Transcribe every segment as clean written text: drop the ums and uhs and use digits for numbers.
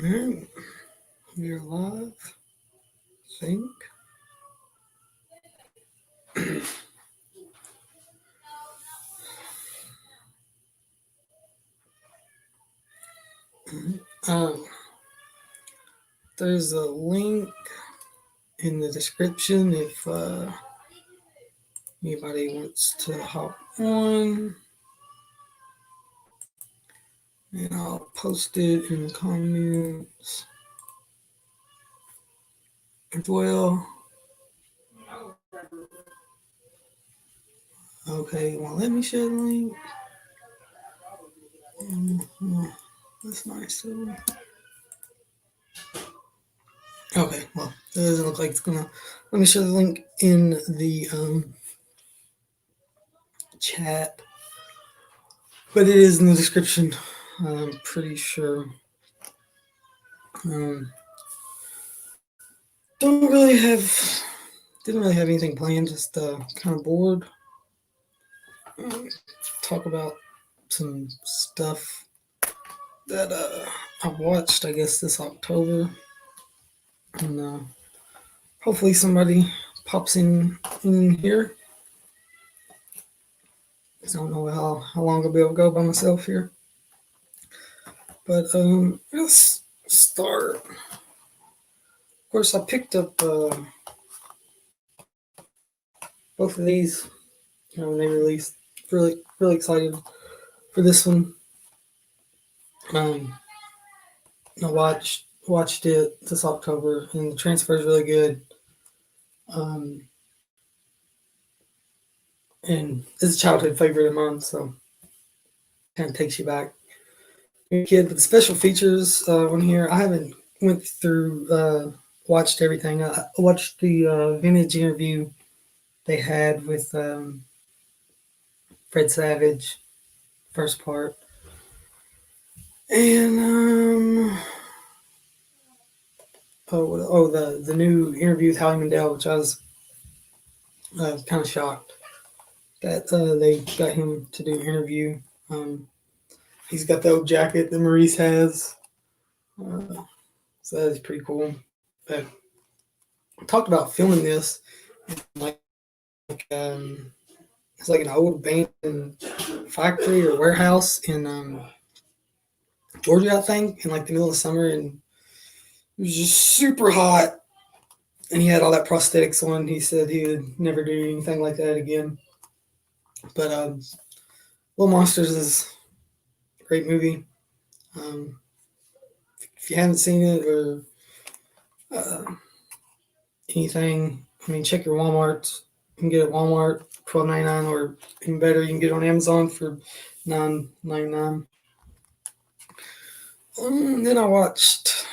Alright, we're live, I think. Um, there's a link in the description if anybody wants to hop on, and I'll post it in the comments as well. Okay, well, let me share the link. That's nice. Okay, well, it doesn't look like it's gonna. Let me share the link in the chat, but it is in the description. I'm pretty sure. Um, don't really have, didn't really have anything planned. Just kind of bored. Um, talk about some stuff that I watched. I guess this October, and hopefully somebody pops in here. I don't know how long I'll be able to go by myself here, but let's start. Of course, I picked up both of these when they released. Really excited for this one. Um, I watched it this October, and the transfer is really good. Um, and it's a childhood favorite of mine, so kind of takes you back. You're a kid, but the special features on here, I haven't went through watched everything. I watched the vintage interview they had with Fred Savage, first part, and the new interview with Howie Mandel, which I was kind of shocked that they got him to do an interview. He's got the old jacket that Maurice has, so that is pretty cool. But I talked about filming this, like it's like an old abandoned factory or warehouse in Georgia, I think, in like the middle of summer, and it was just super hot. And he had all that prosthetics on. He said he would never do anything like that again. But Little Monsters is a great movie. Um, if you haven't seen it or uh, anything, I mean, check your Walmart. You can get it at Walmart $12.99, or even better, you can get it on Amazon for $9.99. Then I watched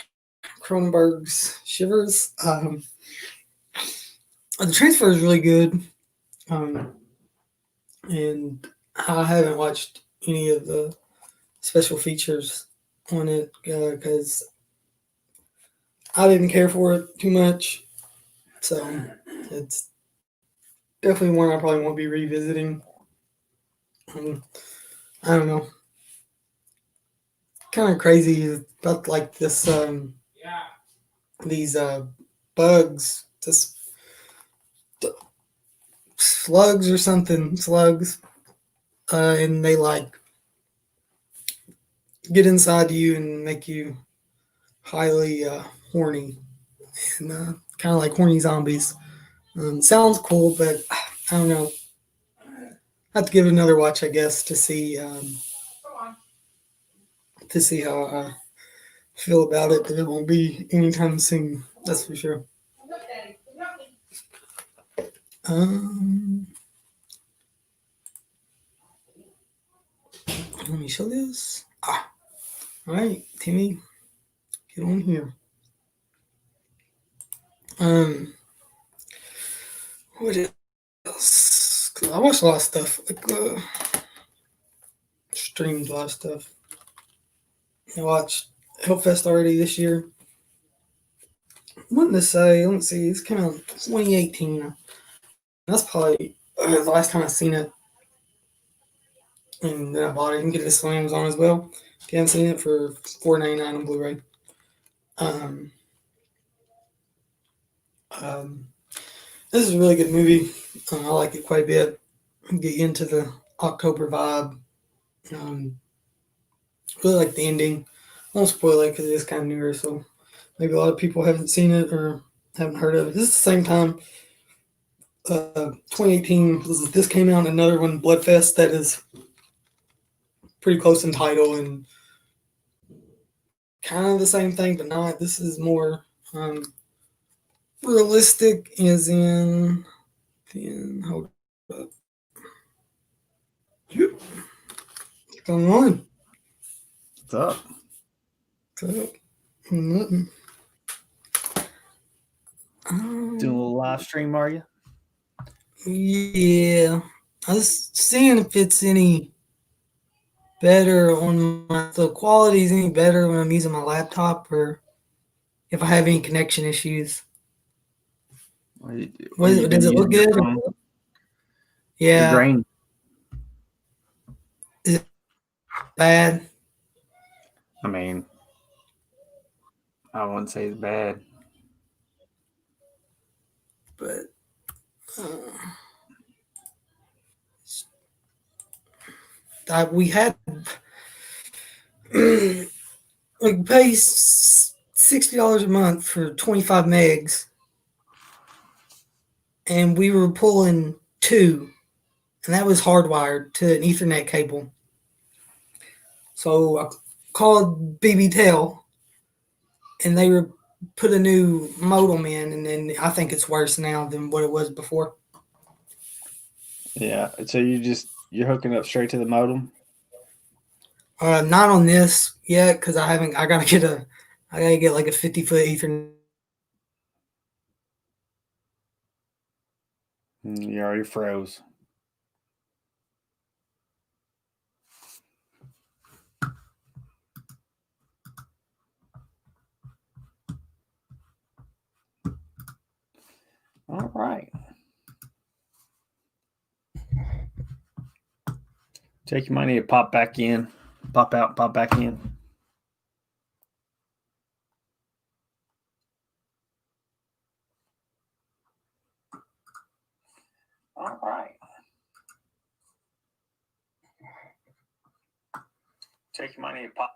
Cronenberg's Shivers. The transfer is really good, um, and I haven't watched any of the special features on it because I didn't care for it too much. So it's definitely one I probably won't be revisiting. Um, I don't know. Kind of crazy about like this. These bugs, just slugs or something, slugs, and they like get inside you and make you highly horny, and kind of like horny zombies. Sounds cool, but I don't know. I have to give it another watch, I guess, to see how I feel about it. But it won't be anytime soon. That's for sure. Um, Let me show this. All right, Timmy, get on here. Um, what else? 'Cause I watched a lot of stuff. Like streamed a lot of stuff. I watched Hellfest already this year. I wanted to say, let me see, it's came out in 2018. That's probably the last time I've seen it. And then I bought it. You can get this on Amazon as well. If you haven't seen it, for $4.99 on Blu-ray. Um, um, this is a really good movie. I like it quite a bit. Get into the October vibe. Um, really like the ending. I won't spoil it because it is kind of newer, so maybe a lot of people haven't seen it or haven't heard of it. This is the same time 2018 this came out. Another one, Bloodfest, that is pretty close in title and kind of the same thing, but not. This is more realistic, as in hold up. What's going on? What's up? Nothing. Doing a little live stream, are you? Yeah, I was seeing if it's any better on the quality is any better when I'm using my laptop, or if I have any connection issues. What you been Does it look using your good? phone? Your Yeah, grain? is it bad? I mean, I wouldn't say it's bad. But we had we pay $60 a month for 25 megs, and we were pulling two, and that was hardwired to an Ethernet cable. So I called BBTel, and they were put a new modem in, and then I think it's worse now than what it was before. Yeah. So you're hooking up straight to the modem? Not on this yet because I haven't. I gotta get like a 50-foot Ethernet. You already froze. All right. Jake, you might need to pop back in. Pop out, pop back in. All right. Jake, you might need to pop.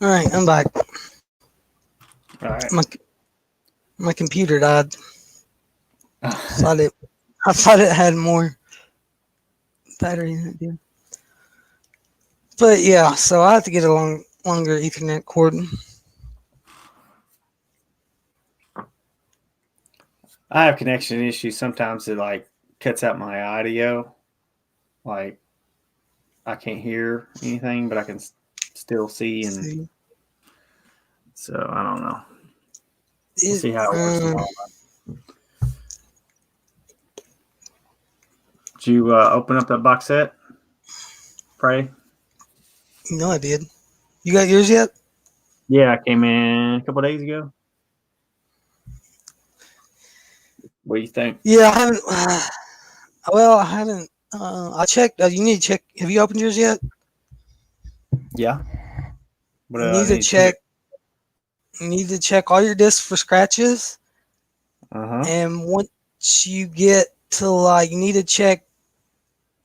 All right, I'm back. All right. My computer died. I thought it had more battery than it did. But yeah, so I have to get a longer Ethernet cord. I have connection issues. Sometimes it like cuts out my audio. Like I can't hear anything, but I can still see, and so I don't know. We'll see how it works tomorrow. Did you open up that box set? Pray? No, I did. You got yours yet? Yeah, I came in a couple days ago. What do you think? Yeah, I haven't. Well, I haven't. I checked. You need to check. Have you opened yours yet? Yeah. What You do I need to need check. You need to check all your discs for scratches. Uh-huh. And once you get to you need to check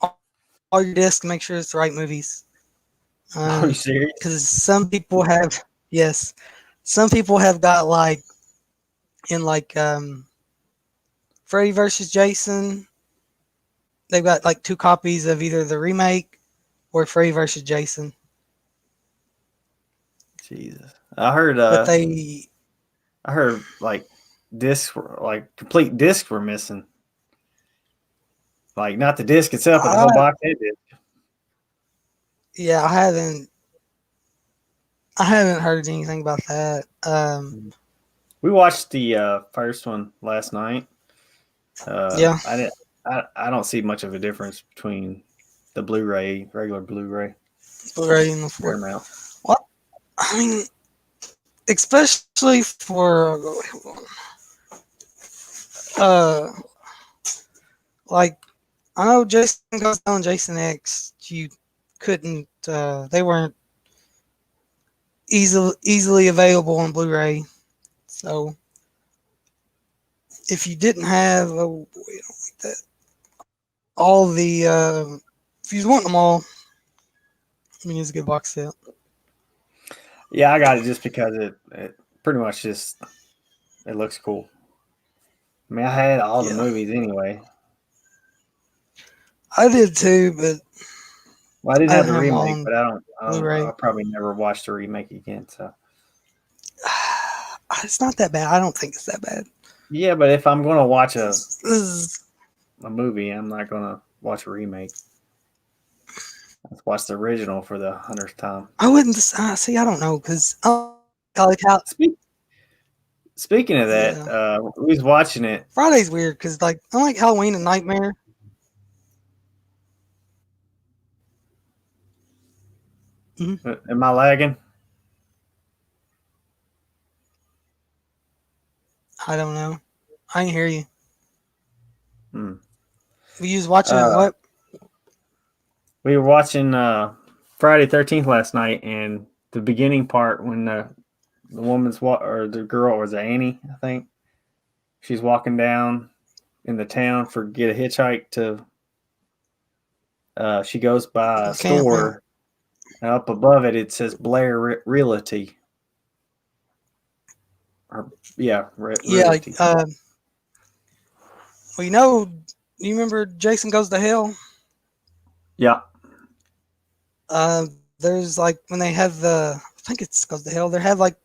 all your discs and make sure it's the right movies. Are you serious? Because some people have, yes, some people have got Freddy versus Jason. They've got like two copies of either the remake or Freddy versus Jason. Jesus. I heard But like discs were like complete discs were missing. Like not the disc itself, but the whole box had it. Yeah, I haven't heard anything about that. We watched the first one last night. Yeah, I didn't. I don't see much of a difference between the Blu-ray, regular Blu-ray, Blu-ray and the 4. Paramount. Well, I mean, especially for uh, like I know Jason Goes Down and Jason X. You couldn't. They weren't easily available on Blu-ray. So if you didn't have all the, if you want them all, I mean, it's a good box set. Yeah, I got it just because it pretty much just it looks cool. I mean, I had all the Yeah, movies anyway. I did too, but Well, I didn't I have didn't the have them all remake, on but I don't. Blu-ray. I'll probably never watch the remake again. So It's not that bad. I don't think it's that bad. yeah, but if I'm gonna watch This is, a movie, I'm not gonna watch a remake. Let's watch the original for the 100th time. I wouldn't see. I don't know because I like how. Speak, Speaking of that, Yeah, we was watching it. Friday's weird because like I like Halloween and Nightmare. Mhm. Am I lagging? I don't know. I didn't hear you. Hmm. We was watching it. Uh, What? we were watching Friday 13th last night, and the beginning part when the woman's or the girl, or was it Annie? I think she's walking down in the town for get a hitchhike to. She goes by a Camp. Yeah. store. And up above it, it says Blair Realty. Or yeah, Yeah. Like, Realty. well, you remember Jason Goes to Hell? Yeah, Uh, there's like when they have I think it's Goes to Hell. They have like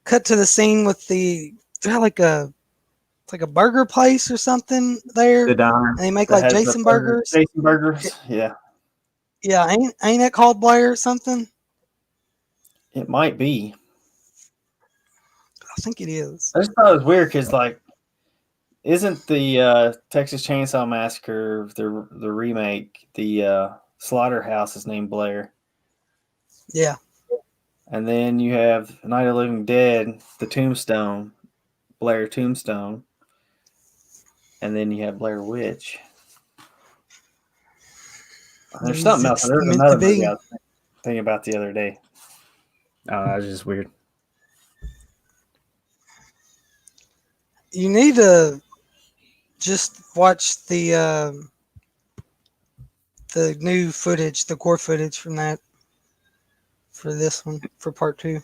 cut to the scene with they have it's like a burger place or something there, the and diner they make that like has the Jason burgers. Jason burgers. Yeah, Yeah, ain't that called Blair or something? it might be. I think it is. I just thought it was weird because like, isn't the Texas Chainsaw Massacre the remake? The slaughterhouse is named Blair, Yeah. and then you have Night of the Living Dead, the Tombstone, Blair Tombstone, and then you have Blair Witch. There's something else. It's There's meant to another movie be. I was thinking about the other day. Oh, that was just weird. You need to just watch the new footage, the core footage from that for this one for part 2.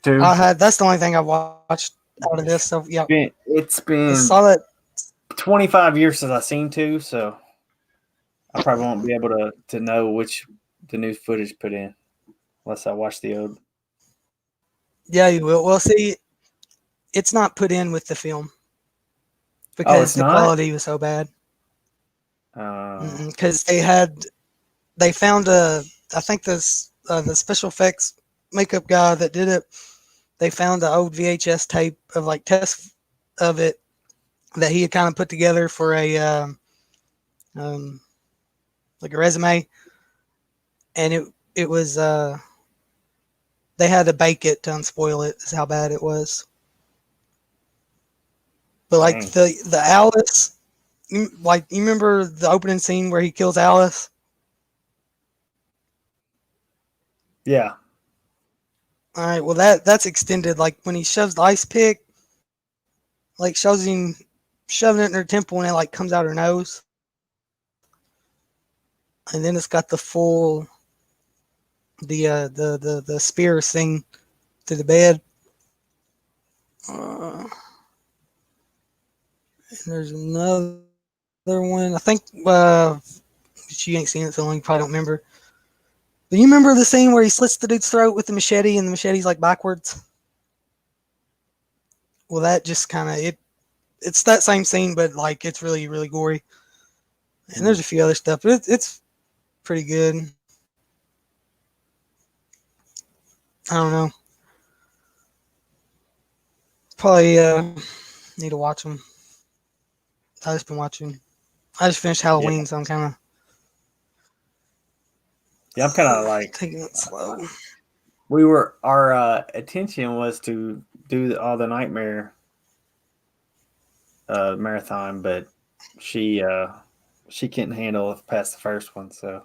Two. That's the only thing I watched out of this. So yeah, It's I been saw that. 25 years since I've seen two, so I probably won't be able to know which the new footage put in unless I watch the old. Yeah, you will. Well, see, it's not put in with the film Oh, because it's the not. quality was so bad. Because they found I think the special effects makeup guy that did it. They found the old VHS tape of like tests of it that he had kind of put together for a like a resume, and it was they had to bake it to unspoil it. Is how bad it was. But like Dang. the Alice, you remember the opening scene where he kills Alice? Yeah. All right, well that's extended. Like when he shoves the ice pick, like shows him shoving it in her temple, and it like comes out her nose, and then it's got the full the spear thing to the bed. And there's another one. I think you ain't seen it, so you probably don't remember. But you remember the scene where he slits the dude's throat with the machete, and the machete's like backwards? Well, that just kind of it's that same scene, but like it's really really gory. And there's a few other stuff, but it's pretty good. I don't know. Probably need to watch them. I just been watching. I just finished Halloween, so I'm kind I'm kind of of like taking it slow. Our attention was to do all the Nightmare marathon, but she couldn't handle past the first one, so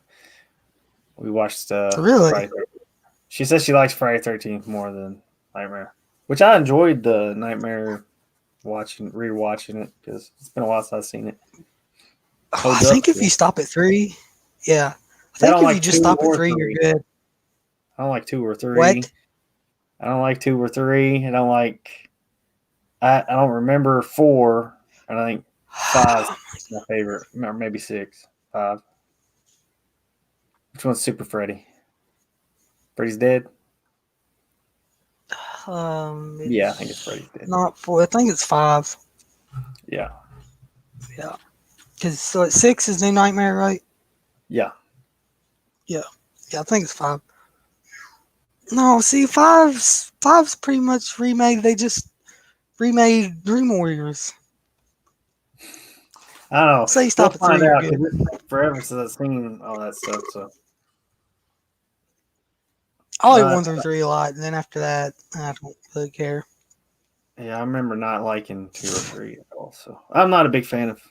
we watched Really? Friday. She says she likes Friday 13th more than Nightmare, which I enjoyed the Nightmare rewatching it because it's been a while since I've seen it. Oh, I think if you stop at 3, yeah. I think if you just stop at 3, you're good. I don't like 2 or 3. What? I don't like 2 or 3. I don't like. I don't remember 4. And I think 5 is my favorite, or maybe 6. 5. Which one's Super Freddy? Freddy's dead. Yeah, I think it's Freddy's dead. Not 4. I think it's 5. Yeah. Yeah. Because 6 is New Nightmare, right? Yeah. Yeah. Yeah, I think it's 5. No, see, 5's pretty much remade. They just remade Dream Warriors. I don't know. Say stop at 3, you're good. It's forever since I've seen all that stuff. So I like 1 through 3 a lot, and then after that, I don't really care. yeah, I remember not liking 2 or 3 at all. So I'm not a big fan of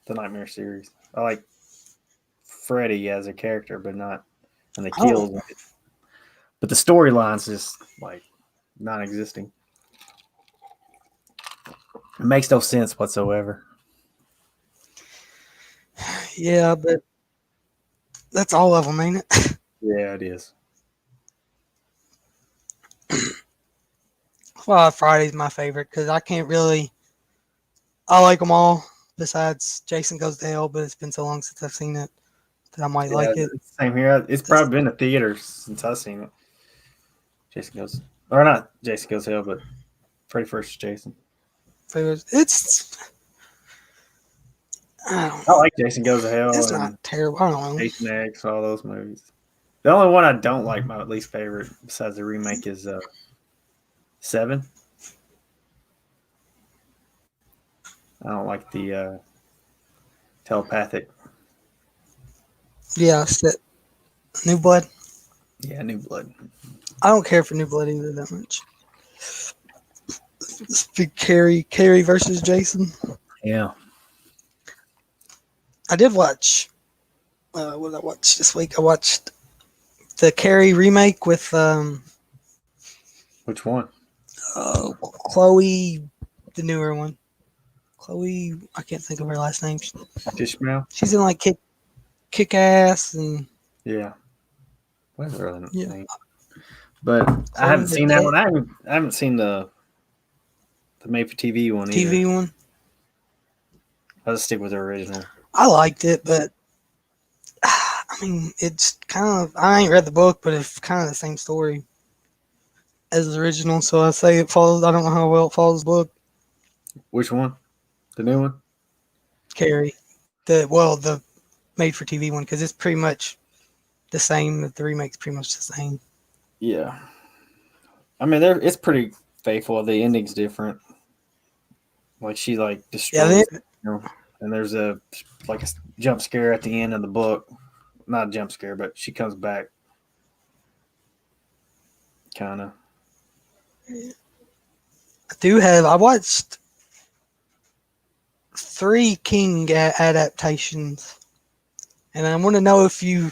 the Nightmare series. I like Freddy as a character, but not and the kills. But the storyline's just like non-existing. It makes no sense whatsoever. Yeah, but that's all of them, ain't it? Yeah, it is. Well, Friday's my favorite because I can't really. I like them all besides Jason Goes to Hell, but it's been so long since I've seen it that I might like it. Same here. It's probably been a theater since I've seen it. Jason Goes, or not Jason Goes to Hell, but Freddy vs. Jason. It's. I like Jason Goes to Hell. It's not terrible. I don't know. Jason X, all those movies. The only one I don't like, my least favorite, besides the remake, is 7. I don't like the telepathic. Yeah, New Blood. Yeah, New Blood. I don't care for New Blood either that much. It's big Carrie versus Jason. Yeah. I did watch. What did I watch this week? I watched the Carrie remake with Which one? Chloe, the newer one. Chloe, I can't think of her last name. Ishmael. She's in like Kick Ass and yeah. What is her other name? But Chloe, I haven't seen that one. I haven't seen the made for TV one either. TV one. I'll just stick with the original. I liked it, but I mean, it's kind of. I ain't read the book, but it's kind of the same story as the original. So I say it follows. I don't know how well it follows the book. Which one? The new one? Carrie. The made for TV one, because it's pretty much the same. The remake's pretty much the same. Yeah. I mean, it's pretty faithful. The ending's different. Like she destroys it, and there's a jump scare at the end of the book. Not a jump scare, but she comes back. Kind of. I watched 3 King adaptations, and I want to know if you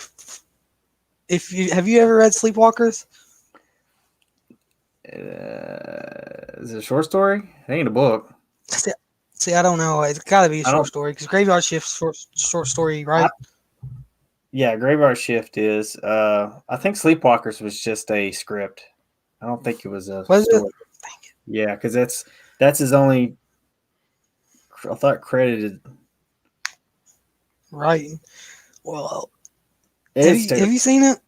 have you ever read Sleepwalkers? Is it a short story? It ain't a book. See, I don't know. It's got to be a short story because Graveyard Shift's short story, right? Yeah, Graveyard Shift is. I think Sleepwalkers was just a script. I don't think it was a story. It? Yeah, because that's his only. I thought credited. Right. Well, have you seen it?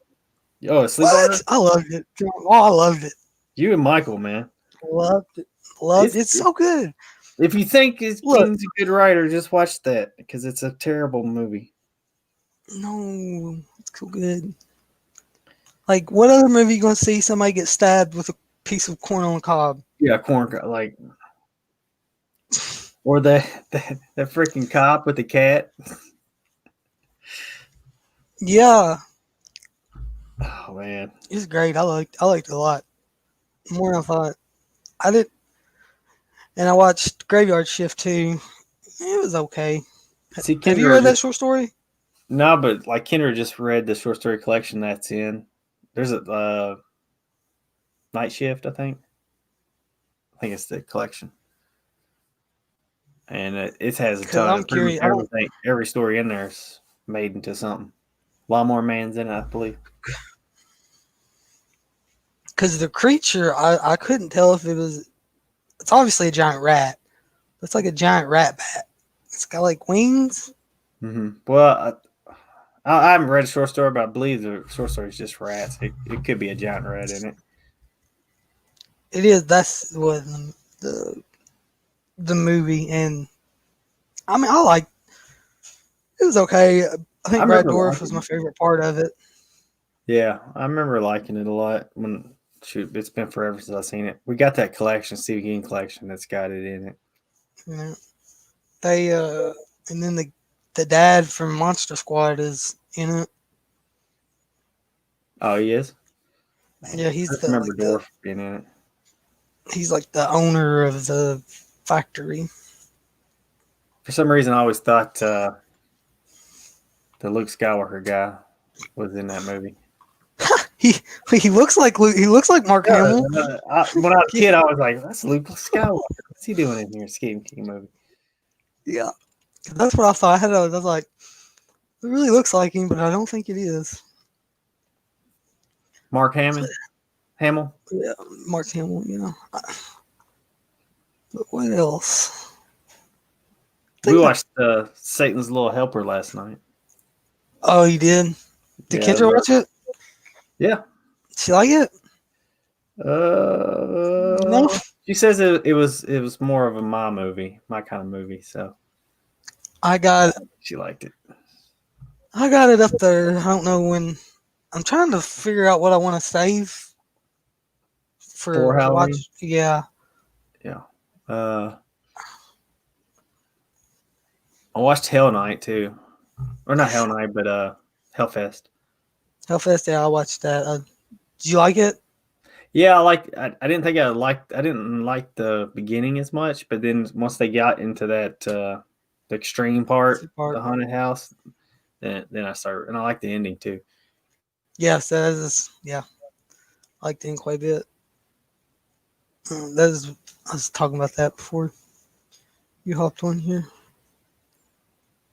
Oh, Sleepwalkers? I loved it. Oh, I loved it. You and Michael, man. Loved it. It's so good. If you think King's a good writer, just watch that because it's a terrible movie. No, it's so good. Like, what other movie you gonna see somebody get stabbed with a piece of corn on the cob? Yeah, like, or the freaking cop with the cat. Yeah, Oh man, it's great. I liked it a lot more than I thought. I did, and I watched Graveyard Shift too. It was okay. see, Have you Kendra read that just short story? no, but like Kendra just read the short story collection that's in. There's a night shift, I think. I think it's the collection, and it has a Because ton I'm of pretty much curious. I don't everything. Every story in there is made into something. Lawnmower Man's in it, I believe. because the creature I couldn't tell if it was. It's obviously a giant rat. It's like a giant rat bat. It's got like wings. Well, I haven't read a short story, but I believe the short story is just rats. It could be a giant rat in it. It is. That's what the the movie, and I mean, I like. It was okay. I I think Brad remember Dourif was liking my it. favorite part of it. Yeah, I remember liking it a lot. When shoot, it's been forever since I've seen it. We got that collection, Steve King collection, that's got it in it. You know, they and then the dad from Monster Squad is in it. Oh, he is. Yeah, I just remember Dorf being in it. he's like the owner of the factory. For some reason, I always thought the Luke Skywalker guy was in that movie. He he looks like he looks like Mark Yeah, Hamill. when I was a kid, I was like, "That's Luke Skywalker. What's he doing in here, Stephen King movie?" Yeah, that's what I thought. I was like, it really looks like him, but I don't think it is. Mark Hamill. Yeah, Mark Hamill. But what else? I We think watched Satan's Little Helper last night. oh, you did. Did Yeah, Kendra watch it? yeah. She like it? No. She says it was more of a my movie, my kind of movie. So I got she liked it. I got it up there. I don't know when. I'm trying to figure out what I want to save For for to Halloween, watch. Yeah, yeah. Uh, I watched Hell Night too, or not Hell Night, but Hellfest. Hellfest. Yeah, I watched that. Did you like it? Yeah, I didn't think I didn't like the beginning as much, but then once they got into that the extreme part, Part. the haunted house, then I started, and I like the ending too. Yes, that is. Yeah, I liked it quite a bit. That is. I was talking about that before you hopped on here.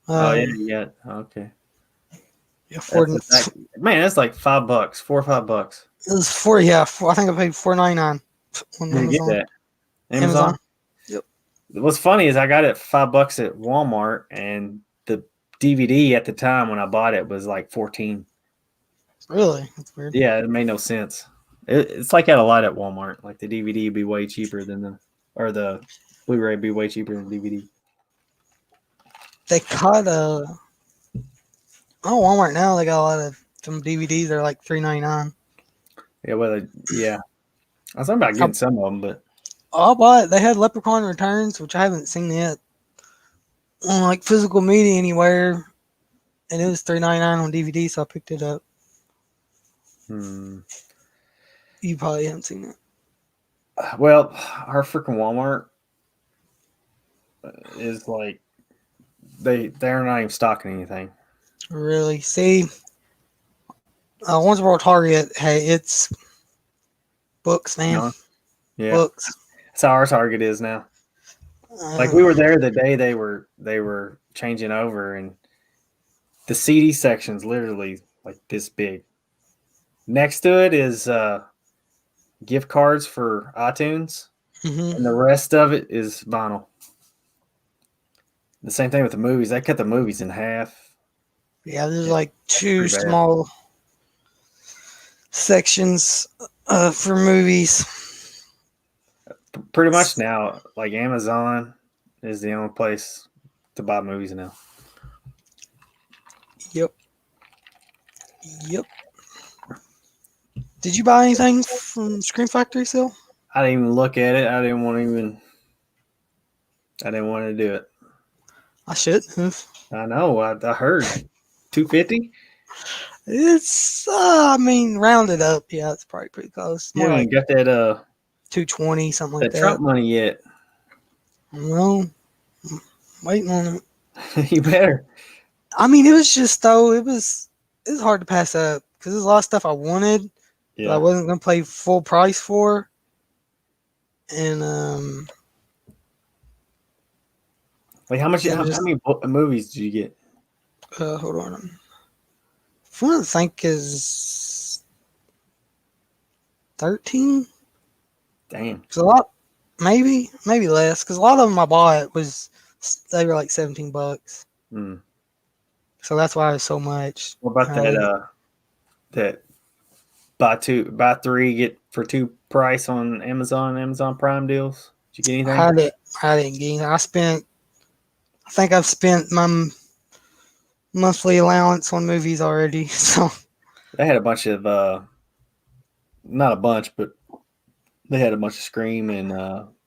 Oh yeah, Um, yeah. Okay, yeah, that's man. That's like $5, $4 or $5. it was four. Yeah, I think I paid $4.99 on Where you get Amazon. that? Amazon. Amazon. Yep. What's funny is I got it $5 at Walmart, and the DVD at the time when I bought it was like 14. Really? That's weird. Yeah, it made no sense. It's like at a lot at Walmart. Like the DVD would be way cheaper than the Blu-ray would be way cheaper than DVD. They caught oh Walmart now. They got a lot of some DVDs. They're like $3.99. Yeah, yeah. I was thinking about getting some of them, but I bought. They had Leprechaun Returns, which I haven't seen yet on like physical media anywhere, and it was $3.99 on DVD, so I picked it up. hmm. You probably haven't seen it. Well, our freaking Walmart is like they're not even stocking anything. Really? See, once World Target, hey, it's books, man. No, yeah, Books. that's how our Target is now. Like Uh, we were there the day they were changing over, and the CD section's literally like this big. Next to it is gift cards for iTunes, mhm. and the rest of it is vinyl. The same thing with the movies. They cut the movies in half. Yeah, there's It's like two pretty bad. small sections for movies. Pretty much now, like Amazon is the only place to buy movies now. Yep. Yep. Did you buy anything from Scream Factory still? I didn't even look at it. I didn't want to do it. I should have. I know. I heard 250. It's, I mean, rounded up. Yeah, it's probably pretty close. You More haven't like even got that 220, something like that Trump money yet. No, waiting on it. You better. I mean, it was just though it was hard to pass up because there's a lot of stuff I wanted that I Yeah. wasn't gonna pay full price for, and Like how much? it How was just, many movies did you get? hold on. I want to think is 13. Damn. It's a lot, maybe less because a lot of them I bought they were like $17, Mm. so that's why it was so much. What about that buy three get for two price on Amazon Prime deals? Did you get anything? I didn't get anything. I think I've spent my monthly allowance on movies already. So They had a bunch of not a bunch, but they had a bunch of Scream and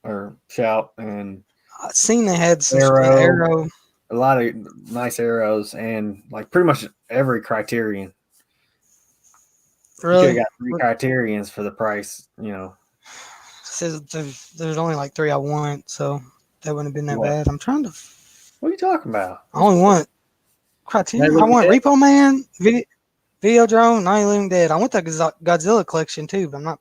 or Shout and I seen they had some Arrow, a lot of nice arrows, and like pretty much every Criterion. You could have Really? got 3 Criterions for the price, you know. Says there's only like 3 I want, so that wouldn't have been that What? bad. I'm trying to. What are you talking about? I only want Criterion. I want Repo Man, Videodrome, Night of the Living Dead. I want that Godzilla collection too, but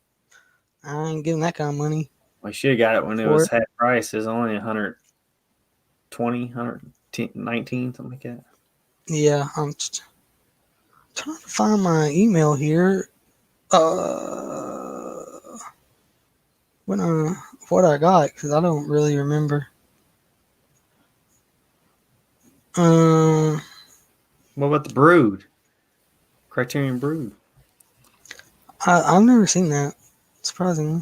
I ain't giving that kind of money. We should have got it when it was half price. It was only 120, 119, something like that. Yeah, I'm trying to find my email here. What I got because I don't really remember. What about the Brood? Criterion Brood. I've never seen that. Surprisingly.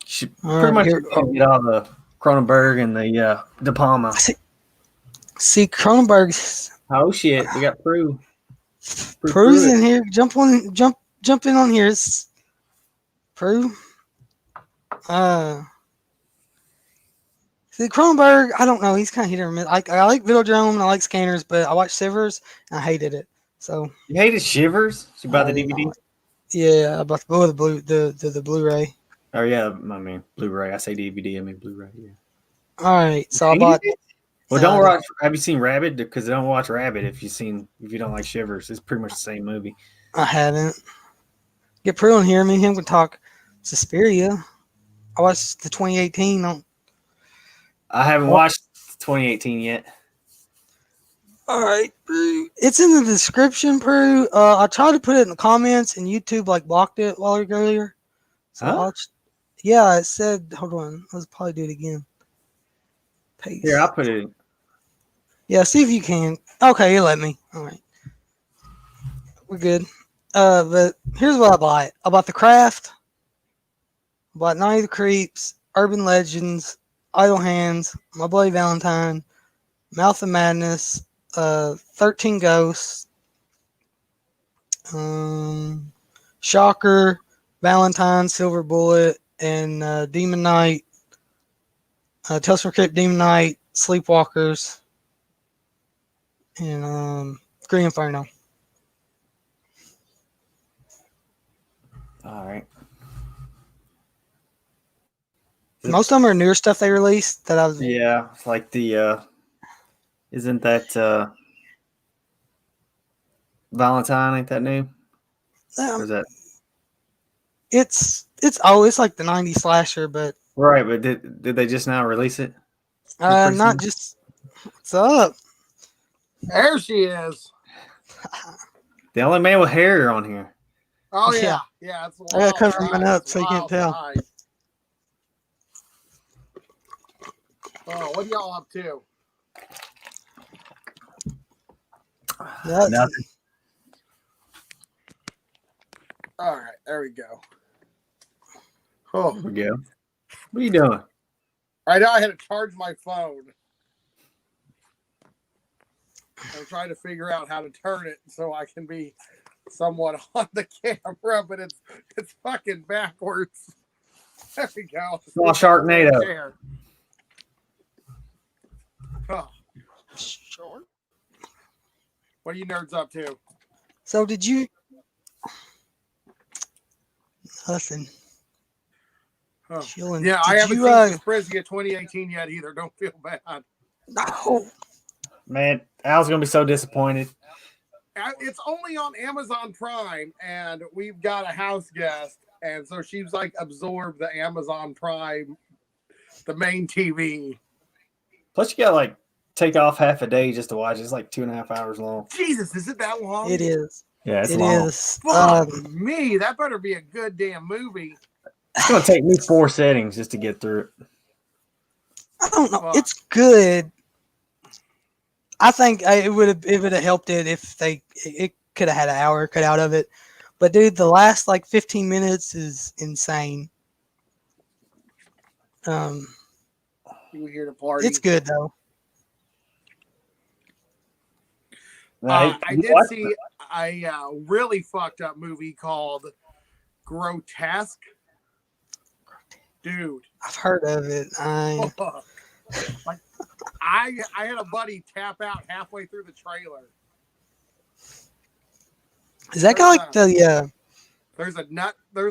Pretty much get all the Cronenberg and the De Palma. See Cronenberg's. Oh shit, we got Prue. Prue's in here. Jump in on here. It's Prue. See Cronenberg. I don't know. He's kind of hit or miss. I like Videodrome and I like Scanners, but I watched Shivers and I hated it. So you hated Shivers? You bought the DVD? Yeah, I bought the Blu-ray. Oh yeah, I mean Blu-ray. I say DVD. I mean Blu-ray. Yeah. All right, so I bought. Well, don't watch. Have you seen Rabid? Because don't watch Rabid if you don't like Shivers. It's pretty much the same movie. I haven't. Get Prue in here. Me and him can talk Suspiria. I watched the 2018. I haven't watched 2018 yet. All right, Prue. It's in the description, Prue. I tried to put it in the comments, and YouTube blocked it while earlier. So yeah, it said. Hold on, let's probably do it again. Paste. Here, I'll put it in. Yeah, see if you can. Okay, you let me. All right, we're good. But here's what I bought. I bought The Craft. I bought Night of the Creeps, Urban Legends, Idle Hands, My Bloody Valentine, Mouth of Madness, 13 Ghosts, Shocker, Valentine, Silver Bullet, and Demon Knight, Tales from the Crypt, Demon Knight, Sleepwalkers, and Green Inferno. All right. Most of them are newer stuff they released that I was. Yeah, like the isn't that Valentine? Ain't that new? Or is that? It's like the '90s slasher, but Right, but did they just now release it? not just. What's up? There she is. The only man with hair on here. Oh yeah. It's I gotta cover mine up so you can't tell. Nice. Oh, what are y'all up to? Nothing. All right, there we go. Oh, There we go. What are you doing? right now I had to charge my phone. I'm trying to figure out how to turn it so I can be somewhat on the camera, but it's fucking backwards. There we go. Oh, Sharknado. There. Oh, Sure. what are you nerds up to? So did you? Nothing. Oh. Chilling. Yeah, I Did haven't you, seen Frisbee of 2018 yet either. Don't feel bad. No. Man, Al's gonna be so disappointed. It's only on Amazon Prime, and we've got a house guest, and so she's like absorbed the Amazon Prime, the main TV. Plus, you gotta like take off half a day just to watch. It's like 2.5 hours long. Jesus, is it that long? It is. Yeah, it's It long. is. Fuck me, that better be a good damn movie. It's gonna take me 4 settings just to get through it. I don't know. Fuck. It's good. I think it would have helped it if it could have had an hour cut out of it. But dude, the last like 15 minutes is insane. You here to party? It's good though. Right? I did see a really fucked up movie called Grotesque. Dude, I've heard of it. like I had a buddy tap out halfway through the trailer. Is that kind of like the There's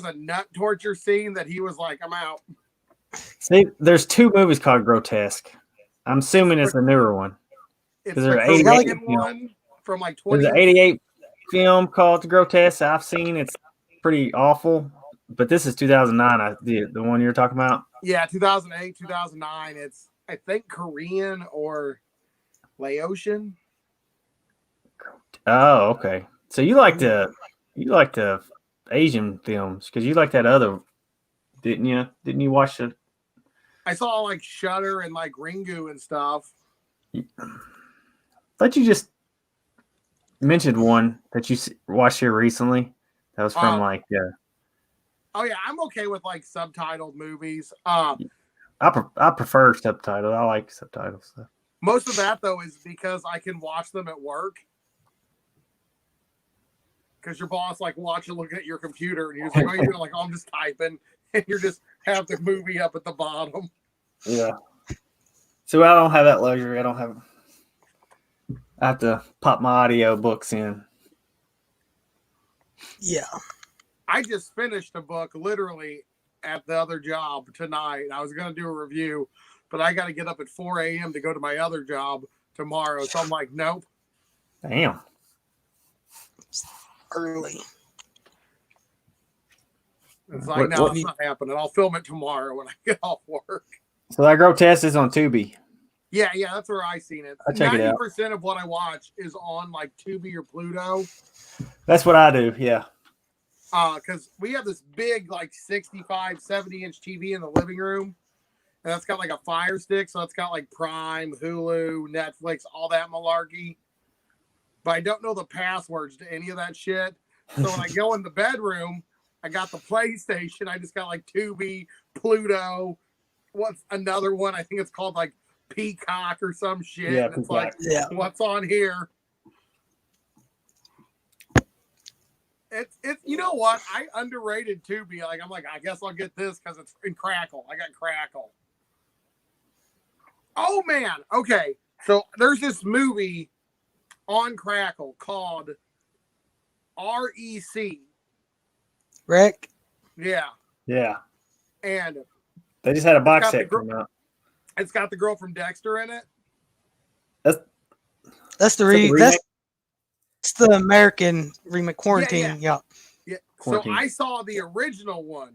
a nut torture scene that he was like, I'm out. See, there's 2 movies called Grotesque. I'm assuming it's a newer one. It's Is the there an Korean 88 one from like There's 20. an 88 film called Grotesque I've seen. It's pretty awful. But this is 2009, the one you're talking about? Yeah, 2008, 2009. It's, I think, Korean or Laotian. Oh, okay. So you like the Asian films because you like that other, didn't you? Didn't you watch the? I saw like Shudder and like Ringu and stuff. Thought you just mentioned one that you watched here recently. That was from Oh yeah, I'm okay with like subtitled movies. I prefer subtitles. I like subtitle stuff. Most of that though is because I can watch them at work. Because your boss like watching, looking at your computer, and you're like, "Oh, you're doing?" Like, "Oh, I'm just typing," and you're just have the movie up at the bottom. Yeah. So I don't have that luxury. I have to pop my audio books in. yeah. I just finished a book literally at the other job tonight. I was going to do a review, but I got to get up at 4 a.m. to go to my other job tomorrow. So I'm like, nope. Damn. Early. It's like, no, What- it's not happening. I'll film it tomorrow when I get off work. So that Grotesque is on Tubi. Yeah, that's where I seen it. I'll check it out. 90% of what I watch is on like Tubi or Pluto. That's what I do. Yeah. Because we have this big like 65, 70-inch TV in the living room. And that's got like a Fire Stick. So it's got like Prime, Hulu, Netflix, all that malarkey. But I don't know the passwords to any of that shit. So when I go in the bedroom, I got the PlayStation. I just got like Tubi, Pluto. What's another one? I think it's called like Peacock or some shit. Yeah, And it's Peacock. like, Yeah. what's on here? It's you know what? I underrated Tubi. Like I'm like, I guess I'll get this because it's in Crackle. I got Crackle. Oh man. Okay. So there's this movie on Crackle called REC. Wreck. Yeah. Yeah. And They just had a box got the set come out. it's got the girl from Dexter in it. That's the remake? that's the American remake quarantine. Yeah. Yeah. Quarantine. So I saw the original one.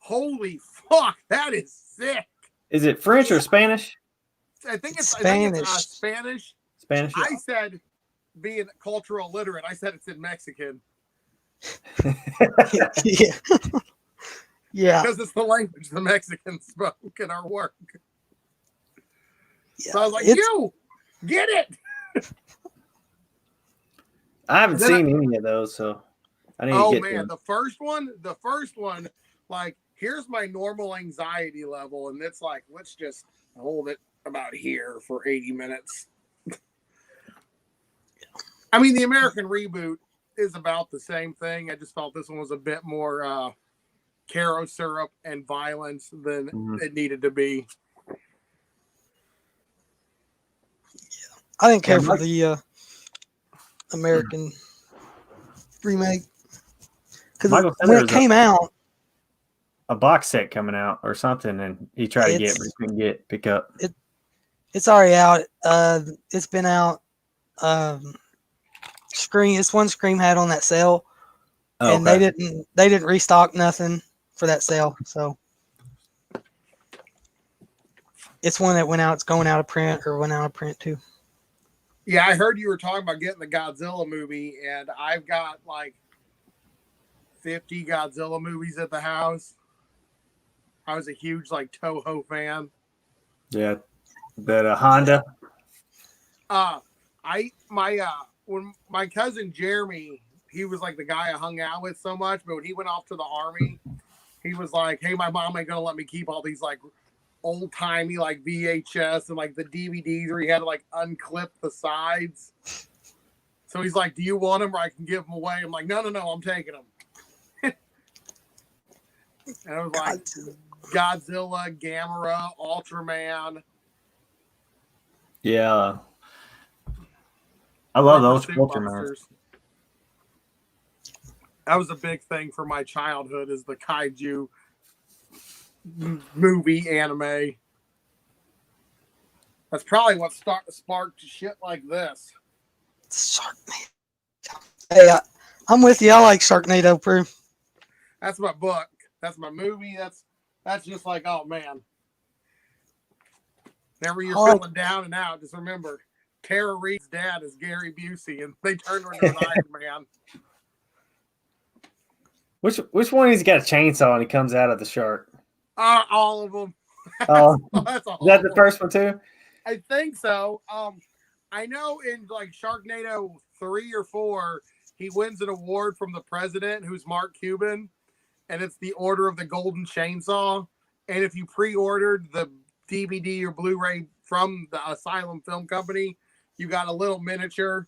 Holy fuck, that is sick. Is it French or Spanish? I think it's Spanish. Spanish. Spanish. I said, being cultural illiterate, I said it's in Mexican yeah. Yeah. because it's the language the Mexicans spoke in our work. Yeah. So I was like, It's- you get it. I haven't Then seen any of those, so I need Oh to get man, them. the first one, like, here's my normal anxiety level, and it's like, let's just hold it about here for 80 minutes. I mean, the American reboot is about the same thing. I just felt this one was a bit more Caro syrup and violence than it needed to be. I didn't care Yeah, for the American remake because Michael when Center it is came out, a box set coming out or something, and he tried to get, It's- but he couldn't pick up. it's already out. It's been out. Scream. It's one Scream had on that sale, Oh, and okay. they didn't restock nothing for that sale. So it's one that went out. It's going out of print or went out of print too. Yeah, I heard you were talking about getting the Godzilla movie, and I've got like 50 Godzilla movies at the house. I was a huge like Toho fan. Yeah, that Honda. When my cousin Jeremy, he was like the guy I hung out with so much, but when he went off to the army, he was like, "Hey, my mom ain't gonna let me keep all these like old timey like VHS and like the DVDs where he had to like unclip the sides." So he's like, "Do you want them or I can give them away?" I'm like, "No, I'm taking them." And it was like Godzilla, Gamera, Ultraman. Yeah, I love those Super Ultraman. Busters. That was a big thing for my childhood, is the kaiju movie anime. That's probably what sparked shit like this. Sharknado. Hey, I'm with you. I like Sharknado, Prue. That's my book. That's my movie. That's just like, oh man. Whenever you're feeling down and out, just remember Tara Reid's dad is Gary Busey, and they turned her into an Iron Man. Which one he's got a chainsaw and he comes out of the shark? All of them. Oh, That's is that the first one too? I think so. I know in like Sharknado 3 or 4, he wins an award from the president, who's Mark Cuban, and it's the Order of the Golden Chainsaw. And if you pre-ordered the DVD or Blu-ray from the Asylum Film Company, you got a little miniature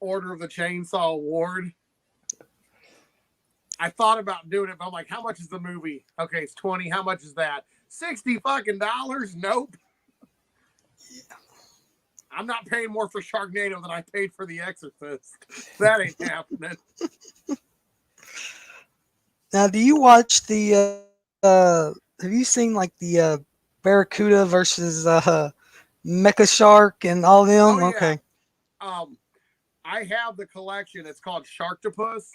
Order of the Chainsaw award. I thought about doing it, but I'm like, how much is the movie? Okay, it's 20. How much is that? $60 fucking dollars? Nope. I'm not paying more for Sharknado than I paid for The Exorcist. That ain't happening. Now, do you watch the? Have you seen like the Barracuda versus Mecha Shark and all them? Oh, yeah. Okay. I have the collection. It's called Sharktopus.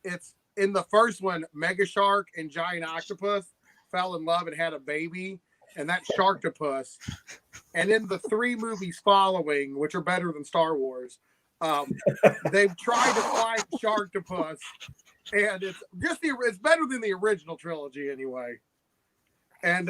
It's in the first one, Mega Shark and Giant Octopus fell in love and had a baby, and that's Sharktopus. And in the 3 movies following, which are better than Star Wars, they've tried to find Sharktopus, and it's better than the original trilogy anyway. And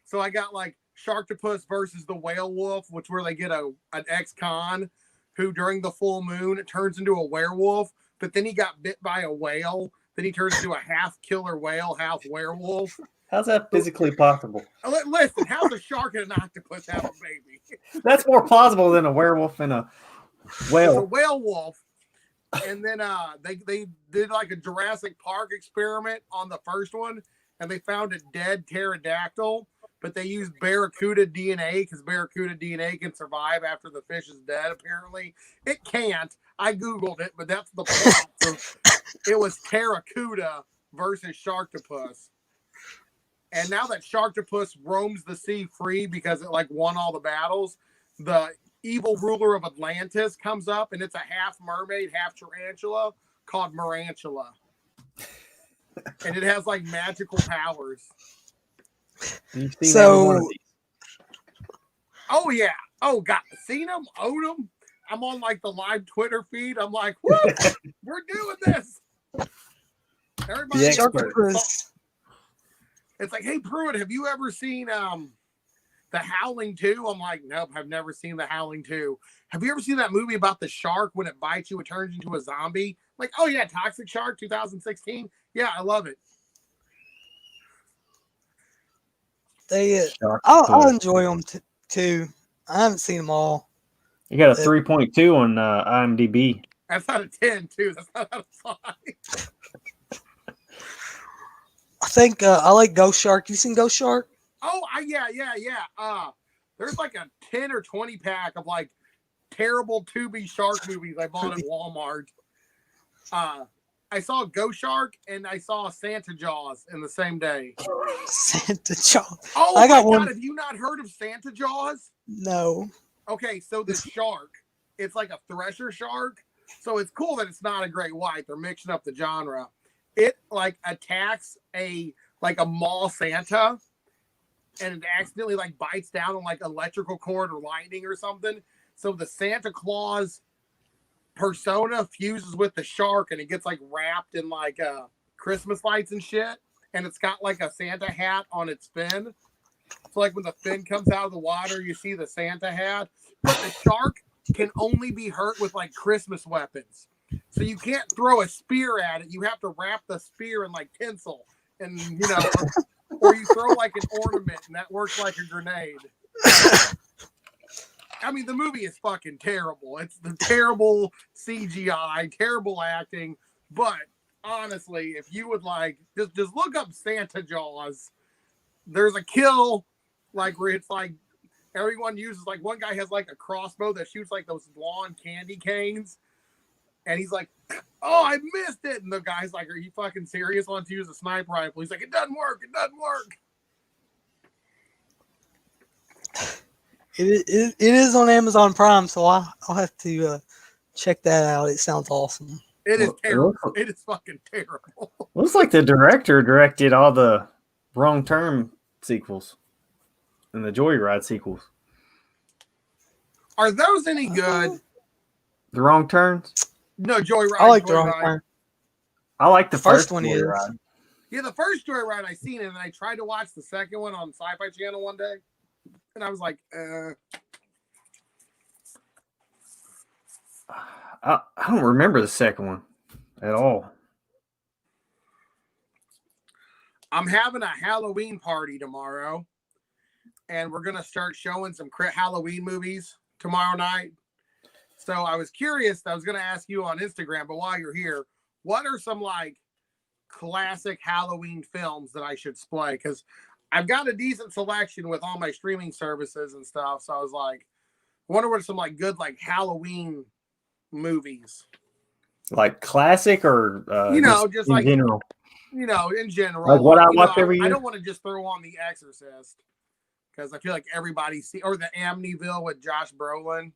so I got like Sharktopus versus the Whale Wolf, which where they get an ex-con who during the full moon it turns into a werewolf, but then he got bit by a whale. Then he turns into a half killer whale, half werewolf. How's that physically possible? Listen, how's a shark and an octopus have a baby? That's more plausible than a werewolf and a It's a whale. whale wolf. And then they did like a Jurassic Park experiment on the first one, and they found a dead pterodactyl, but they used barracuda DNA because barracuda DNA can survive after the fish is dead, apparently. It can't. I Googled it, but that's the plot. So it was Terracuda versus Sharktopus. And now that Sharktopus roams the sea free because it like won all the battles, the evil ruler of Atlantis comes up, and it's a half mermaid, half tarantula called Marantula. And it has like magical powers. So, oh yeah. Oh, God. Seen them? Own them? I'm on like the live Twitter feed. I'm like, woo, we're doing this. Everybody, it's like, hey, Pruitt, have you ever seen The Howling 2? I'm like, nope, I've never seen The Howling 2. Have you ever seen that movie about the shark when it bites you, it turns into a zombie? I'm like, oh yeah, Toxic Shark 2016. Yeah, I love it. I'll enjoy them too. I haven't seen them all. You got a 3.2 on IMDb. That's out of 10 too. That's not out of 5. I think I like Ghost Shark. You seen Ghost Shark? Oh, yeah. There's like a 10 or 20 pack of like terrible Tubi shark movies I bought at Walmart. I saw Ghost Shark and I saw Santa Jaws in the same day. Santa Jaws. Oh, I got my God. one. Have you not heard of Santa Jaws? No. Okay, so the shark, it's like a thresher shark. So it's cool that it's not a great white. They're mixing up the genre. It like attacks a mall Santa, and it accidentally like bites down on like electrical cord or lightning or something. So the Santa Claus persona fuses with the shark, and it gets like wrapped in like Christmas lights and shit. And it's got like a Santa hat on its fin. So like when the fin comes out of the water, you see the Santa hat. But the shark can only be hurt with like Christmas weapons. So you can't throw a spear at it. You have to wrap the spear in like tinsel, and or you throw like an ornament, and that works like a grenade. I mean, the movie is fucking terrible. It's the terrible CGI, terrible acting. But honestly, if you would like, just look up Santa Jaws. There's a kill like where it's like everyone uses like one guy has like a crossbow that shoots like those blonde candy canes. And he's like, oh, I missed it. And the guy's like, are you fucking serious? Wants to use a sniper rifle. He's like, it doesn't work. It doesn't work. It is on Amazon Prime, so I'll have to check that out. It sounds awesome. It is Well, terrible. It is fucking terrible. Looks like the director directed all the Wrong Turn sequels and the Joyride sequels. Are those any good? The Wrong Turns? No, Joyride. I like the Joyride. Wrong Turn. I like the first one Joyride. Yeah, the first Joyride I seen it, and I tried to watch the second one on Sci-Fi Channel one day, and I was like, I don't remember the second one at all. I'm having a Halloween party tomorrow, and we're gonna start showing some Halloween movies tomorrow night. So I was curious. I was gonna ask you on Instagram, but while you're here, what are some like classic Halloween films that I should splay? Because I've got a decent selection with all my streaming services and stuff. So I was like, I wonder what some like good like Halloween movies. Like classic or just in like general. In general. Like what I watch every year? I don't want to just throw on The Exorcist because I feel like everybody or the Amityville with Josh Brolin.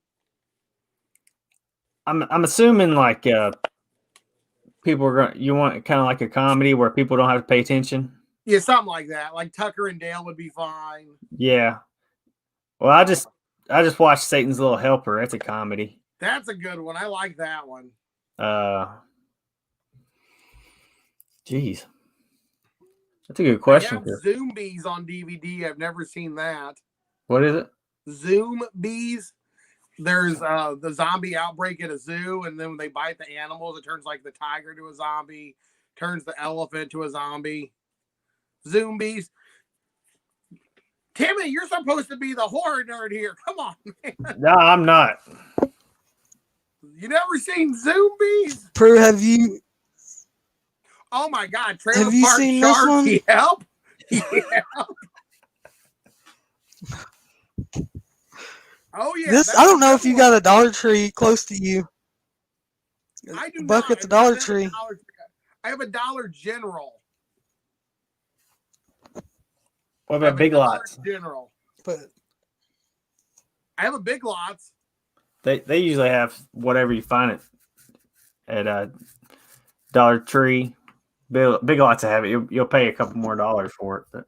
I'm assuming like people are going. You want kind of like a comedy where people don't have to pay attention. Yeah, something like that. Like Tucker and Dale would be fine. Yeah. Well, I just watched Satan's Little Helper. That's a comedy. That's a good one. I like that one. Geez, that's a good question. I have Zombies on DVD. I've never seen that. What is it? Zombies. There's the zombie outbreak at a zoo, and then when they bite the animals, it turns like the tiger to a zombie, turns the elephant to a zombie. Zombies. Timmy, you're supposed to be the horror nerd here. Come on, man. No, I'm not. You never seen Zombies? Prue, have you? Oh my God! Trailer Have you Park seen Shark. this one? Yep. Oh yeah. This I don't know if you got a Dollar Tree close to you. I do Buck not. at the Dollar Tree. I have a Dollar General. What about Big Lots? General. But I have a Big Lots. They usually have whatever you find it at Dollar Tree. Big Lots have it. You'll pay a couple more dollars for it. But.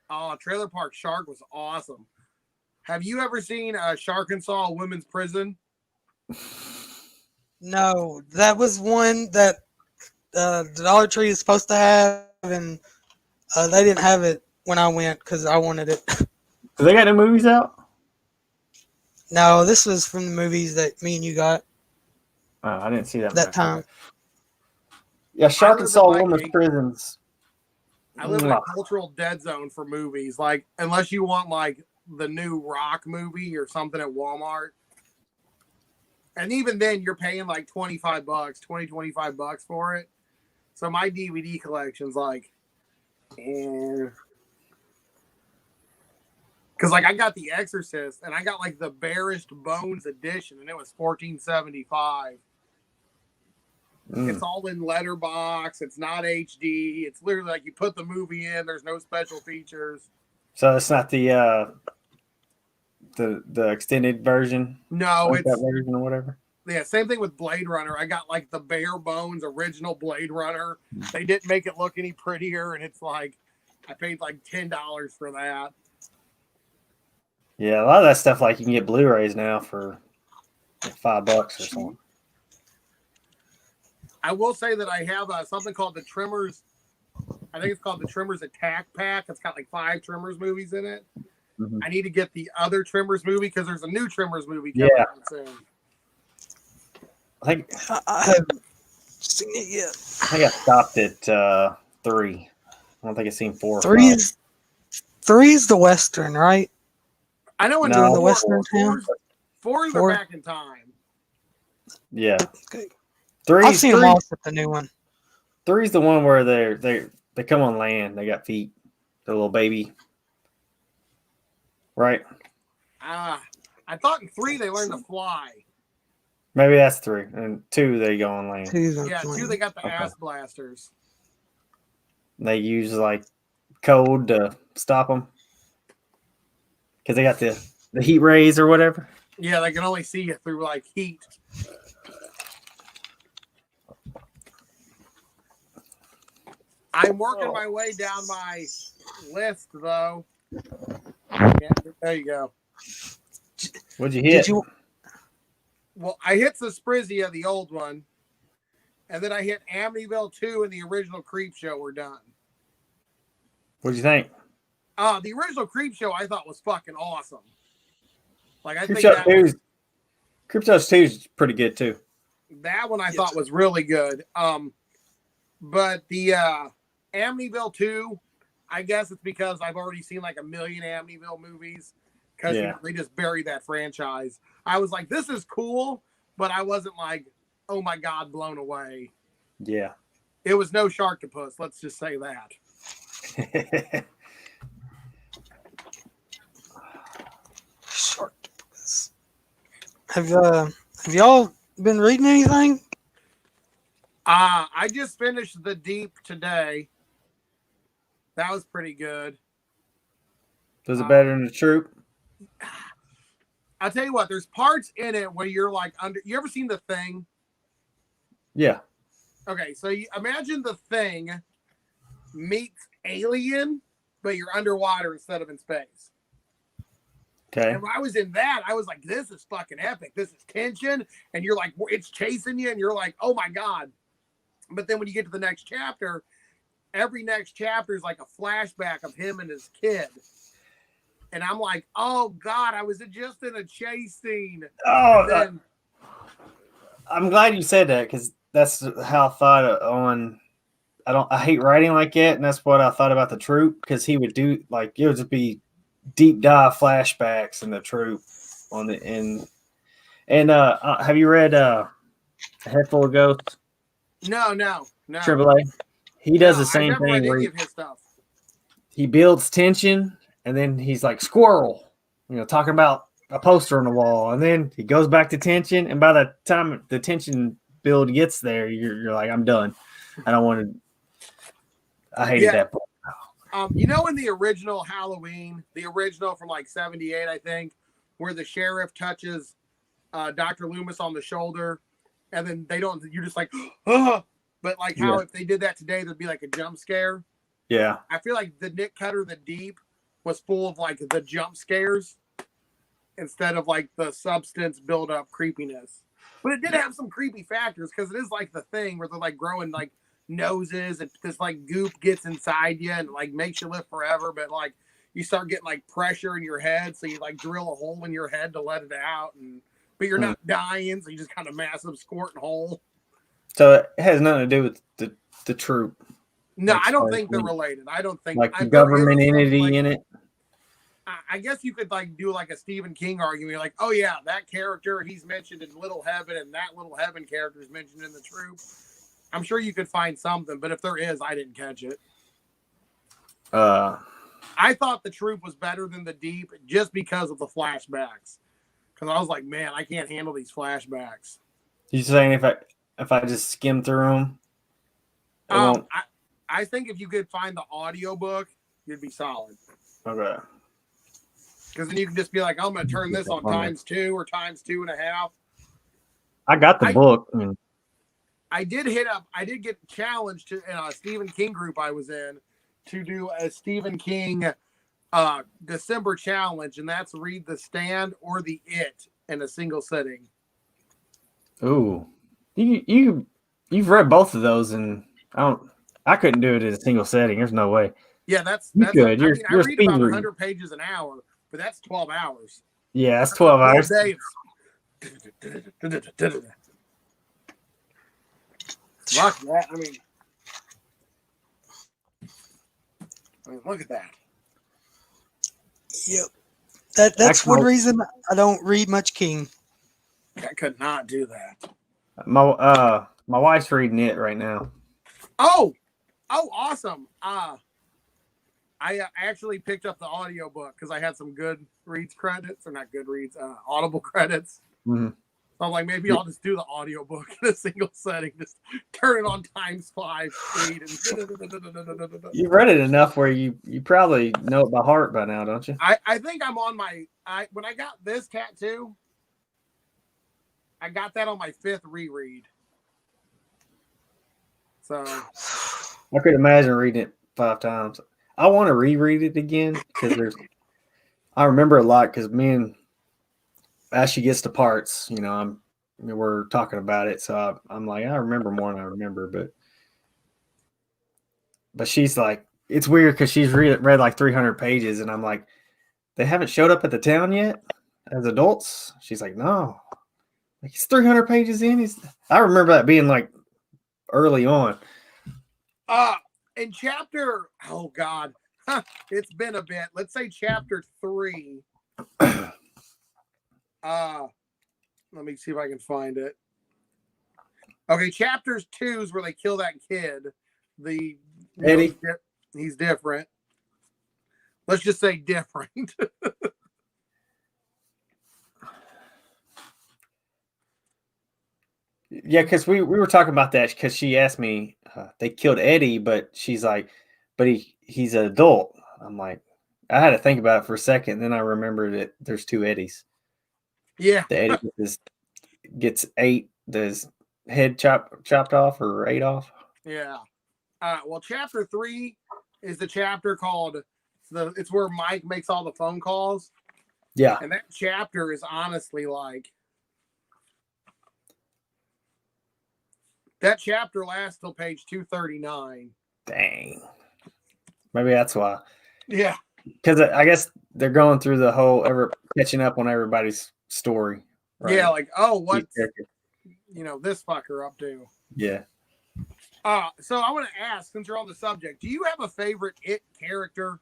Oh, Trailer Park Shark was awesome. Have you ever seen Sharkensaw Women's Prison? no, that was one that the Dollar Tree is supposed to have, and they didn't have it when I went because I wanted it. Do they got new movies out? No, this was from the movies that me and you got Oh, I didn't see that time. Yeah, Sharkensaw like Women's Prisons. I live in a cultural dead zone for movies. Like, unless you want like the new Rock movie or something at Walmart, And even then, you're paying like $25, 25 bucks for it. So my DVD collection's like, because like I got The Exorcist and I got like the Barest Bones edition, and it was $14.75. It's all in letterbox. It's not HD. It's literally like you put the movie in. There's no special features. So it's not the extended version. No, like it's that version or whatever. yeah. Same thing with Blade Runner. I got like the bare bones original Blade Runner. They didn't make it look any prettier, and it's like I paid like $10 for that. Yeah, a lot of that stuff like you can get Blu-rays now for like $5 or something. I will say that I have something called the Tremors. I think it's called the Tremors Attack Pack. It's got like 5 Tremors movies in it. Mhm. I need to get the other Tremors movie because there's a new Tremors movie coming out soon. I think I haven't seen it yet. I think I stopped at 3. I don't think I've seen 4 or 5. Three's the Western, right? I know when No. The Western town. Four is Four. Back in Time. Yeah. Okay. 3. I've seen them all except the new one. 3's the one where they come on land. They got feet. The little baby. Right? I thought in 3 they learned to fly. Maybe that's 3. And 2 they go on land. Yeah, 2 they got the Okay. ass blasters. They use like code to stop them. Because they got the heat rays or whatever. Yeah, they can only see you through like heat. I'm working my way down my list though. Yeah, there you go. What'd you hit? Did you? Well, I hit Susprizia, the old one, and then I hit Amityville 2 and the original Creep Show were done. What'd you think? The original Creep Show I thought was fucking awesome. Like I think Creepshow 2 is pretty good too. that one I thought was really good. But the Amityville 2, I guess it's because I've already seen like a million Amityville movies because they just buried that franchise. I was like, this is cool, but I wasn't like, oh my God, blown away. Yeah. It was no Sharktopus, let's just say that. Sharktopus. Have y'all been reading anything? I just finished The Deep today. That was pretty good. Was it better than the Troop? I'll tell you what, there's parts in it where you're like you ever seen The Thing? Yeah. Okay, so you imagine The Thing meets Alien, but you're underwater instead of in space. Okay. And when I was in that, I was like, this is fucking epic. This is tension. And you're like, it's chasing you. And you're like, oh my God. But then when you get to the next chapter, every next chapter is like a flashback of him and his kid. And I'm like, oh God, I was just in a chase scene. Oh, Then, I'm glad you said that because that's how I thought on. I hate writing like that, and that's what I thought about the Troop because he would do like it would just be deep dive flashbacks in the Troop on the end. And have you read A Head Full of Ghosts? no. Triple A. He does the I've same never read thing where any of his stuff. he builds tension, and then he's like squirrel, talking about a poster on the wall, and then he goes back to tension, and by the time the tension build gets there, you're like, I'm done. I don't want to. I hated that book. In the original Halloween, the original from like 78, I think, where the sheriff touches Dr. Loomis on the shoulder, and then you're just like, oh, but like how if they did that today, there'd be like a jump scare. Yeah. I feel like the Nick Cutter, The Deep, was full of like the jump scares instead of like the substance build up creepiness. But it did have some creepy factors because it is like The Thing where they're like growing like noses and this like goop gets inside you and like makes you live forever. But like you start getting like pressure in your head, so you like drill a hole in your head to let it out, but you're not dying, so you just kind of massive squirting hole. So it has nothing to do with the Troop. No, That's I don't like think they're related. I don't think like the government entity in it. I guess you could like do like a Stephen King argument, like, oh yeah, that character he's mentioned in Little Heaven, and that Little Heaven character is mentioned in The Troop. I'm sure you could find something, but if there is, I didn't catch it. I thought The Troop was better than The Deep just because of the flashbacks. Because I was like, man, I can't handle these flashbacks. You saying if I just skim through them? I think if you could find the audiobook, you'd be solid. Okay. Because then you can just be like, I'm going to turn this on ×2 or ×2.5. I got the book. I did get challenged in a Stephen King group I was in to do a Stephen King December challenge, and that's read The Stand or The It in a single sitting. Ooh, you've read both of those, and I couldn't do it in a single setting. There's no way. Yeah, that's good. I read about 100 pages an hour, but that's 12 hours. Yeah, that's 12 hours. Fuck that. I mean, look at that. Yep. That's one reason I don't read much King. I could not do that. My wife's reading it right now. Oh, awesome. I actually picked up the audiobook because I had some Goodreads credits, or not Goodreads, Audible credits. Mm-hmm. So I'm like, maybe I'll just do the audiobook in a single setting. Just turn it on ×5 speed. And You've read it enough where you probably know it by heart by now, don't you? I think I'm on when I got this tattoo, I got that on my 5th reread. So I could imagine reading it 5 times. I want to reread it again because I remember a lot because as she gets to parts, we're talking about it. So I'm like, I remember more than I remember, but she's like, it's weird because she's read like 300 pages, and I'm like, they haven't showed up at the town yet as adults. She's like, no, like it's 300 pages in. I remember that being like early on. In chapter, oh God, it's been a bit. Let's say chapter 3. Let me see if I can find it. Okay, chapters 2 is where they kill that kid. Eddie. He's different. Let's just say different. Yeah, because we were talking about that because she asked me, they killed Eddie, but she's like, but he's an adult. I'm like, I had to think about it for a second. Then I remembered that there's 2 Eddies. Yeah. The Eddie gets 8, his head chopped off or 8 off. Yeah. Well, chapter 3 is the chapter called it's where Mike makes all the phone calls. Yeah. And that chapter is honestly like, that chapter lasts till page 239. Dang. Maybe that's why. Yeah. Because I guess they're going through the whole catching up on everybody's story. Right? Yeah, like, oh, what's this fucker up to? Yeah. So I want to ask, since you're on the subject, do you have a favorite It character?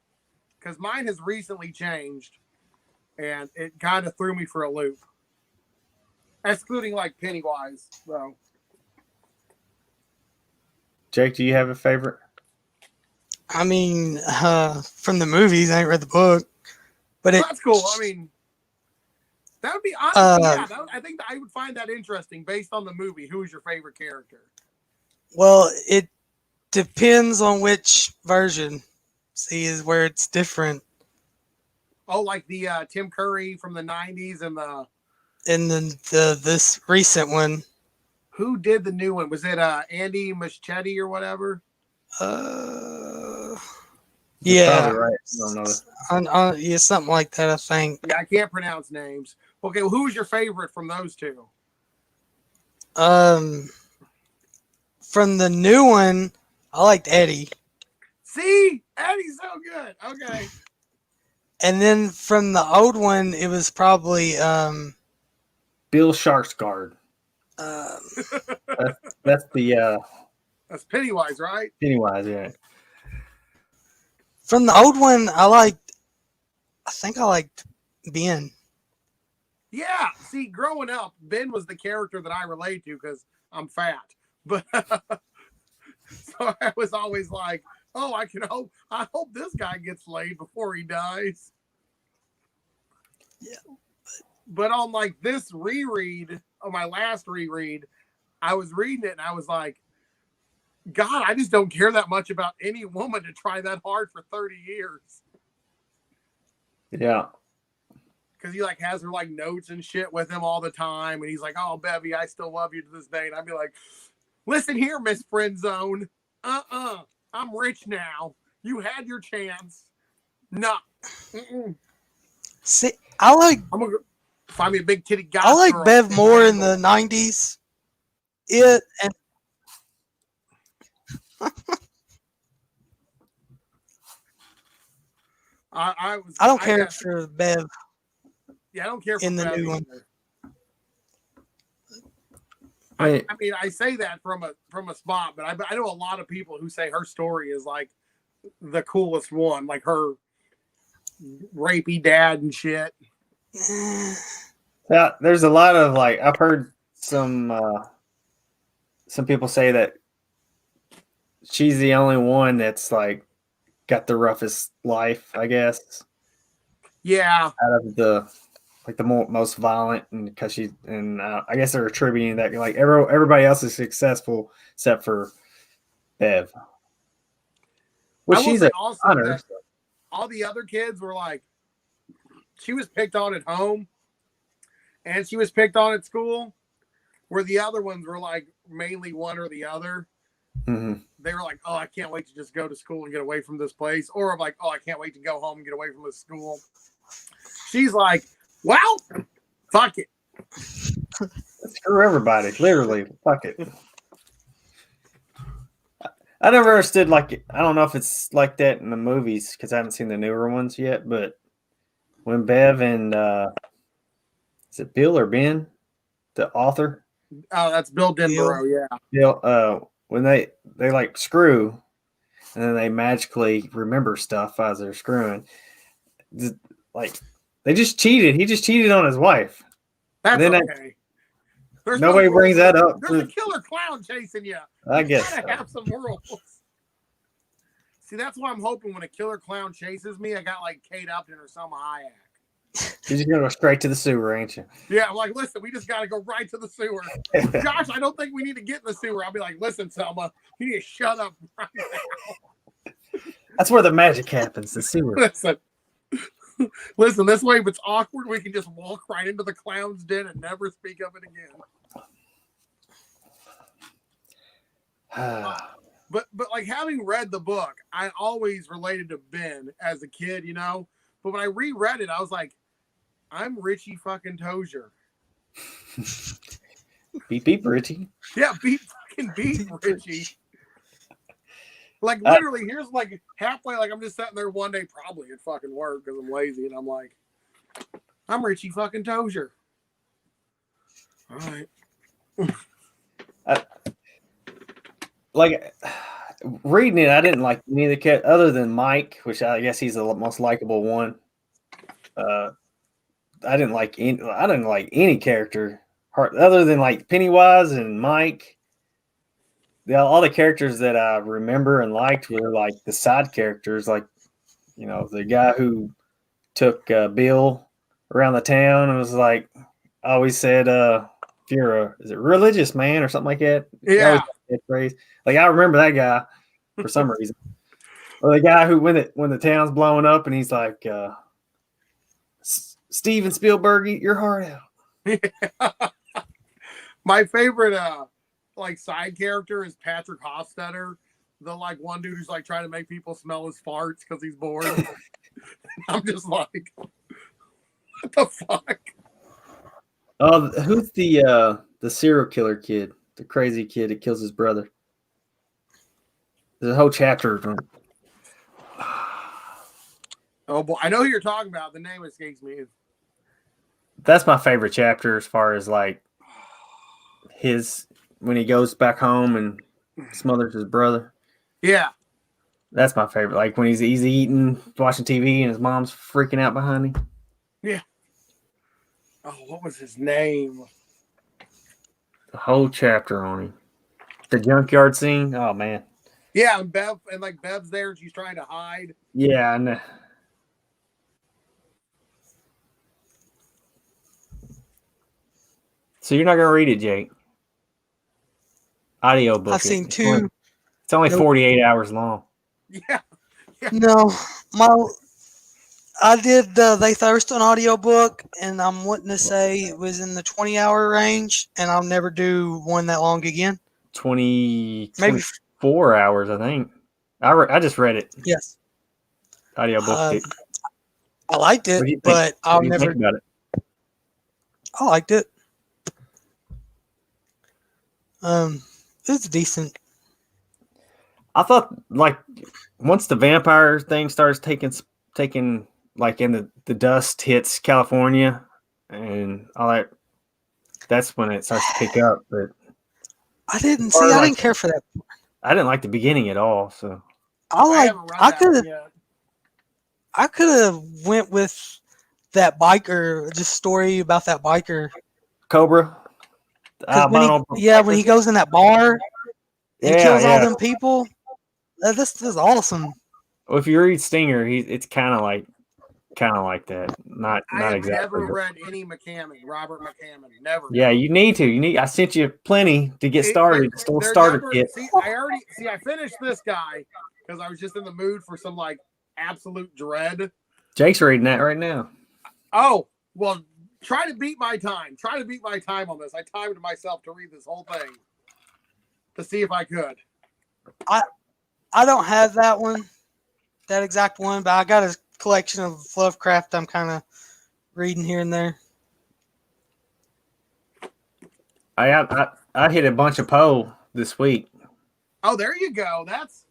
Because mine has recently changed, and it kind of threw me for a loop. Excluding like Pennywise, though. Jake, do you have a favorite? I mean, from the movies, I ain't read the book, but that's cool. I mean, that would be honestly, I think I would find that interesting based on the movie. Who is your favorite character? Well, it depends on which version. See, is where it's different. Oh, like the Tim Curry from the 90s and then this recent one. Who did the new one? Was it Andy Muschietti or whatever? Yeah. Right. I don't know. Yeah, something like that, I think. Yeah, I can't pronounce names. Okay, well, who was your favorite from those 2? From the new one, I liked Eddie. See? Eddie's so good. Okay. And then from the old one, it was probably Bill Skarsgård. That's the that's Pennywise, right? Pennywise, yeah. From the old one, I liked I think I liked Ben. Yeah. See, growing up, Ben was the character that I relate to because I'm fat. But so I was always like, oh, I hope this guy gets laid before he dies. Yeah. But on like this reread, on my last reread, I was reading it and I was like, God, I just don't care that much about any woman to try that hard for 30 years. Yeah. Because he like has her like notes and shit with him all the time. And he's like, oh, Bevy, I still love you to this day. And I'd be like, listen here, Miss Friendzone. I'm rich now. You had your chance. No. See, I like I'm going to find me a big titty guy. I like Bev more in the '90s. It and I don't care for Bev Yeah, I don't care for in the Bev new one. either. Wait, I mean, I say that from a spot, but I know a lot of people who say her story is like the coolest one, like her rapey dad and shit. yeah, there's a lot of like I've heard some people say that she's the only one that's like got the roughest life, I guess, Yeah, out of the like the most violent, and because she and I guess they're attributing that like everybody else is successful except for Bev. Well, I will she's say a also hunter. that all the other kids were like, she was picked on at home, and she was picked on at school, where the other ones were like mainly one or the other. Mm-hmm. They were like, oh, I can't wait to just go to school and get away from this place. Or like, oh, I can't wait to go home and get away from this school. She's like, well, fuck it. Screw everybody, literally. Fuck it. I never understood like I don't know if it's like that in the movies because I haven't seen the newer ones yet. But when Bev and is it Bill or Ben, the author? Oh, that's Bill Denborough, yeah. Bill, when they like screw, and then they magically remember stuff as they're screwing. Like they just cheated. He just cheated on his wife. That's then okay. There's nobody no brings rules. that up. There's a killer clown chasing you. I You guess gotta so. have some rules. See, that's why I'm hoping when a killer clown chases me, I got like Kate Upton or Selma Hayek. You're just gonna go straight to the sewer, ain't you? Yeah, I'm like, listen, we just gotta go right to the sewer. Josh, I don't think we need to get in the sewer. I'll be like, listen, Selma, you need to shut up right now. That's where the magic happens. The sewer. Listen, this way, if it's awkward, we can just walk right into the clown's den and never speak of it again. But like having read the book, I always related to Ben as a kid, you know. But when I reread it, I was like, I'm Richie fucking Tozier. Beep beep, Richie. Yeah, beep Richie. Like literally, here's like halfway, like I'm just sitting there one day, probably at fucking work because I'm lazy, and I'm like, I'm Richie fucking Tozier. All right. Like reading it, I didn't like any of the cat other than Mike, which I guess he's the most likable one. I didn't like any character other than like Pennywise and Mike. All the characters that I remember and liked were like the side characters, like you know the guy who took Bill around the town and was like always said, "If you're a religious man or something like that." Yeah. That phrase. Like I remember that guy for some reason. Or the guy who when the town's blowing up and he's like, Steven Spielberg, eat your heart out. My favorite like side character is Patrick Hofstadter, the like one dude who's like trying to make people smell his farts because he's bored. I'm just like, what the fuck? Oh, who's the serial killer kid, the crazy kid that kills his brother? There's a whole chapter. Oh boy, I know who you're talking about. The name escapes me. That's my favorite chapter as far as like his when he goes back home and smothers his brother. Yeah, That's my favorite. Like when he's eating, watching TV, and his mom's freaking out behind him. Oh, what was his name? The whole chapter on him. The junkyard scene. Oh man. Yeah, and Bev and like Bev's there and she's trying to hide. Yeah, I know. So you're not gonna read it, Jake? Audio book. I've seen It's two. only- It's only Nope. 48 hours long. Yeah. No, I did They Thirst on audiobook, and I'm wanting to say it was in the 20-hour range, and I'll never do one that long again. 20, Maybe 24 hours, I think. I just read it. yes. Audio book. I liked What it, do you think? but I'll What do you never. think about it? I liked it. It's decent. I thought like once the vampire thing starts taking like in the dust hits California and all that, that's when it starts to pick up. But I didn't Or see. I like- didn't care for that. I didn't like the beginning at all. So I haven't read I that could one have. yet. I could have went with that biker. Just story about that biker. Cobra. 'Cause when Albino- when he goes in that bar and yeah, kills all yeah. them people, this is awesome. Well, if you read Stinger, it's kind of like that. Not I have exactly. never but- read any McCammon, Robert McCammon. Never. Yeah, you need to. I sent you plenty to get started. Still They're starter never- kit. I finished this guy because I was just in the mood for some like absolute dread. Jake's reading that right now. Oh, well, try to beat my time. Try to beat my time on this. I timed myself to read this whole thing to see if I could. I don't have that one, that exact one, but I got a collection of Lovecraft I'm kind of reading here and there. I hit a bunch of Poe this week. Oh, there you go. That's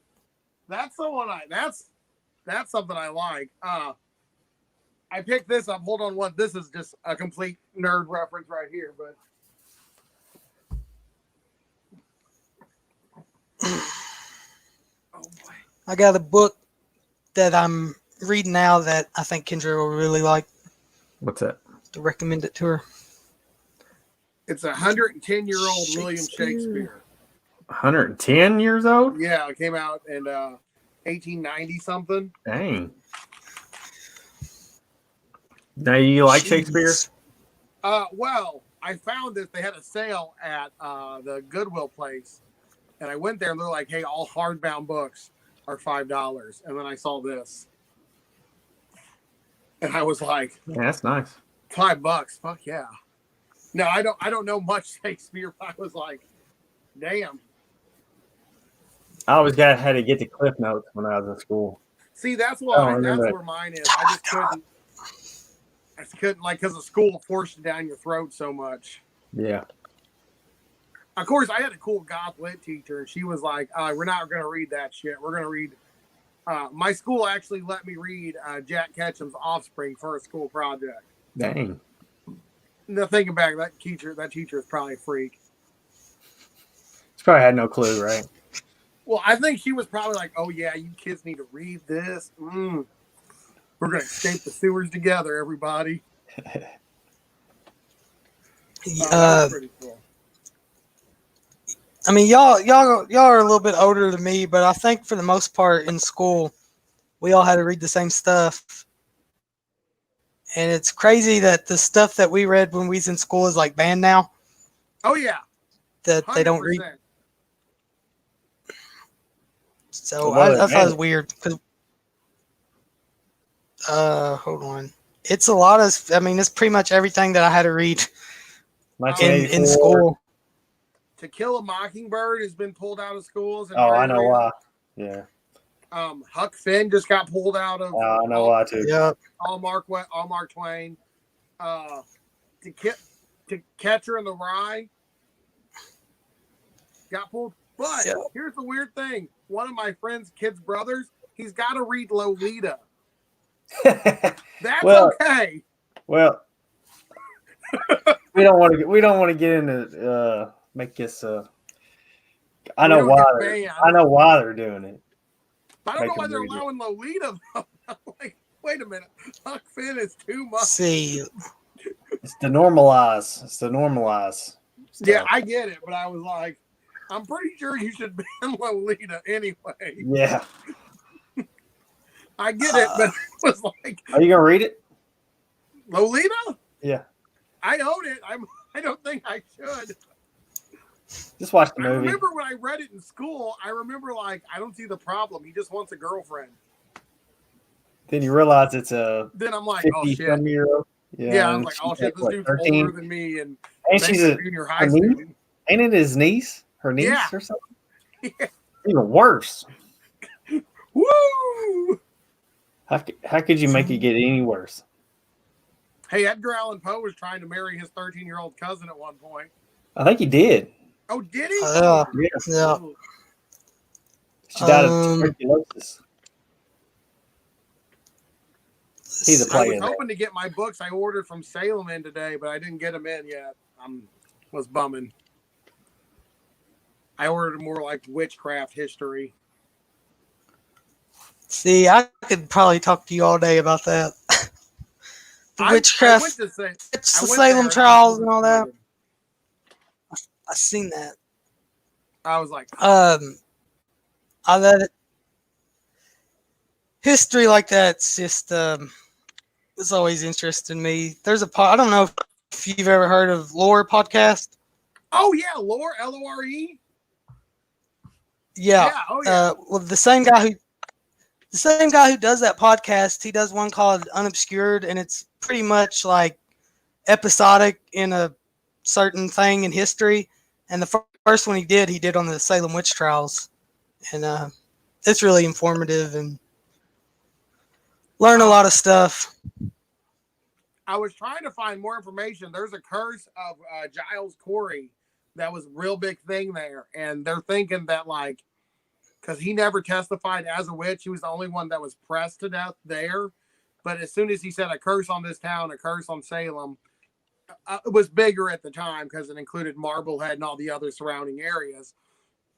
the one that's something I like. I picked this up. Hold on one. This is just a complete nerd reference right here, but oh boy. I got a book that I'm reading now that I think Kendra will really like. What's that? To recommend it to her. It's 110-year-old William Shakespeare. Shakespeare. 110 years old? Yeah, it came out in 1890 something. Dang. Now you like Shakespeare? Jeez. Well, I found that they had a sale at the Goodwill place, and I went there and they're like, "Hey, all hardbound books are $5." And then I saw this, and I was like, Yeah, that's nice. $5. Fuck yeah. No, I don't know much Shakespeare. But I was like, damn. I always had to get the Cliff Notes when I was in school. See, that's Oh, I why that's remember that. where mine is. I just couldn't like because the school forced it down your throat so much. Yeah. Of course, I had a cool goth lit teacher, and she was like, "We're not going to read that shit. We're going to read." My school actually let me read Jack Ketchum's Offspring for a school project. Dang. Now thinking back, that teacher is probably a freak. She probably had no clue, right? Well, I think she was probably like, "Oh yeah, you kids need to read this. We're going to escape the sewers together, everybody." That was pretty cool. I mean, y'all are a little bit older than me, but I think for the most part in school, we all had to read the same stuff. And it's crazy that the stuff that we read when we was in school is like banned now. Oh yeah, That they don't read. 100%. So Well, I thought it was man. weird because. Hold on. It's a lot of. I mean, it's pretty much everything that I had to read in 1984. school. To Kill a Mockingbird has been pulled out of schools. in Oh, my I know area. why. Yeah. Huck Finn just got pulled out of. I know why too. Yeah. All Mark Twain. To Catcher in the Rye got pulled. But Yeah. here's the weird thing: one of my friend's kids' brothers, he's got to read Lolita. That's Well- okay. Well, we don't want to get into make this. I We know don't why get they're. banned. I know why they're doing it. I don't know Make why him they're read it. allowing Lolita. Though. I'm like, wait a minute, Huck Finn is too much. See, It's the normalize. It's the normalize. Yeah, stuff. I get it, but I was like, I'm pretty sure you should ban Lolita anyway. Yeah. I get it, but it was like Are you gonna read it? Lolita. Yeah. I own it. I don't think I should. Just watch the I movie. remember when I read it in school. I remember like I don't see the problem. He just wants a girlfriend. Then you realize it's a Then I'm like, 50 oh shit. some year old. Yeah, I was and like, she's oh shit, this what, dude's 13? older than me, and And thanks she's to a junior high her niece? student. Ain't it his niece? Her niece Yeah. or something? Yeah. Even worse. Woo! How could you make it get any worse? Hey, Edgar Allan Poe was trying to marry his 13-year-old cousin at one point. I think he did. Oh, did he? Yeah. Yeah. yeah. She died of Um, tuberculosis. He's a I player was there. hoping to get my books I ordered from Salem in today, but I didn't get them in yet. Was bumming. I ordered more like witchcraft history. See, I could probably talk to you all day about that. The I witchcraft, went to say, it's I the went Salem there, trials and all that. I seen that. I was like, I let it. History like that's just it's always interesting me. There's I don't know if you've ever heard of Lore podcast. oh yeah, Lore, Lore. Yeah. Oh yeah. Well, the same guy who does that podcast, he does one called Unobscured, and it's pretty much like episodic in a certain thing in history. And the first one he did on the Salem witch trials, and it's really informative and learn a lot of stuff. I was trying to find more information. There's a curse of Giles Corey that was a real big thing there, and they're thinking that like, because he never testified as a witch, he was the only one that was pressed to death there. But as soon as he said a curse on this town, a curse on Salem, it was bigger at the time because it included Marblehead and all the other surrounding areas,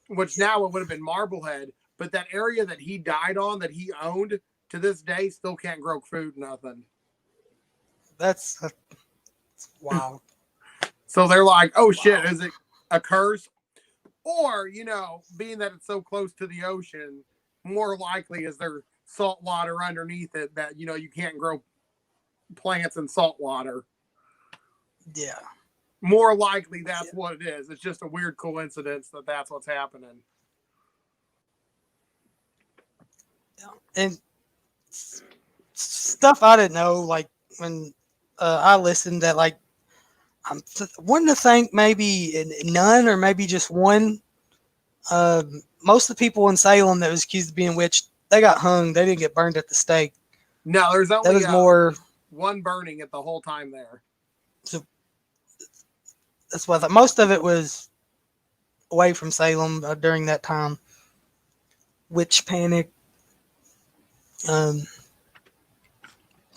which now it would have been Marblehead. But that area that he died on, that he owned, to this day still can't grow food, nothing. That's wow. So they're like, oh shit, is it a curse? Or, being that it's so close to the ocean, more likely is there salt water underneath it that, you can't grow plants in salt water. Yeah. More likely that's what it is. It's just a weird coincidence that that's what's happening. And stuff I didn't know, like when I listened, that like I'm wanting to think maybe none or maybe just one. Most of the people in Salem that was accused of being witched, they got hung. They didn't get burned at the stake. No, there's That only was more. one burning at the whole time there. That's what I thought. Most of it was away from Salem during that time. Witch panic. I've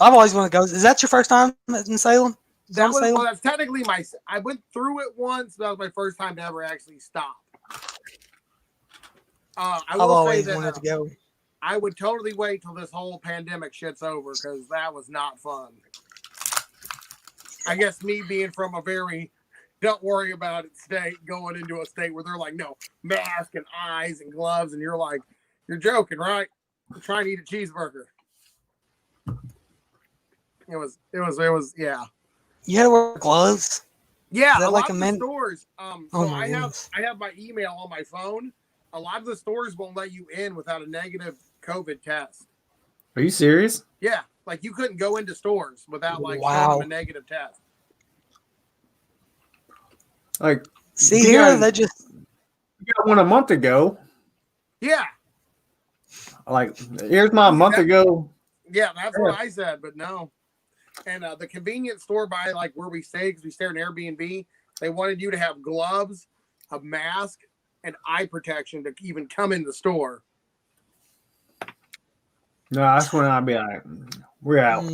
always wanted to go. Is that your first time in Salem? That was, Salem? well, that's technically I went through it once. That was my first time to ever actually stop. I I've will say always that wanted to go. I would totally wait till this whole pandemic shit's over because that was not fun. I guess me being from a very don't worry about it state, going into a state where they're like, no, mask and eyes and gloves, and you're like, you're joking, right? I'm trying to eat a cheeseburger. It was, yeah. You had to wear gloves. Yeah, Is that a like lot a of the man- stores. Oh So my I goodness. have my email on my phone. A lot of the stores won't let you in without a negative COVID test. Are you serious? Yeah, like you couldn't go into stores without like Wow. showing them a negative test. Like, See you here, guys- they just you got one a month ago. Yeah, Like, here's my month ago. yeah, that's what I said, but no. And the convenience store by like where we stay, because we stay in Airbnb, they wanted you to have gloves, a mask, and eye protection to even come in the store. No, that's when I'd be like, we're out.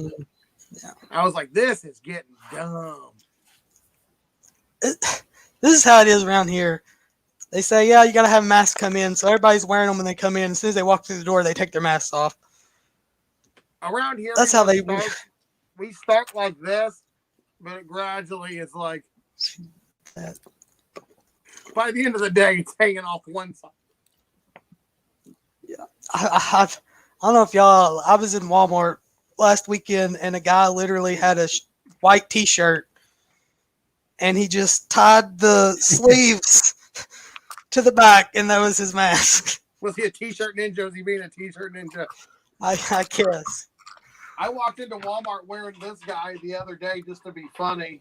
I was like, this is getting dumb. this is how it is around here. They say, yeah, you got to have masks come in. So everybody's wearing them when they come in. As soon as they walk through the door, they take their masks off. Around here, That's how they. we start like this, but it gradually it's like by the end of the day, it's hanging off one side. I don't know if y'all. I was in Walmart last weekend, and a guy literally had a white T-shirt, and he just tied the sleeves to the back, and that was his mask. Was he a T-shirt ninja? Was he being a T-shirt ninja? I guess. I walked into Walmart wearing this guy the other day just to be funny.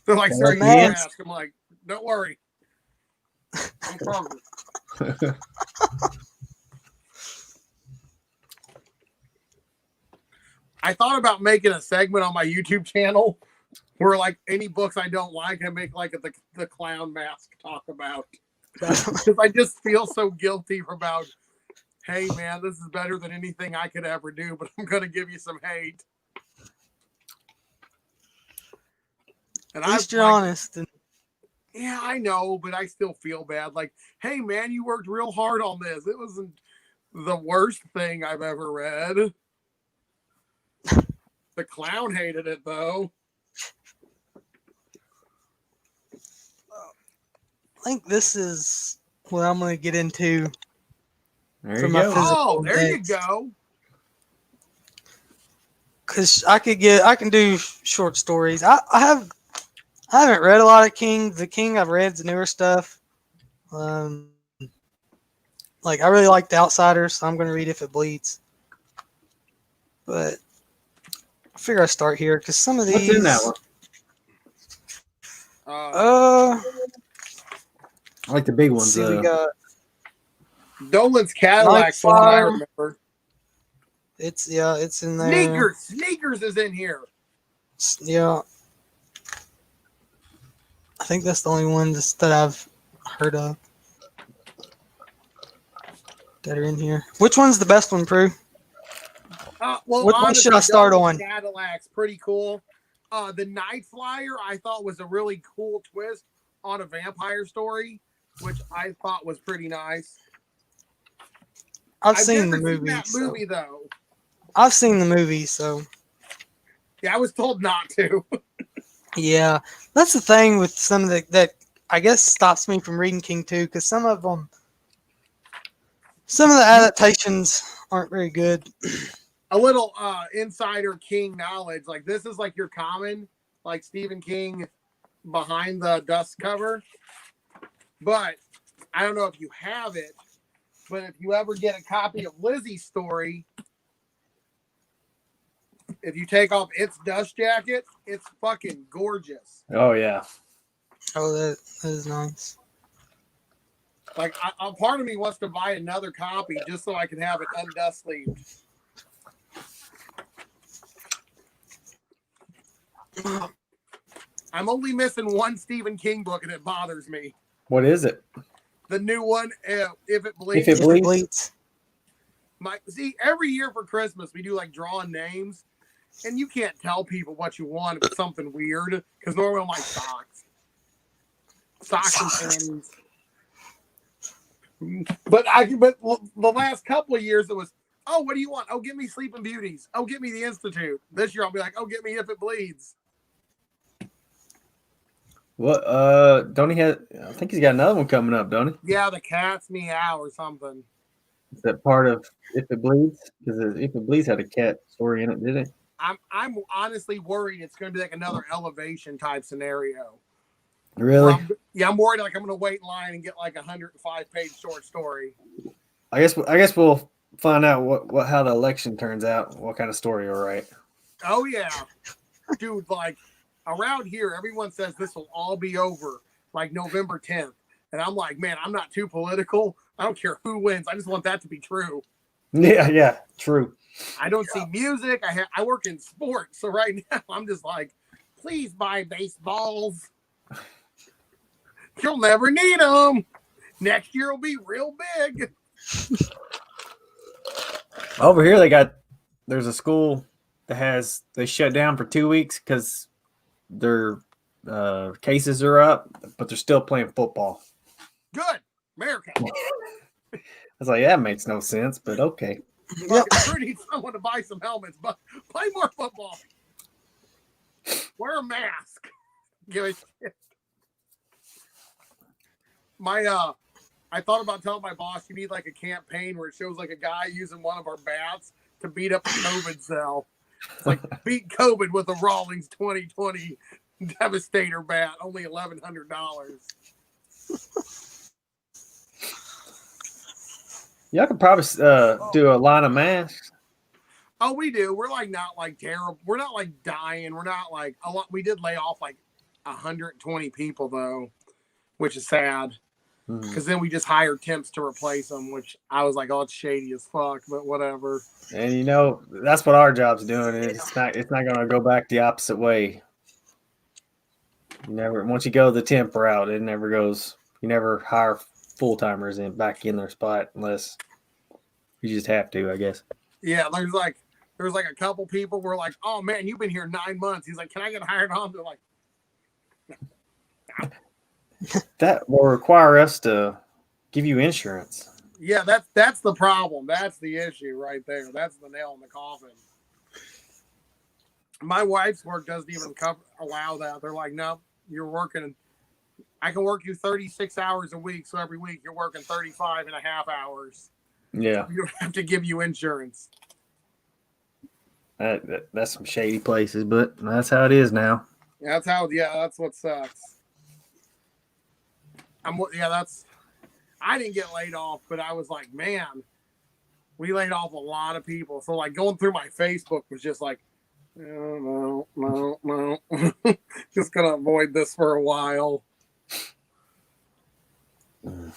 They're like, sir, you need a mask. I'm like, don't worry. I'm covered. I thought about making a segment on my YouTube channel where, like, any books I don't like, I make like the clown mask talk about. Because I just feel so guilty about, hey man, this is better than anything I could ever do, but I'm gonna give you some hate. And At least you're like, honest. yeah, I know, but I still feel bad. Like, hey man, you worked real hard on this. It wasn't the worst thing I've ever read. The clown hated it though. I think this is what I'm going to get into. There for you my go. physical Oh, there next. you go. Because I can do short stories. I haven't read a lot of King. The King I've read the newer stuff. Like I really like The Outsiders, so I'm going to read If It Bleeds. But I figure I start here because some of these. What's in that one? I like the big let's ones. see, we got Dolan's Cadillac's the one I Nightfire. remember. it's in there. Sneakers is in here. Yeah. I think that's the only one that I've heard of that are in here. Which one's the best one, Prue? Well, What one honestly, should I start Dolan's on? Cadillac's pretty cool. The Night Flyer I thought was a really cool twist on a vampire story, which I thought was pretty nice. I've seen the never movie. that movie though. I've seen the movie, so Yeah, I was told not to. yeah. That's the thing with some of that I guess stops me from reading King 2 because some of the adaptations aren't very good. A little insider King knowledge. Like this is like your common, like Stephen King behind the dust cover. But I don't know if you have it, but if you ever get a copy of Lizzie's story, if you take off its dust jacket, it's fucking gorgeous. Oh yeah. Oh, that is nice. Like, a part of me wants to buy another copy just so I can have it undust sleeved. I'm only missing one Stephen King book, and it bothers me. What is it? The new one, If It Bleeds. If It If Bleeds? It Bleeds. See, every year for Christmas, we do like drawing names, and you can't tell people what you want if it's something weird, because normally I'm like socks. Socks and panties. But the last couple of years, it was, oh, what do you want? Oh, get me Sleeping Beauties. Oh, get me The Institute. This year, I'll be like, oh, get me If It Bleeds. What? Don't he have? I think he's got another one coming up, don't he? Yeah, the cat's meow or something. Is that part of If It Bleeds? Because If It Bleeds had a cat story in it, did it? I'm honestly worried it's going to be like another Elevation type scenario. Really? I'm worried like I'm going to wait in line and get like a 105-page short story. I guess we'll find out what how the election turns out. What kind of story you'll write? Oh yeah, dude. Like around here, everyone says this will all be over like November 10th, and I'm like, man, I'm not too political. I don't care who wins. I just want that to be true. Yeah, true. I don't see music. I work in sports, so right now I'm just like, please buy baseballs. You'll never need them. Next year will be real big. Over here they got there's a school that they shut down for 2 weeks because their cases are up, but they're still playing football. Good. America. I was like, that makes no sense, but okay. Yep. We need someone to buy some helmets, but play more football. Wear a mask. Give a shit. I thought about telling my boss you need like a campaign where it shows like a guy using one of our bats to beat up a COVID cell. It's like beat COVID with a Rawlings 2020 Devastator bat, only $1,100. Y'all could probably do a line of masks. Oh, we do. We're like not like terrible. We're not like dying. We're not like a lot. We did lay off like 120 people though, which is sad. Because then we just hired temps to replace them, which I was like, oh, it's shady as fuck, but whatever. And you know, that's what our job's doing. It's not going to go back the opposite way. Once you go the temp route, it never goes. You never hire full timers back in their spot unless you just have to, I guess. Yeah, there's like a couple people were like, oh man, you've been here 9 months. He's like, can I get hired on? They're like, that will require us to give you insurance. yeah, that's the problem. That's the issue right there. That's the nail in the coffin. My wife's work doesn't even allow that. They're like, no, you're working. I can work you 36 hours a week. So every week you're working 35 and a half hours. Yeah. You don't have to give you insurance. That's some shady places, but that's how it is now. That's what sucks. I didn't get laid off, but I was like, man, we laid off a lot of people. So like going through my Facebook was just like, no. Just gonna avoid this for a while. I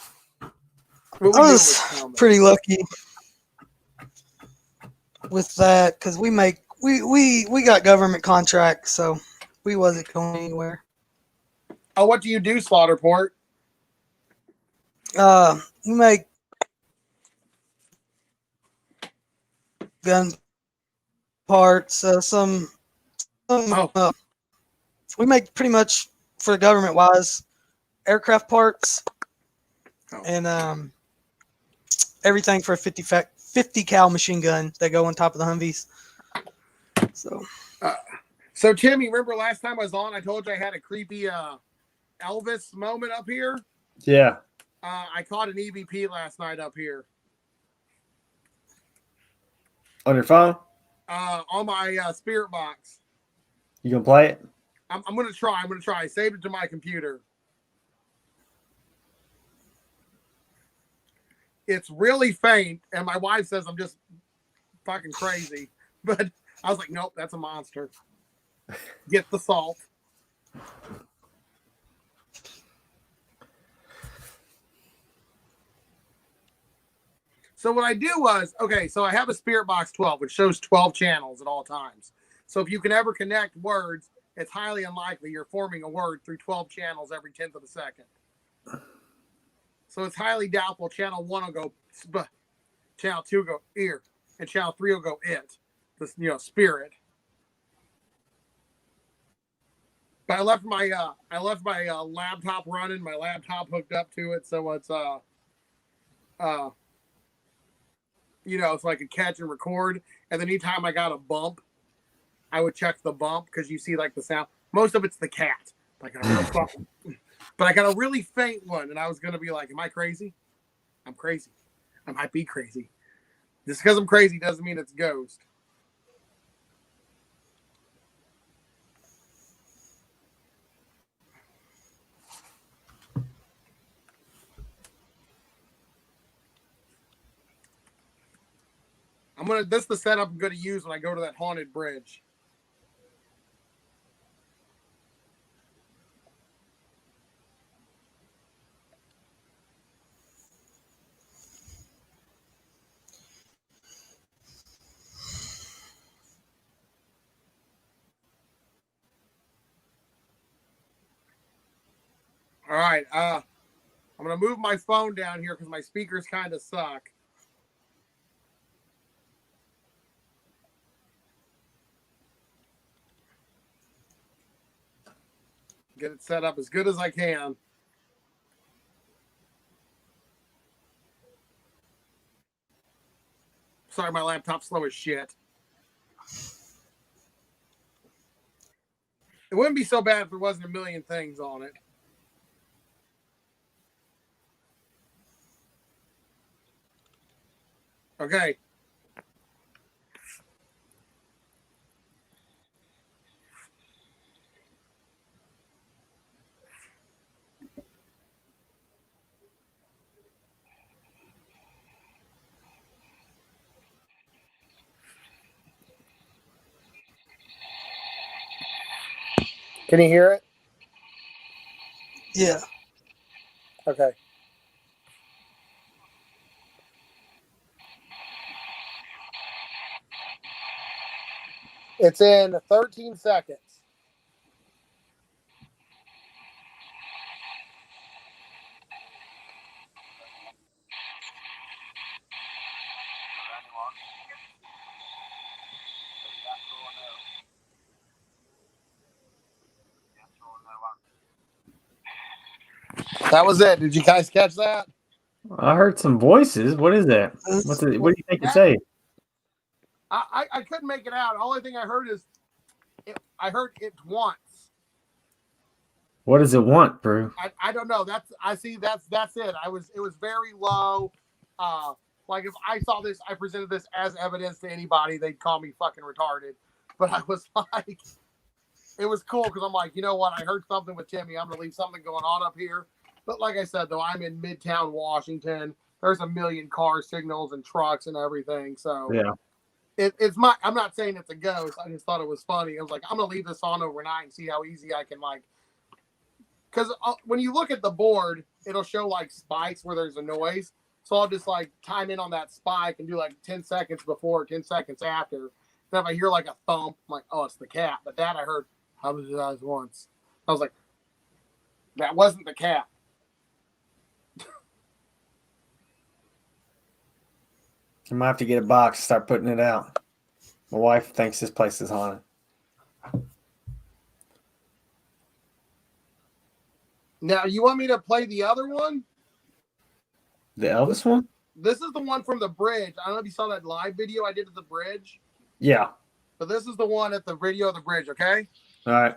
was pretty lucky with that because we got government contracts, so we wasn't going anywhere. Oh, what do you do, Slaughterport? We make gun parts, we make pretty much for the government wise aircraft parts and everything for a 50 cal machine gun that go on top of the Humvees. So Timmy, remember last time I was on, I told you I had a creepy Elvis moment up here? Yeah. I caught an EVP last night up here. On your phone? On my spirit box. You gonna play it? I'm gonna try. I saved it to my computer. It's really faint, and my wife says I'm just fucking crazy. But I was like, nope, that's a monster. Get the salt. So what I do was, so I have a Spirit Box 12, which shows 12 channels at all times. So if you can ever connect words, it's highly unlikely you're forming a word through 12 channels every 10th of a second. So it's highly doubtful channel 1 will go sp, channel 2 will go ear, and channel 3 will go it. This, spirit. But I left my laptop running, my laptop hooked up to it, so it's so I could catch and record. And then anytime I got a bump, I would check the bump because you see like the sound. Most of it's the cat. But I got a really faint one, and I was gonna be like, "Am I crazy? I'm crazy. I might be crazy. Just because I'm crazy doesn't mean it's a ghost." This is the setup I'm gonna use when I go to that haunted bridge. All right, I'm gonna move my phone down here because my speakers kind of suck. Get it set up as good as I can. Sorry, my laptop's slow as shit. It wouldn't be so bad if there wasn't a million things on it. Okay. Can you hear it? Yeah. Okay. It's in 13 seconds. That was it. Did you guys catch that? I heard some voices. What is that? What do you think it say? I couldn't make it out. The only thing I heard is I heard it once. What does it want, Brew? I don't know. That's it. It was very low. Like if I saw this, I presented this as evidence to anybody, they'd call me fucking retarded. But I was like, it was cool because I'm like, you know what? I heard something with Timmy. I'm gonna leave something going on up here. But like I said, though, I'm in Midtown Washington. There's a million car signals and trucks and everything. So Yeah. It's I'm not saying it's a ghost. I just thought it was funny. I was like, I'm gonna leave this on overnight and see how easy I can because when you look at the board, it'll show like spikes where there's a noise. So I'll just like time in on that spike and do like 10 seconds before, 10 seconds after. Then if I hear like a thump, I'm like, oh, it's the cat. But that I heard, how many times once? I was like, that wasn't the cat. I might have to get a box and start putting it out. My wife thinks this place is haunted. Now, you want me to play the other one? The Elvis one? This is the one from the bridge. I don't know if you saw that live video I did at the bridge. Yeah. But this is the one at the video of the bridge, okay? All right.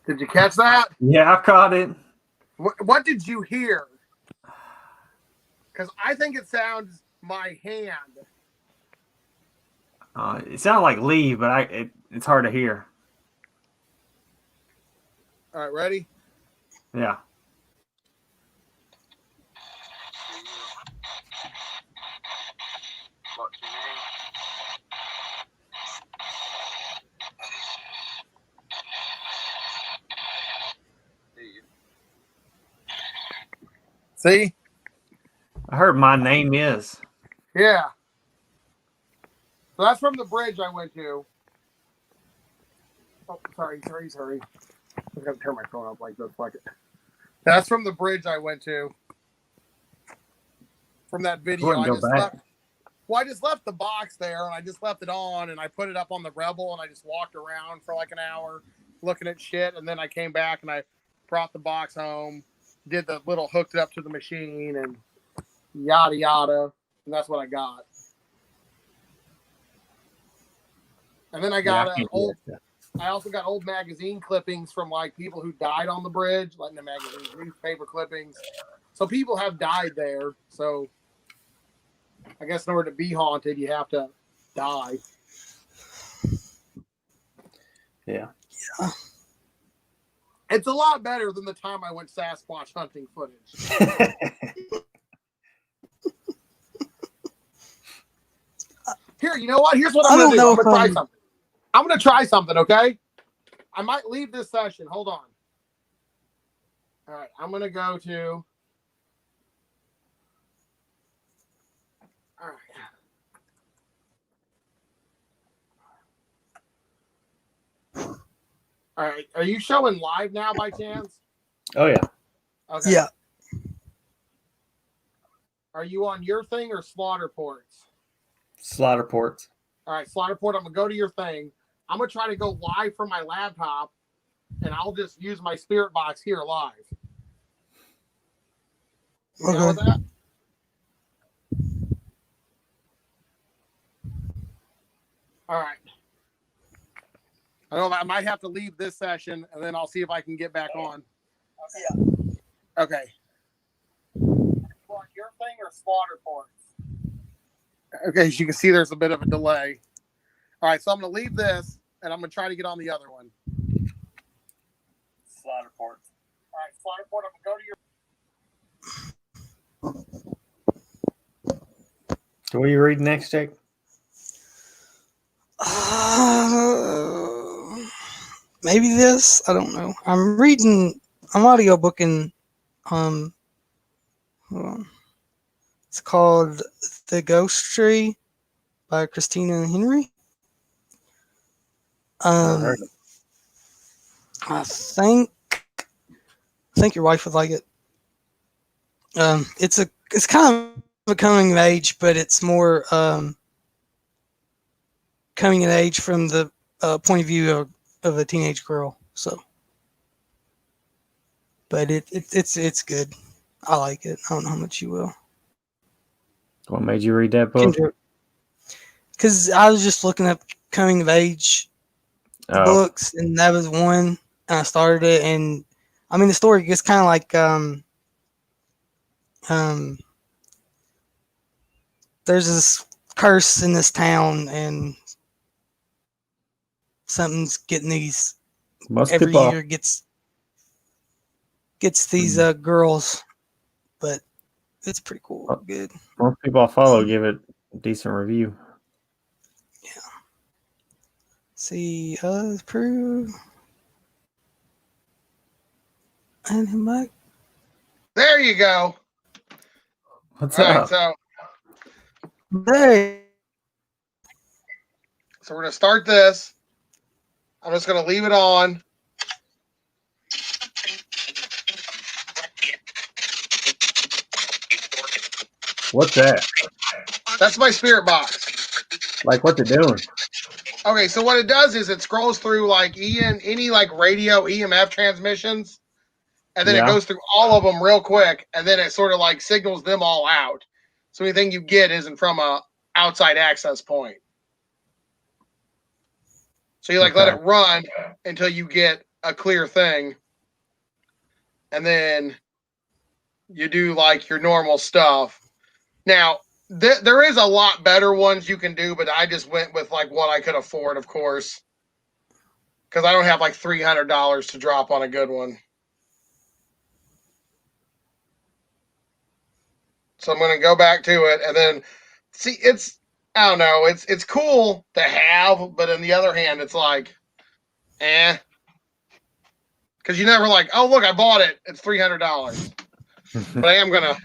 Did you catch that? Yeah, I caught it. What did you hear? Because I think it sounds my hand. It sounded like leave, but it's hard to hear. All right, ready? Yeah. See? I heard my name is. Yeah. So that's from the bridge I went to. Oh, sorry. I'm going to turn my phone up like this. Like it. That's from the bridge I went to. From that video. I just left the box there and I just left it on and I put it up on the Rebel and I just walked around for like an hour looking at shit. And then I came back and I brought the box home, did the little hooked it up to the machine and yada yada. And that's what I got. And then I got I also got old magazine clippings from like people who died on the bridge, like in the magazines, newspaper clippings. So people have died there. So I guess in order to be haunted, you have to die. Yeah. It's a lot better than the time I went Sasquatch hunting footage. Here, you know what? Here's what I'm going to do. I'm going to try something. I'm going to try something, okay? I might leave this session. Hold on. All right. I'm going to go to... All right. All right. Are you showing live now by chance? Oh yeah. Okay. Yeah. Are you on your thing or Slaughter Ports? Slaughter ports. All right, Slaughter Port, I'm going to go to your thing. I'm going to try to go live from my laptop, and I'll just use my Spirit Box here live. You down with Okay. that? All right. I know I might have to leave this session, and then I'll see if I can get back on. Okay. Your thing or Slaughter Ports? Okay, as you can see, there's a bit of a delay. All right, so I'm going to leave this, and I'm going to try to get on the other one. Slaughter ports. All right, Slaughter Port, I'm going to go to your... So what are you reading next, Jake? Maybe this. I don't know. I'm audiobooking. Hold on. It's called The Ghost Tree by Christina Henry. heard I think your wife would like it. It's kind of a coming of age, but it's more coming of age from the point of view of a teenage girl. So, but it's good. I like it. I don't know how much you will. What made you read that book? Because I was just looking up coming of age books, and that was one. And I started it, and I mean the story gets kind of like there's this curse in this town, and something's getting these Most every people, year gets these girls, but it's pretty cool. Good. most people I follow give it a decent review. See, prove. And him back. There you go. What's All right, up? so Hey. we're going to start this. I'm just going to leave it on. What's that? That's my Spirit Box. Like what's it doing? Okay, so what it does is it scrolls through like any like radio EMF transmissions, and then it goes through all of them real quick, and then it sort of like signals them all out. So anything you get isn't from a outside access point. So you like let it run until you get a clear thing, and then you do like your normal stuff. Now, there is a lot better ones you can do, but I just went with like what I could afford, of course, because I don't have like $300 to drop on a good one. So I'm going to go back to it, and then see, I don't know, it's cool to have, but on the other hand, it's like, because you never like, oh look, I bought it, it's $300. But I am going to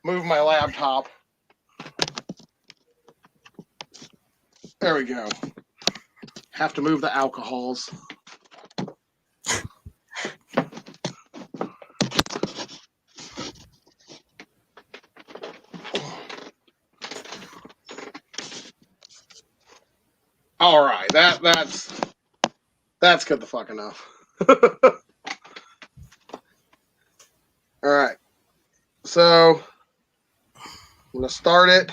move my laptop. There we go. Have to move the alcohols. All right, that's good the fuck enough. All right, so I'm gonna start it.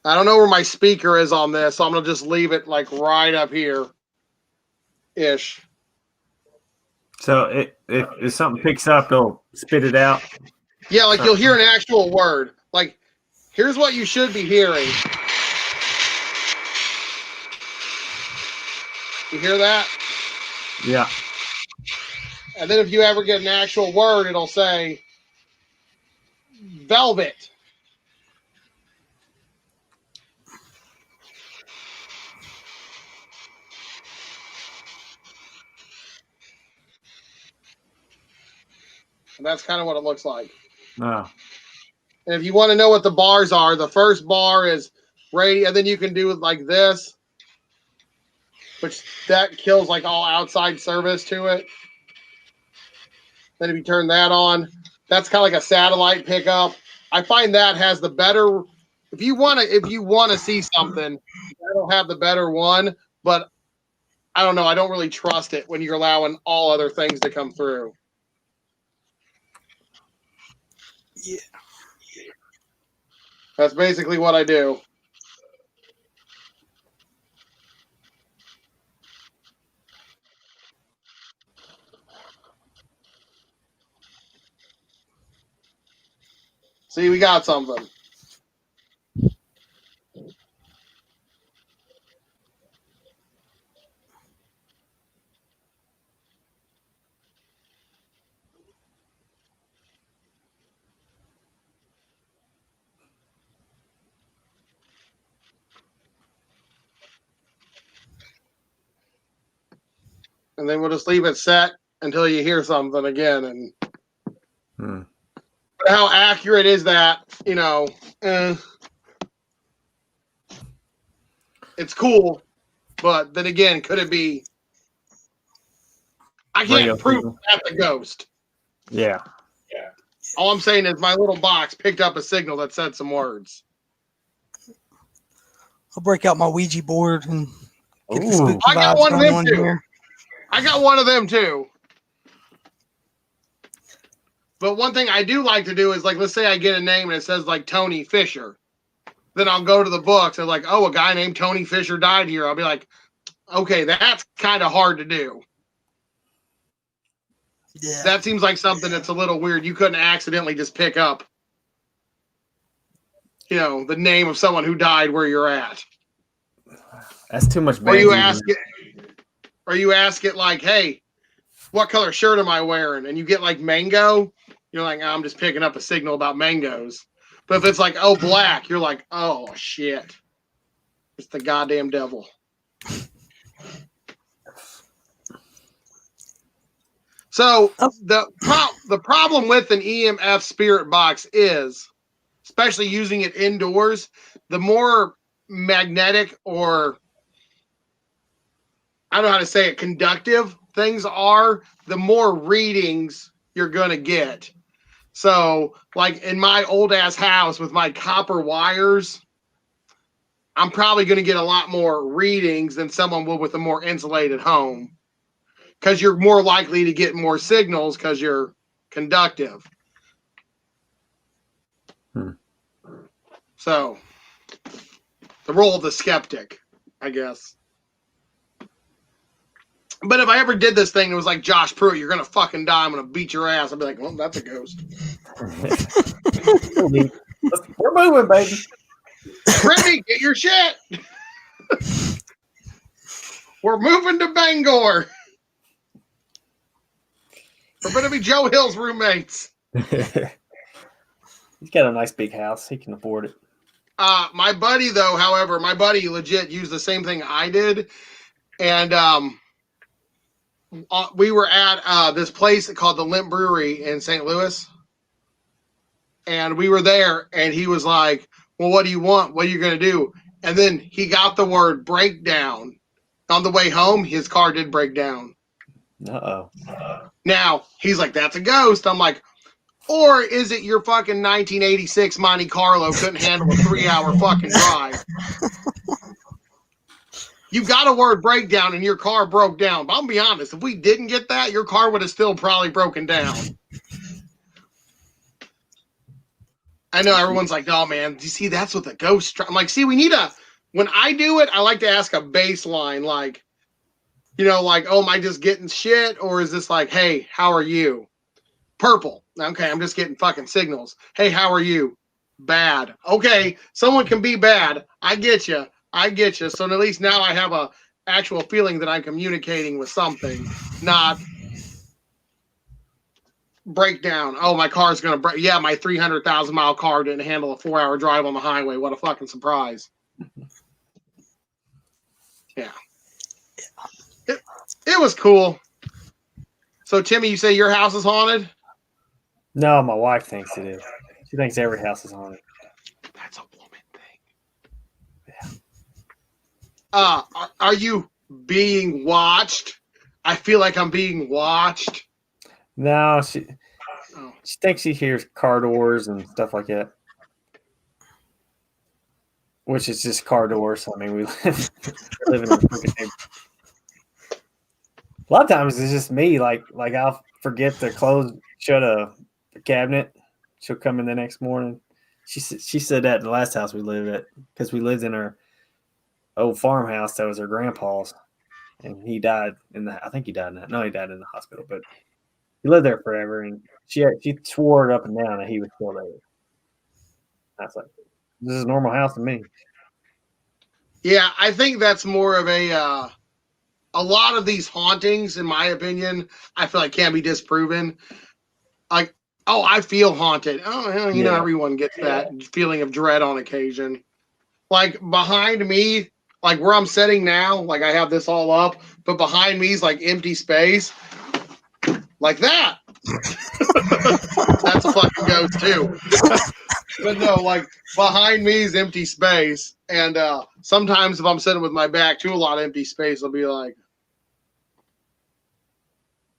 I don't know where my speaker is on this, so I'm gonna just leave it like right up here, ish. So if something picks up, it'll spit it out. Yeah, like you'll hear an actual word. Like, here's what you should be hearing. You hear that? Yeah. And then if you ever get an actual word, it'll say velvet. And that's kind of what it looks like. Oh. And if you want to know what the bars are, the first bar is radio, and then you can do it like this. which that kills like all outside service to it. Then if you turn that on, that's kind of like a satellite pickup. I find that has the better. If you want to see something, that'll have the better one. But I don't know. I don't really trust it when you're allowing all other things to come through. Yeah. That's basically what I do. See, we got something. And then we'll just leave it set until you hear something again. And how accurate is that? You know, it's cool, but then again, could it be? I can't Radio prove signal. that's a ghost. Yeah. All I'm saying is my little box picked up a signal that said some words. I'll break out my Ouija board and get the Ooh. spooky I got vibes one of going them on too. here. I got one of them too. But one thing I do like to do is, like, let's say I get a name and it says like Tony Fisher. Then I'll go to the books and like, oh, a guy named Tony Fisher died here. I'll be like, okay, that's kind of hard to do. Yeah. That seems like something that's a little weird. You couldn't accidentally just pick up, you know, the name of someone who died where you're at. That's too much. Or you Banjo. ask it like, hey, what color shirt am I wearing? And you get like mango. You're like, I'm just picking up a signal about mangoes. But if it's like, oh, black, you're like, oh, shit. It's the goddamn devil. So the problem with an EMF spirit box is, especially using it indoors, the more magnetic, or I don't know how to say it, conductive things are, the more readings you're going to get. So, like in my old ass house with my copper wires, I'm probably going to get a lot more readings than someone would with a more insulated home, because you're more likely to get more signals because you're conductive. So, the role of the skeptic, I guess. But if I ever did this thing, it was like Josh Pruitt, you're going to fucking die, I'm going to beat your ass. I'd be like, well, that's a ghost. We're moving, baby. Brittany, get your shit. We're moving to Bangor. We're going to be Joe Hill's roommates. He's got a nice big house. He can afford it. My buddy, though, however, my buddy legit used the same thing I did. And we were at this place called the Limp Brewery in St. Louis. And we were there, and he was like, well, what do you want? What are you going to do? And then he got the word breakdown. On the way home, his car did break down. Uh-oh. Now, he's like, that's a ghost. I'm like, or is it your fucking 1986 Monte Carlo couldn't handle a 3-hour fucking drive? You got a word breakdown and your car broke down. But I'll be honest, if we didn't get that, your car would have still probably broken down. I know everyone's like, oh man, do you see, that's what the ghost. I'm like, see, we need when I do it, I like to ask a baseline, like, you know, like, oh, am I just getting shit? Or is this like, hey, how are you? Purple. Okay, I'm just getting fucking signals. Hey, how are you? Bad. Okay, someone can be bad. I get you. So at least now I have a actual feeling that I'm communicating with something, not breakdown. Oh, my car's going to break. Yeah, my 300,000 mile car didn't handle a 4-hour drive on the highway. What a fucking surprise. Yeah. It was cool. So, Timmy, you say your house is haunted? No, my wife thinks it is. She thinks every house is haunted. That's a woman thing. Yeah. Are you being watched. I feel like I'm being watched. No, she Oh. she thinks she hears car doors and stuff like that. Which is just car doors. I mean, we live in a freaking neighborhood. A lot of times it's just me. Like I'll forget to shut a cabinet. She'll come in the next morning. She said that in the last house we lived at, because we lived in our old farmhouse that was her grandpa's, and he died I think he died in that. No, he died in the hospital, but he lived there forever, and she swore it up and down that he was still there. I was like, this is a normal house to me. Yeah, I think that's more of a lot of these hauntings, in my opinion, I feel like can be disproven. Like, oh, I feel haunted. Oh, hell, you know, everyone gets that feeling of dread on occasion. Like behind me, like where I'm sitting now, like I have this all up, but behind me is like empty space. Like that. That's a fucking ghost too. But no, like behind me is empty space. And sometimes if I'm sitting with my back to a lot of empty space, I'll be like,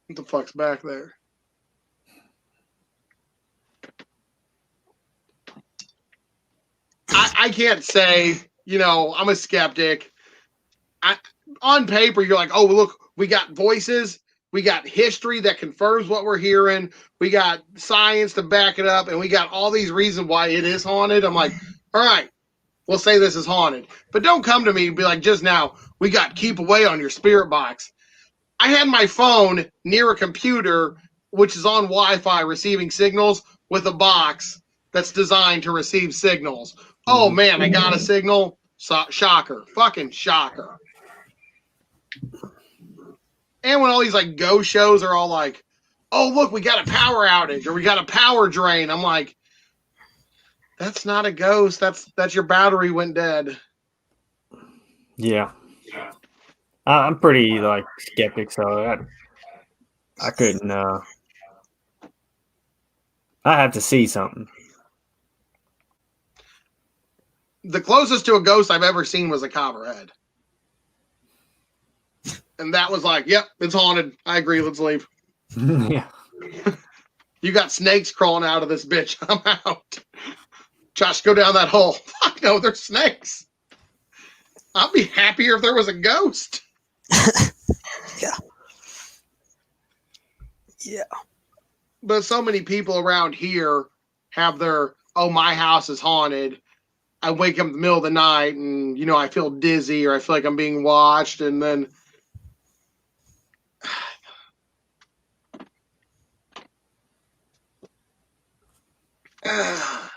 what the fuck's back there? I can't say, you know, I'm a skeptic. On paper, you're like, oh, look, we got voices. We got history that confirms what we're hearing. We got science to back it up. And we got all these reasons why it is haunted. I'm like, all right, we'll say this is haunted. But don't come to me and be like, just now, we got keep away on your spirit box. I had my phone near a computer, which is on Wi-Fi receiving signals, with a box that's designed to receive signals. Oh, man, I got a signal. Shocker. Fucking shocker. And when all these like ghost shows are all like, oh, look, we got a power outage or we got a power drain. I'm like, that's not a ghost. That's your battery went dead. Yeah. I'm pretty like skeptic, so I couldn't. I have to see something. The closest to a ghost I've ever seen was a copperhead. And that was like, yep, it's haunted. I agree. Let's leave. Yeah. You got snakes crawling out of this bitch. I'm out. Josh, go down that hole. Fuck no, there's snakes. I'd be happier if there was a ghost. Yeah. Yeah. But so many people around here have their, oh, my house is haunted. I wake up in the middle of the night and, you know, I feel dizzy or I feel like I'm being watched. And then,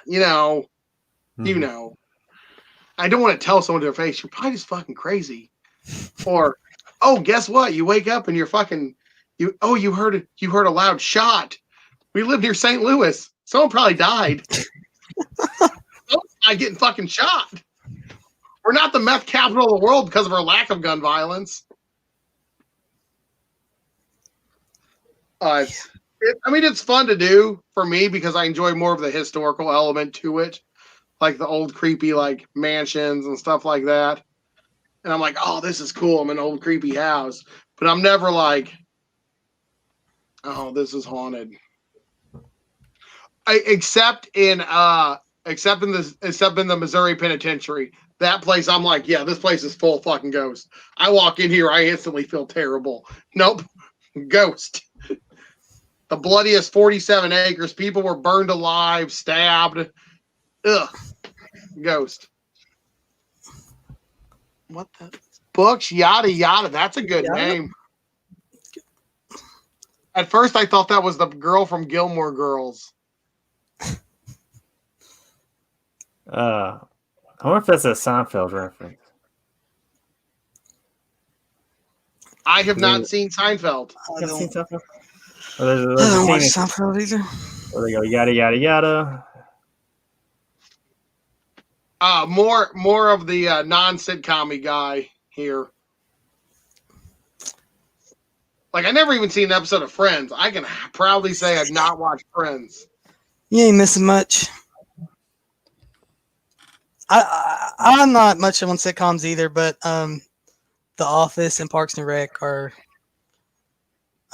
you know, I don't want to tell someone to their face, you're probably just fucking crazy. Or, oh, guess what? You wake up and you're fucking, you heard a loud shot. We live near St. Louis. Someone probably died. Someone's not getting fucking shot. We're not the meth capital of the world because of our lack of gun violence. It's fun to do for me because I enjoy more of the historical element to it, like the old creepy like mansions and stuff like that. And I'm like, oh, this is cool. I'm in an old creepy house, but I'm never like, oh, this is haunted. Except in the Missouri Penitentiary. That place, I'm like, yeah, this place is full of fucking ghosts. I walk in here, I instantly feel terrible. Nope, ghost. The bloodiest 47 acres. People were burned alive, stabbed. Ugh, ghost. What the? Books, yada, yada. That's a good name. At first, I thought that was the girl from Gilmore Girls. I wonder if that's a Seinfeld reference. I have not seen Seinfeld. You haven't seen Seinfeld? I don't watch Seinfeld either. Where they go, yada, yada, yada. More of the non-sitcom-y guy here. Like, I never even seen an episode of Friends. I can proudly say I've not watched Friends. You ain't missing much. I'm not much on sitcoms either, but The Office and Parks and Rec are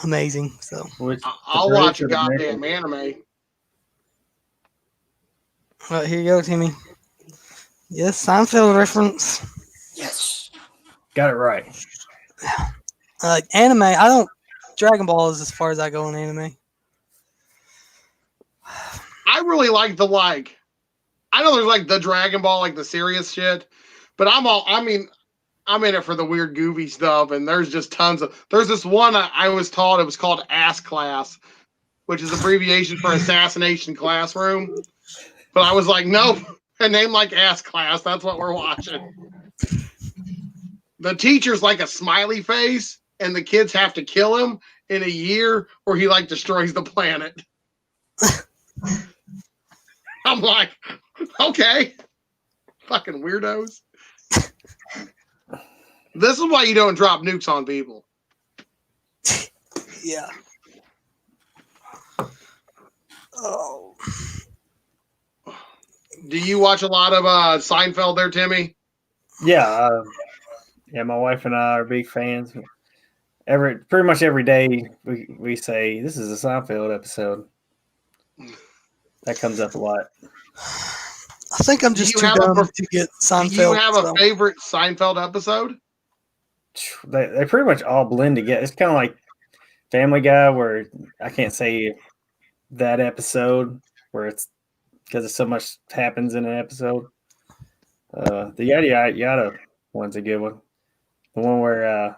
amazing. So Which I'll the watch British a or the goddamn American? anime. here you go, Timmy. Yes, Seinfeld reference. Yes. Got it right. Anime. I don't. Dragon Ball is as far as I go in anime. I really like the like. I know there's like the Dragon Ball, like the serious shit, but I mean, I'm in it for the weird, goofy stuff, and there's just tons of. There's this one I was taught. It was called Ass Class, which is abbreviation for Assassination Classroom. But I was like, nope, a name like Ass Class. That's what we're watching. The teacher's like a smiley face, and the kids have to kill him in a year, or he like destroys the planet. I'm like, okay, fucking weirdos. This is why you don't drop nukes on people. Yeah. Oh. Do you watch a lot of Seinfeld there, Timmy? Yeah, yeah. My wife and I are big fans. Pretty much every day we say this is a Seinfeld episode. That comes up a lot. I think I'm just too dumb to get Seinfeld. Do you have a favorite Seinfeld episode? They pretty much all blend together. It's kind of like Family Guy, where I can't say that episode where it's because of so much happens in an episode. The Yada Yada one's a good one. The one where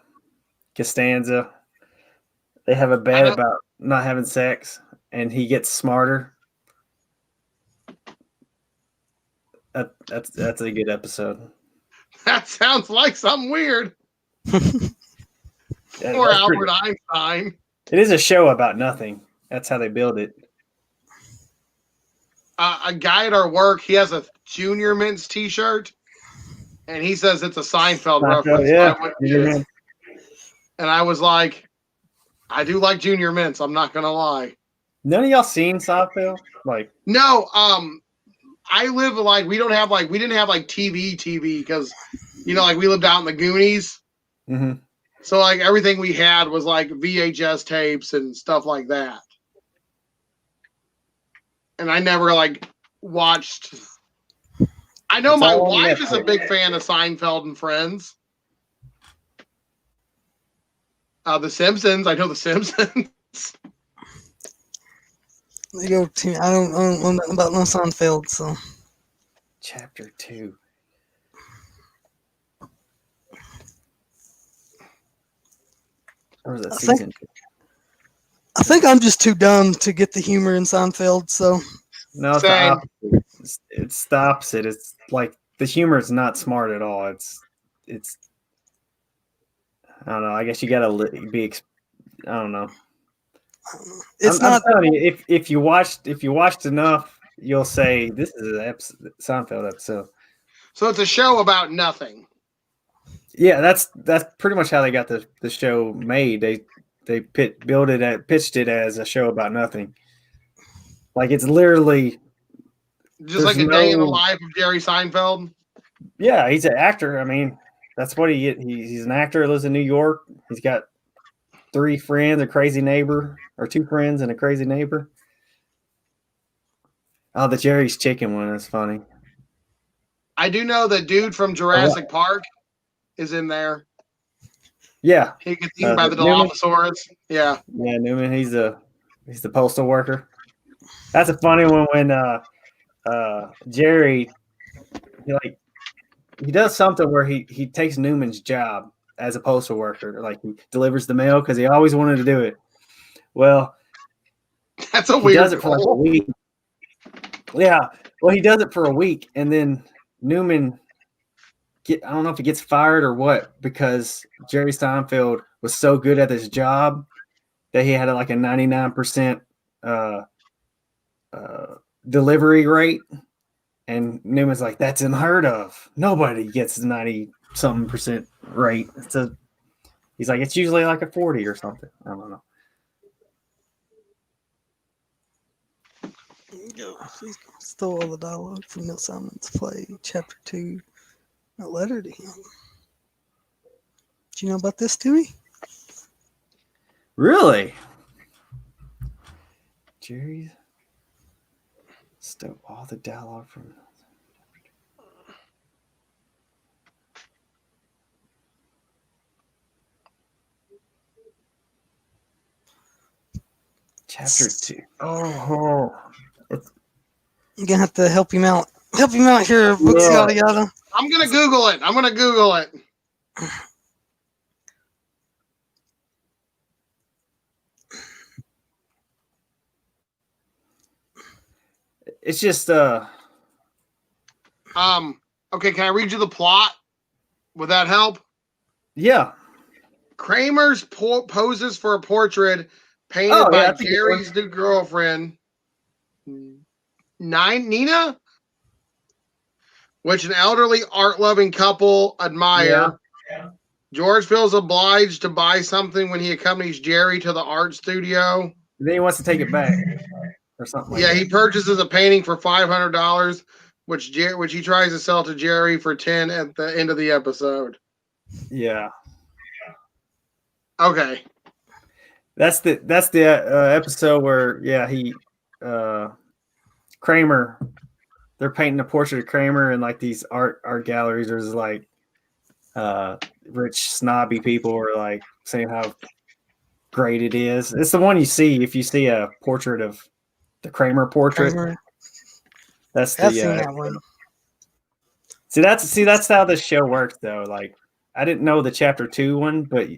Costanza, they have a bet about not having sex, and he gets smarter. That's a good episode. That sounds like something weird. Or Albert Einstein. It is a show about nothing. That's how they build it. A guy at our work, he has a Junior Mints T-shirt, and he says it's a Seinfeld reference. Yeah. And I was like, I do like Junior Mints. I'm not gonna lie. None of y'all seen Seinfeld? No. I live like we didn't have like TV because like we lived out in the Goonies. Mm-hmm. So like everything we had was like VHS tapes and stuff like that. And I never like watched. I know my wife is a big fan of Seinfeld and Friends. The Simpsons. I know The Simpsons. There you go, Timmy. I don't know nothing about no Seinfeld, so. Chapter 2. Or was that season 2? I think I'm just too dumb to get the humor in Seinfeld, so. No, it's the opposite. It's the opposite. It's like the humor is not smart at all. It's I don't know. I guess you gotta be. I don't know. It's I'm telling you, if you watched enough, you'll say this is an Seinfeld episode. So it's a show about nothing. Yeah, that's pretty much how they got the show made. They pitched it as a show about nothing. Like it's literally just like a day in the life of Jerry Seinfeld. Yeah, he's an actor. I mean, that's what he's an actor. He lives in New York. He's got 3 friends, a crazy neighbor, or 2 friends and a crazy neighbor. Oh, the Jerry's Chicken one is funny. I do know the dude from Jurassic Park is in there. Yeah, he gets eaten by the Dilophosaurus. Yeah, Newman. He's the postal worker. That's a funny one when Jerry he does something where he takes Newman's job as a postal worker, like he delivers the mail because he always wanted to do it. Well, that's a weird. He does it for like a week. Yeah, well, he does it for a week, and then Newman I don't know if he gets fired or what, because Jerry Seinfeld was so good at his job that he had like a 99% delivery rate. And Newman's like, that's unheard of. Nobody gets 90-something% rate. He's like, it's usually like a 40 or something. I don't know. Stole all the dialogue from Neil Simon's play, Chapter 2, A Letter to Him. Do you know about this, Dewey? Really? Jerry stole all the dialogue from. Chapter 2. Oh, You're gonna have to help him out. Help him out here, books Yeah. yada yada. I'm gonna Google it. I'm gonna Google it. it's just Okay, can I read you the plot? Would that help? yeah. Kramer's poses for a portrait painted Oh, yeah, by I think it Jerry's new girlfriend, Nina, which an elderly art-loving couple admire. Yeah. George feels obliged to buy something when he accompanies Jerry to the art studio. Then he wants to take it back or something. Yeah, like he purchases a painting for $500, which he tries to sell to Jerry for 10 at the end of the episode. that. Yeah. Okay. That's the episode where he Kramer, they're painting a portrait of Kramer in like these art galleries. There's like rich snobby people are like saying how great it is. It's the one you see if you see a portrait of the Kramer portrait. Kramer. That's I've the seen that one. See that's how this show works though. Like I didn't know the chapter 2 one, but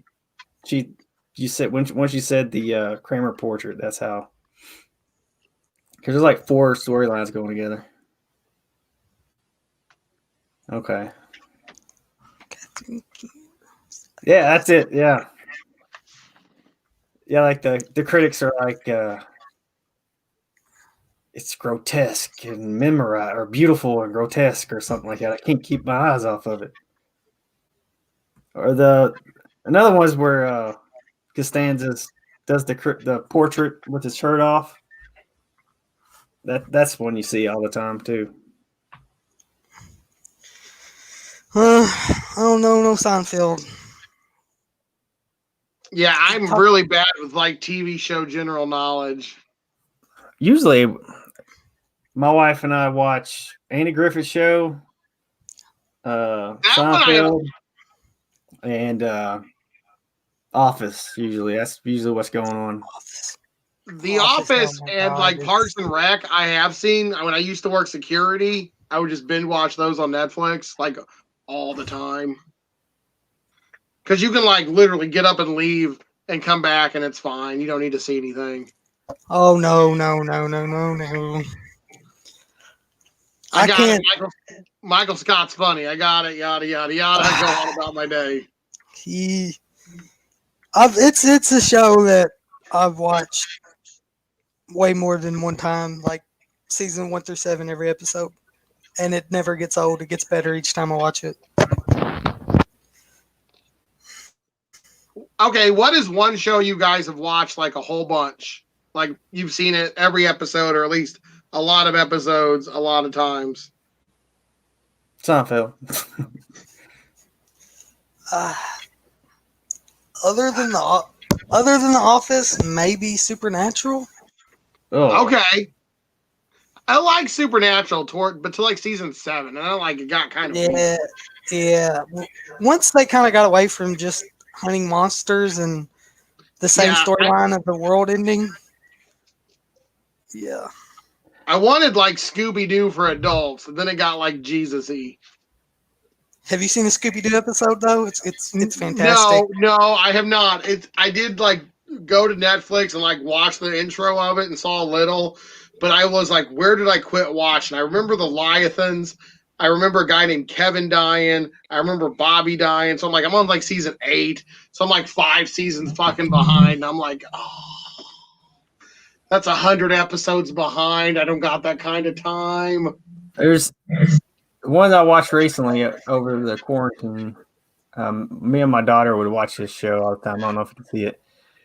you said once you said the Kramer portrait, that's how. Because there's like 4 storylines going together. Okay. Yeah, that's it. Yeah. Yeah, like the critics are like it's grotesque and memorized or beautiful and grotesque or something like that. I can't keep my eyes off of it. Or another one is where Costanza does the portrait with his shirt off. That's one you see all the time too. I don't know, no Seinfeld. Yeah, I'm really bad with like TV show general knowledge. Usually, my wife and I watch Andy Griffith Show, Seinfeld, and Office. Usually, that's usually what's going on. The Office and like Parks and Rec, I have seen. When I used to work security, I would just binge watch those on Netflix like all the time. Because you can like literally get up and leave and come back and it's fine. You don't need to see anything. Oh no. I got can't. it. Michael Scott's funny. I got it. Yada yada yada. I go on about my day. It's a show that I've watched way more than one time, like season 1 through 7, every episode, and it never gets old. It gets better each time I watch it. Okay, what is one show you guys have watched like a whole bunch? Like you've seen it every episode, or at least a lot of episodes, a lot of times. Seinfeld. Other than the Office, maybe Supernatural. Oh, Okay. I like Supernatural but to like season 7, and I like it got kind of weird. Yeah. Once they kind of got away from just hunting monsters and the same storyline of the world ending. Yeah. I wanted like Scooby-Doo for adults, and then it got like Jesus-y. Have you seen the Scooby-Doo episode though? It's fantastic. No, I have not. I did like go to Netflix and like watch the intro of it and saw a little, but I was like, where did I quit watching? I remember the Leviathans. I remember a guy named Kevin dying. I remember Bobby dying. So I'm like, I'm on like season 8. So I'm like 5 seasons fucking behind. And I'm like, oh, that's 100 episodes behind. I don't got that kind of time. there's one I watched recently over the quarantine. Me and my daughter would watch this show all the time. I don't know if you can see it.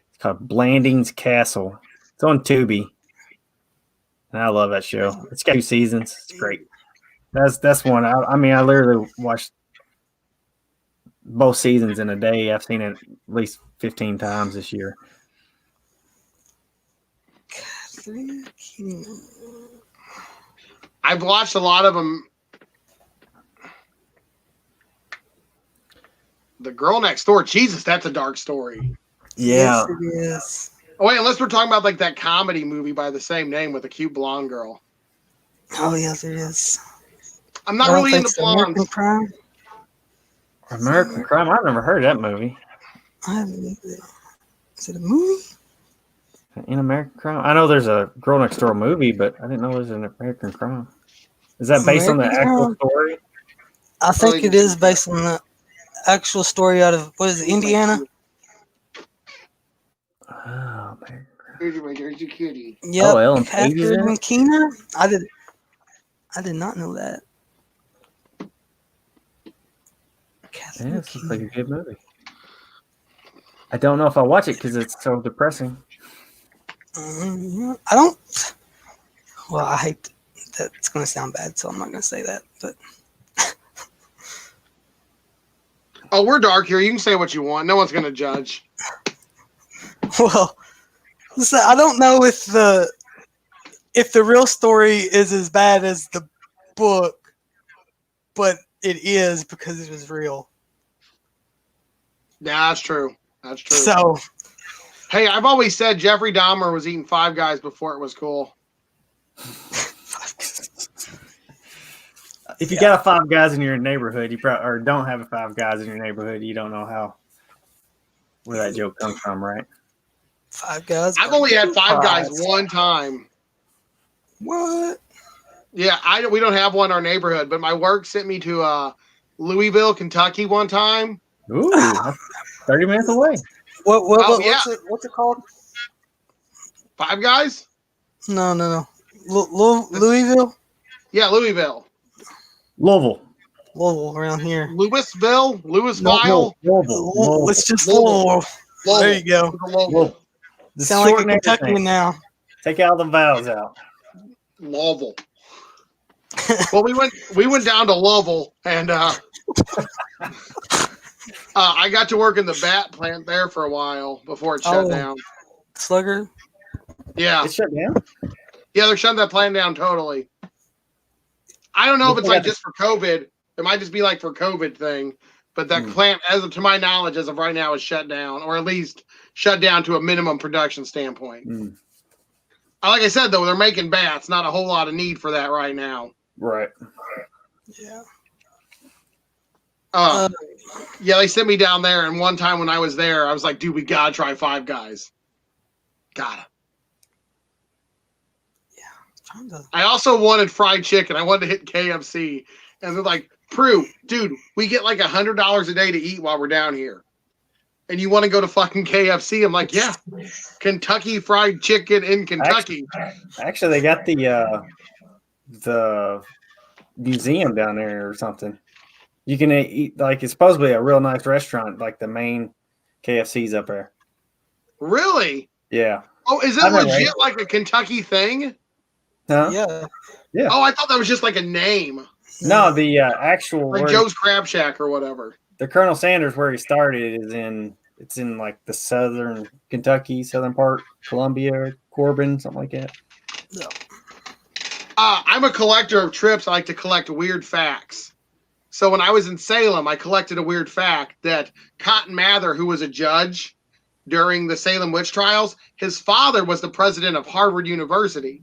It's called Blanding's Castle. It's on Tubi. And I love that show. It's got 2 seasons. It's great. That's one. I mean, I literally watched both seasons in a day. I've seen it at least 15 times this year. I've watched a lot of them. The Girl Next Door. Jesus, that's a dark story. Yeah. Yes, it is. Oh wait, unless we're talking about like that comedy movie by the same name with a cute blonde girl. Oh, yes, it is. I'm not I don't really think into so. American blondes. Crime. American Crime. I've never heard of that movie. I haven't either. Is it a movie? In American Crime, I know there's a Girl Next Door movie, but I didn't know there's an American Crime. Is that based on the American actual Crime? story? I think it is based on the actual story out of, what is it, Indiana? Oh, American Crime. Here's your kitty. Yep. Oh, Ellen Page is in Catherine it? Keener? I did not know that. Yeah, Catherine this looks like a Keener. good movie. I don't know if I'll watch it because it's so depressing. I don't. Well, I hate that it's going to sound bad, so I'm not going to say that. But Oh, we're dark here. You can say what you want. No one's gonna judge. well, so I don't know if the real story is as bad as the book, but it is because it was real. Yeah, that's true. That's true. So Hey, I've always said Jeffrey Dahmer was eating Five Guys before it was cool. If you got a Five Guys in your neighborhood, you probably or don't have a Five Guys in your neighborhood, you don't know where that joke comes from, right? Five Guys. I've only had Five Guys Fries. one time. What? Yeah, we don't have one in our neighborhood, but my work sent me to Louisville, Kentucky one time. Ooh, that's 30 minutes away. Oh, yeah. What's it called? Five Guys? No. Louisville? Yeah, Louisville. Louisville. Louisville around here. Louisville? Louisville? Louisville. It's just Louisville. Louisville. There you go. Louisville. The Sound like a shorten Kentuckian everything. now. Take all the vowels out. Louisville. Well, we went down to Louisville, and I got to work in the bat plant there for a while before it shut Oh. down. Slugger. Yeah, It shut down. yeah, they're shutting that plant down totally. I don't know if it's like just for COVID. It might just be like for COVID thing, but that plant, to my knowledge, as of right now, is shut down, or at least shut down to a minimum production standpoint. Like I said, though, they're making bats. Not a whole lot of need for that right now. Right. Yeah. Yeah, they sent me down there, and one time when I was there, I was like, dude, we gotta try Five Guys. Gotta. I also wanted fried chicken. I wanted to hit KFC. And they're like, Prue, dude, we get like $100 a day to eat while we're down here. And you want to go to fucking KFC? I'm like, yeah. Kentucky Fried Chicken in Kentucky. Actually, they got the museum down there or something. You can eat, like, it's supposed to be a real nice restaurant, like the main KFC's up there. Really? Yeah. Oh, is it I know, legit right? like a Kentucky thing? Huh? Yeah. Oh, I thought that was just like a name. No, the actual Like Joe's Crab Shack or whatever. the Colonel Sanders where he started is in like the southern Kentucky, southern part, Columbia, Corbin, something like that. I'm a collector of trips. I like to collect weird facts. So when I was in Salem, I collected a weird fact that Cotton Mather, who was a judge during the Salem witch trials, his father was the president of Harvard University.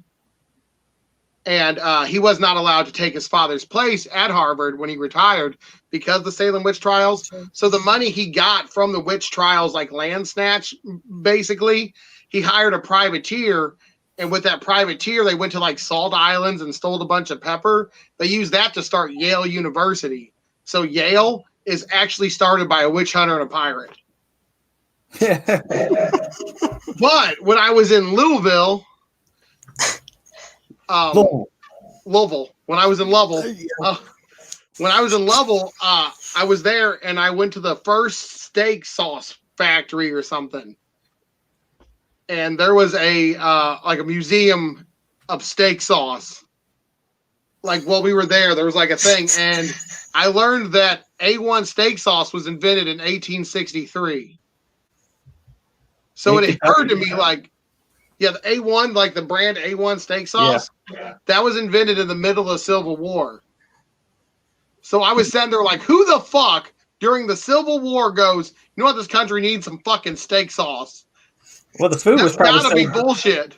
And he was not allowed to take his father's place at Harvard when he retired because of the Salem witch trials. So the money he got from the witch trials, like land snatch, basically, he hired a privateer. And with that privateer, they went to like Salt Islands and stole a bunch of pepper. They used that to start Yale University. So Yale is actually started by a witch hunter and a pirate. But when I was in Louisville, Louisville. When I was in Lovell, I was there and I went to the first steak sauce factory or something. And there was a like a museum of steak sauce. like while we were there was like a thing, and I learned that A1 steak sauce was invented in 1863. So it occurred to me like, yeah, the A1, like the brand A1 steak sauce, that was invented in the middle of the Civil War. So I was sitting there like, who the fuck during the Civil War goes, you know what, this country needs some fucking steak sauce? Well, the food was That's probably gotta be bullshit.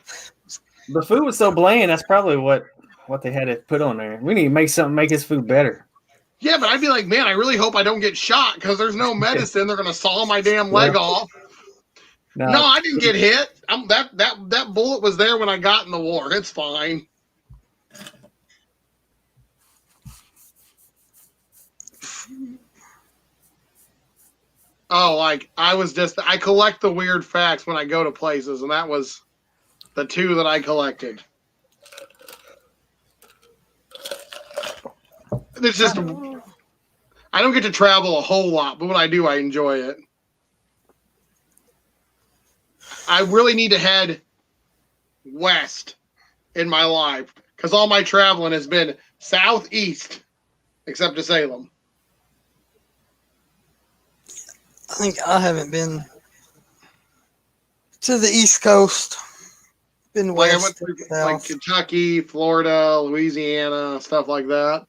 the food was so bland. That's probably what they had to put on there. We need to make something make his food better. Yeah, but I'd be like, man, I really hope I don't get shot because there's no medicine. They're gonna saw my damn leg off. No, I didn't get hit. That bullet was there when I got in the war. It's fine. Oh, like I collect the weird facts when I go to places, and that was the two that I collected. It's just I don't get to travel a whole lot, but when I do, I enjoy it. I really need to head west in my life because all my traveling has been southeast, except to Salem. I think I haven't been to the East Coast. Been Like west, I went through south. like Kentucky, Florida, Louisiana, stuff like that.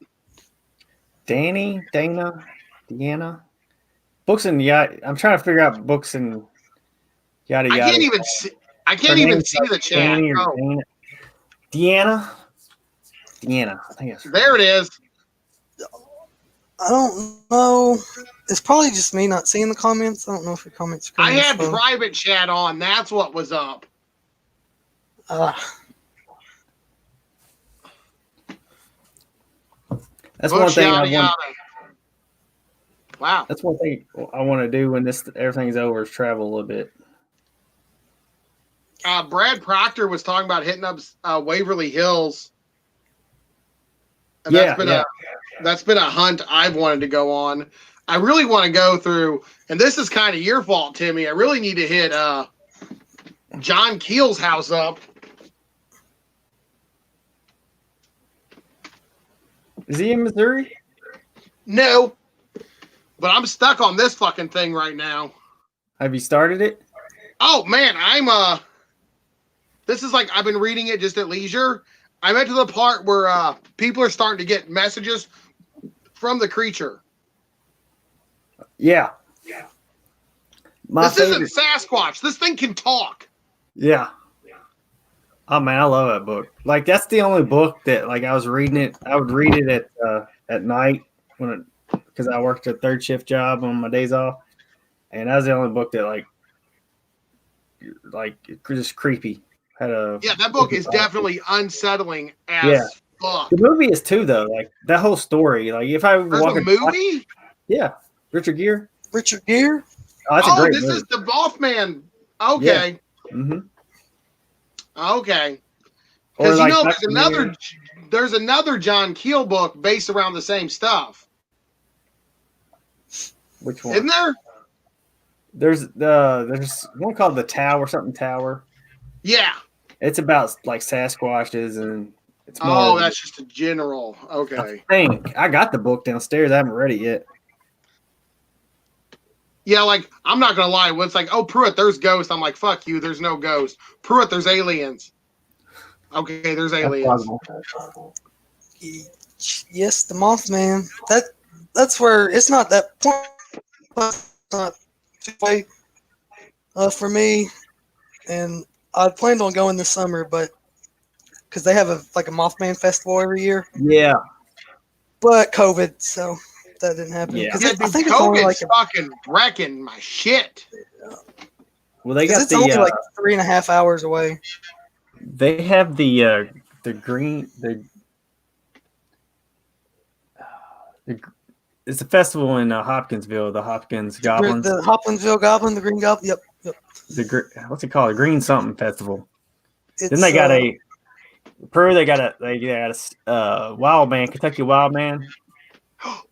Deanna, books and I'm trying to figure out books and yada yada. I can't even see. I can't even see the chat. Danny or Oh, Deanna. I think it's there it is. I don't know. It's probably just me not seeing the comments. I don't know if your comments are I coming had slow. private chat on. That's what was up. That's one Bush, thing yada, I want. yada. Wow. That's one thing I want to do when everything's over is travel a little bit. Brad Proctor was talking about hitting up Waverly Hills. And that's been a hunt I've wanted to go on. I really want to go through, and this is kind of your fault, Timmy. I really need to hit John Keel's house up. Is he in Missouri? No, but I'm stuck on this fucking thing right now. Have you started it? Oh man, this is like I've been reading it just at leisure. I'm at to the part where people are starting to get messages from the creature. Yeah. This isn't Sasquatch. This thing can talk. Yeah. Oh man, I love that book. Like that's the only book that like I was reading it. I would read it at night because I worked a third shift job on my days off, and that was the only book that like just creepy. That book is definitely unsettling as fuck. The movie is too though. Like that whole story. Like if I There's walk a movie. yeah, Richard Gere. Richard Gere? Oh, that's a great this movie. is the Mothman. Okay. Yeah. Mm-hmm. Okay. Or Because like there's another John Keel book based around the same stuff. Which one? Isn't there? There's one called The Tower, something Tower. Yeah. It's about like Sasquatches and it's more. Oh, that's just a general. Okay. I think I got the book downstairs. I haven't read it yet. Yeah, like I'm not gonna lie. When it's like, oh, Pruitt, there's ghosts. I'm like, fuck you. There's no ghost. Pruitt, there's aliens. Okay, there's aliens. Yes, the Mothman. That's where it's not that point. It's not too late for me, and I planned on going this summer, but because they have a Mothman festival every year. Yeah, but COVID, so that didn't happen. Yeah. I think it's only like fucking wrecking my shit. Well, they got it's only like 3.5 hours away. They have the green it's a festival in Hopkinsville, the Hopkins Goblins. The Hopkinsville Goblin, the Green Goblin. Yep. What's it called? The Green something festival. It's, then they got they got a Wild Man, Kentucky Wild Man.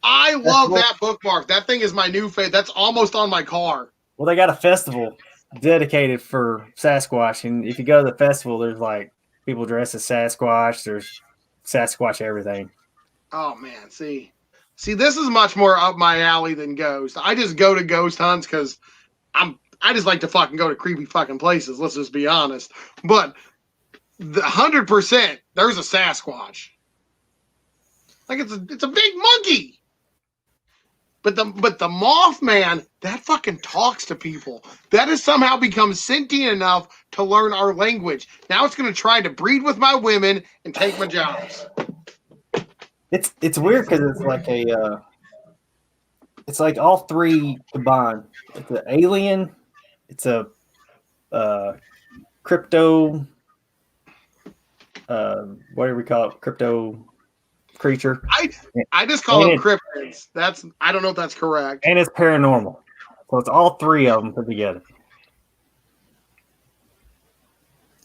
I love that bookmark. That thing is my new favorite. That's almost on my car. Well, they got a festival dedicated for Sasquatch, and if you go to the festival, there's like people dressed as Sasquatch. There's Sasquatch everything. Oh man, see, this is much more up my alley than Ghost. I just go to ghost hunts because I just like to fucking go to creepy fucking places. Let's just be honest. But 100%, there's a Sasquatch. Like it's a big monkey. But the Mothman, that fucking talks to people. That has somehow become sentient enough to learn our language. Now it's going to try to breed with my women and take my jobs. It's weird because it's like all three combined. It's an alien. It's a crypto. What do we call it? Crypto creature. I just call them cryptids. I don't know if that's correct. And it's paranormal. So it's all three of them put together.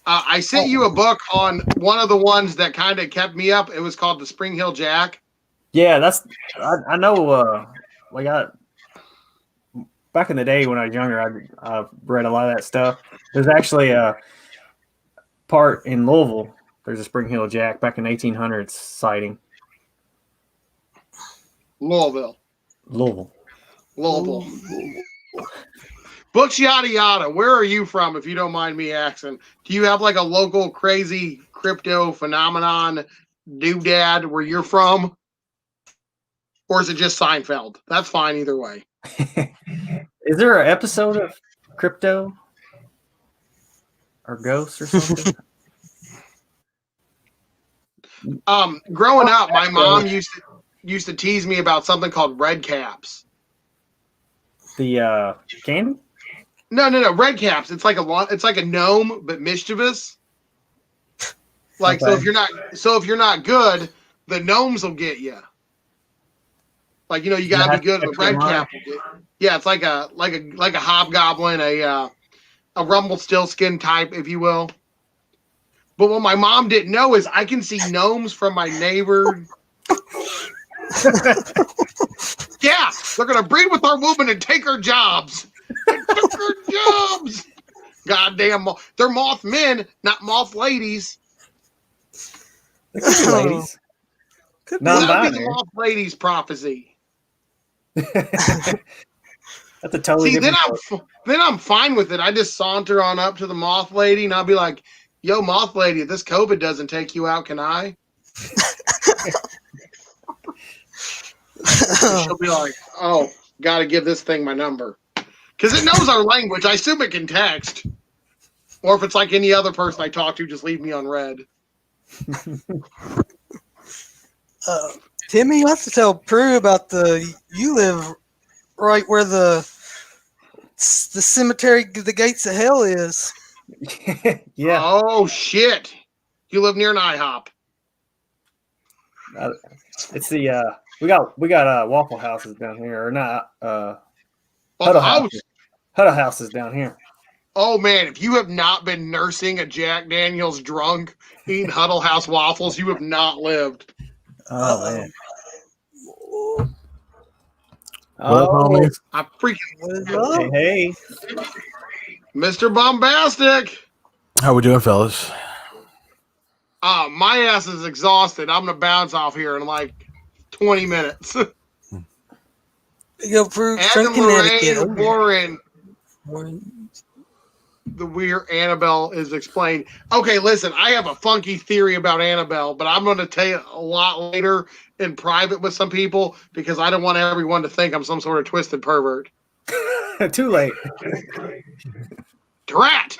I sent you a book on one of the ones that kind of kept me up. It was called The Spring Hill Jack. Yeah, I know. Back in the day when I was younger, I read a lot of that stuff. There's actually a part in Louisville. There's a Spring Hill Jack back in 1800s sighting. Louisville. Books yada yada. Where are you from, if you don't mind me asking? Do you have like a local crazy crypto phenomenon doodad where you're from? Or is it just Seinfeld? That's fine either way. Is there an episode of crypto or ghosts or something? Growing up, my mom used to tease me about something called red caps. The candy? No, red caps. It's like a gnome, but mischievous. Like okay. so if you're not good, the gnomes will get you. Like you gotta be good. The red cap will get you. Yeah, it's like a hobgoblin, a Rumpelstiltskin type, if you will. But what my mom didn't know is I can see gnomes from my neighbor. Yeah, they're gonna breed with our woman and take her jobs. They took her jobs. Goddamn, they're moth men, not moth ladies. They could be ladies. That would be the moth ladies prophecy. That's a totally different. Then I'm fine with it. I just saunter on up to the moth lady and I'll be like, "Yo, moth lady, if this COVID doesn't take you out, can I?" She'll be like, "Oh, gotta give this thing my number." Because it knows our language. I assume it can text. Or if it's like any other person I talk to, just leave me on red. Timmy, you have to tell Prue about you live right where the cemetery, the gates of hell is. Yeah. Oh, shit. You live near an IHOP. It's the we got Waffle Houses down here, or not? Huddle Houses down here. Oh man, if you have not been nursing a Jack Daniels drunk eating Huddle House waffles, you have not lived. Oh man. What up, homies? I freaking What is up? Hey. Mr. Bombastic. How we doing, fellas? My ass is exhausted. I'm gonna bounce off here in like 20 minutes. Yo, Prue, Anna from Connecticut. Lorraine Warren. The weird Annabelle is explained. Okay, listen, I have a funky theory about Annabelle, but I'm going to tell you a lot later in private with some people because I don't want everyone to think I'm some sort of twisted pervert. Too late. Drat!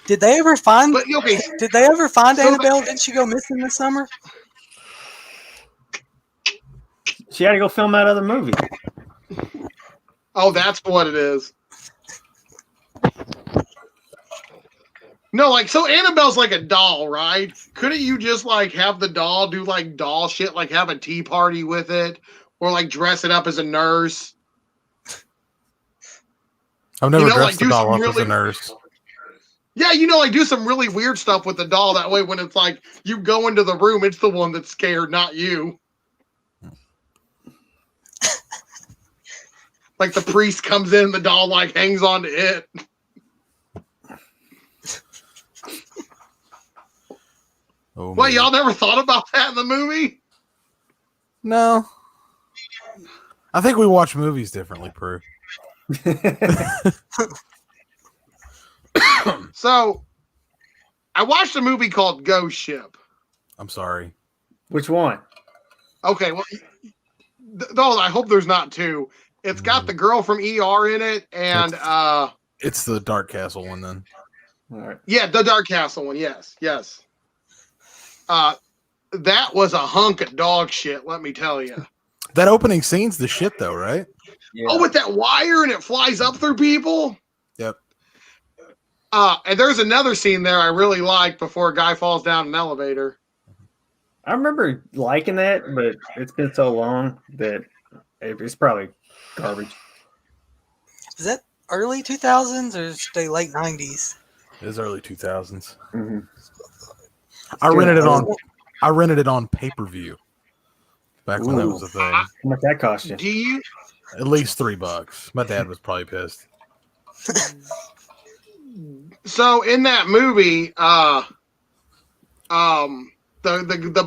Did they ever find? But, okay, Did they ever find Annabelle? Didn't she go missing this summer? She had to go film that other movie. Oh, that's what it is. No, like, so Annabelle's like a doll, right? Couldn't you just, like, have the doll do, like, doll shit, like have a tea party with it? Or, like, dress it up as a nurse? I've never dressed like, the doll up as a nurse. Yeah, like, do some really weird stuff with the doll. That way, when it's like, you go into the room, it's the one that's scared, not you. Like, the priest comes in, the doll, like, hangs on to it. Oh, What, y'all never thought about that in the movie? No. I think we watch movies differently, Prue. So, I watched a movie called Ghost Ship. I'm sorry. Which one? Okay, well, no, I hope there's not two. It's got the girl from ER in it, and It's the Dark Castle one then. All right. yeah, the Dark Castle one. Yes. That was a hunk of dog shit. Let me tell you. That opening scene's the shit though, right? Yeah. Oh, with that wire and it flies up through people. Yep. And there's another scene there I really like before a guy falls down an elevator. I remember liking that, but it's been so long that it's probably garbage. Is that early 2000s or is it late 90s? It was early 2000s. Mm-hmm. I rented it on pay-per-view back when that was a thing. How much that cost you? Do you? At least $3. My dad was probably pissed. So in that movie, the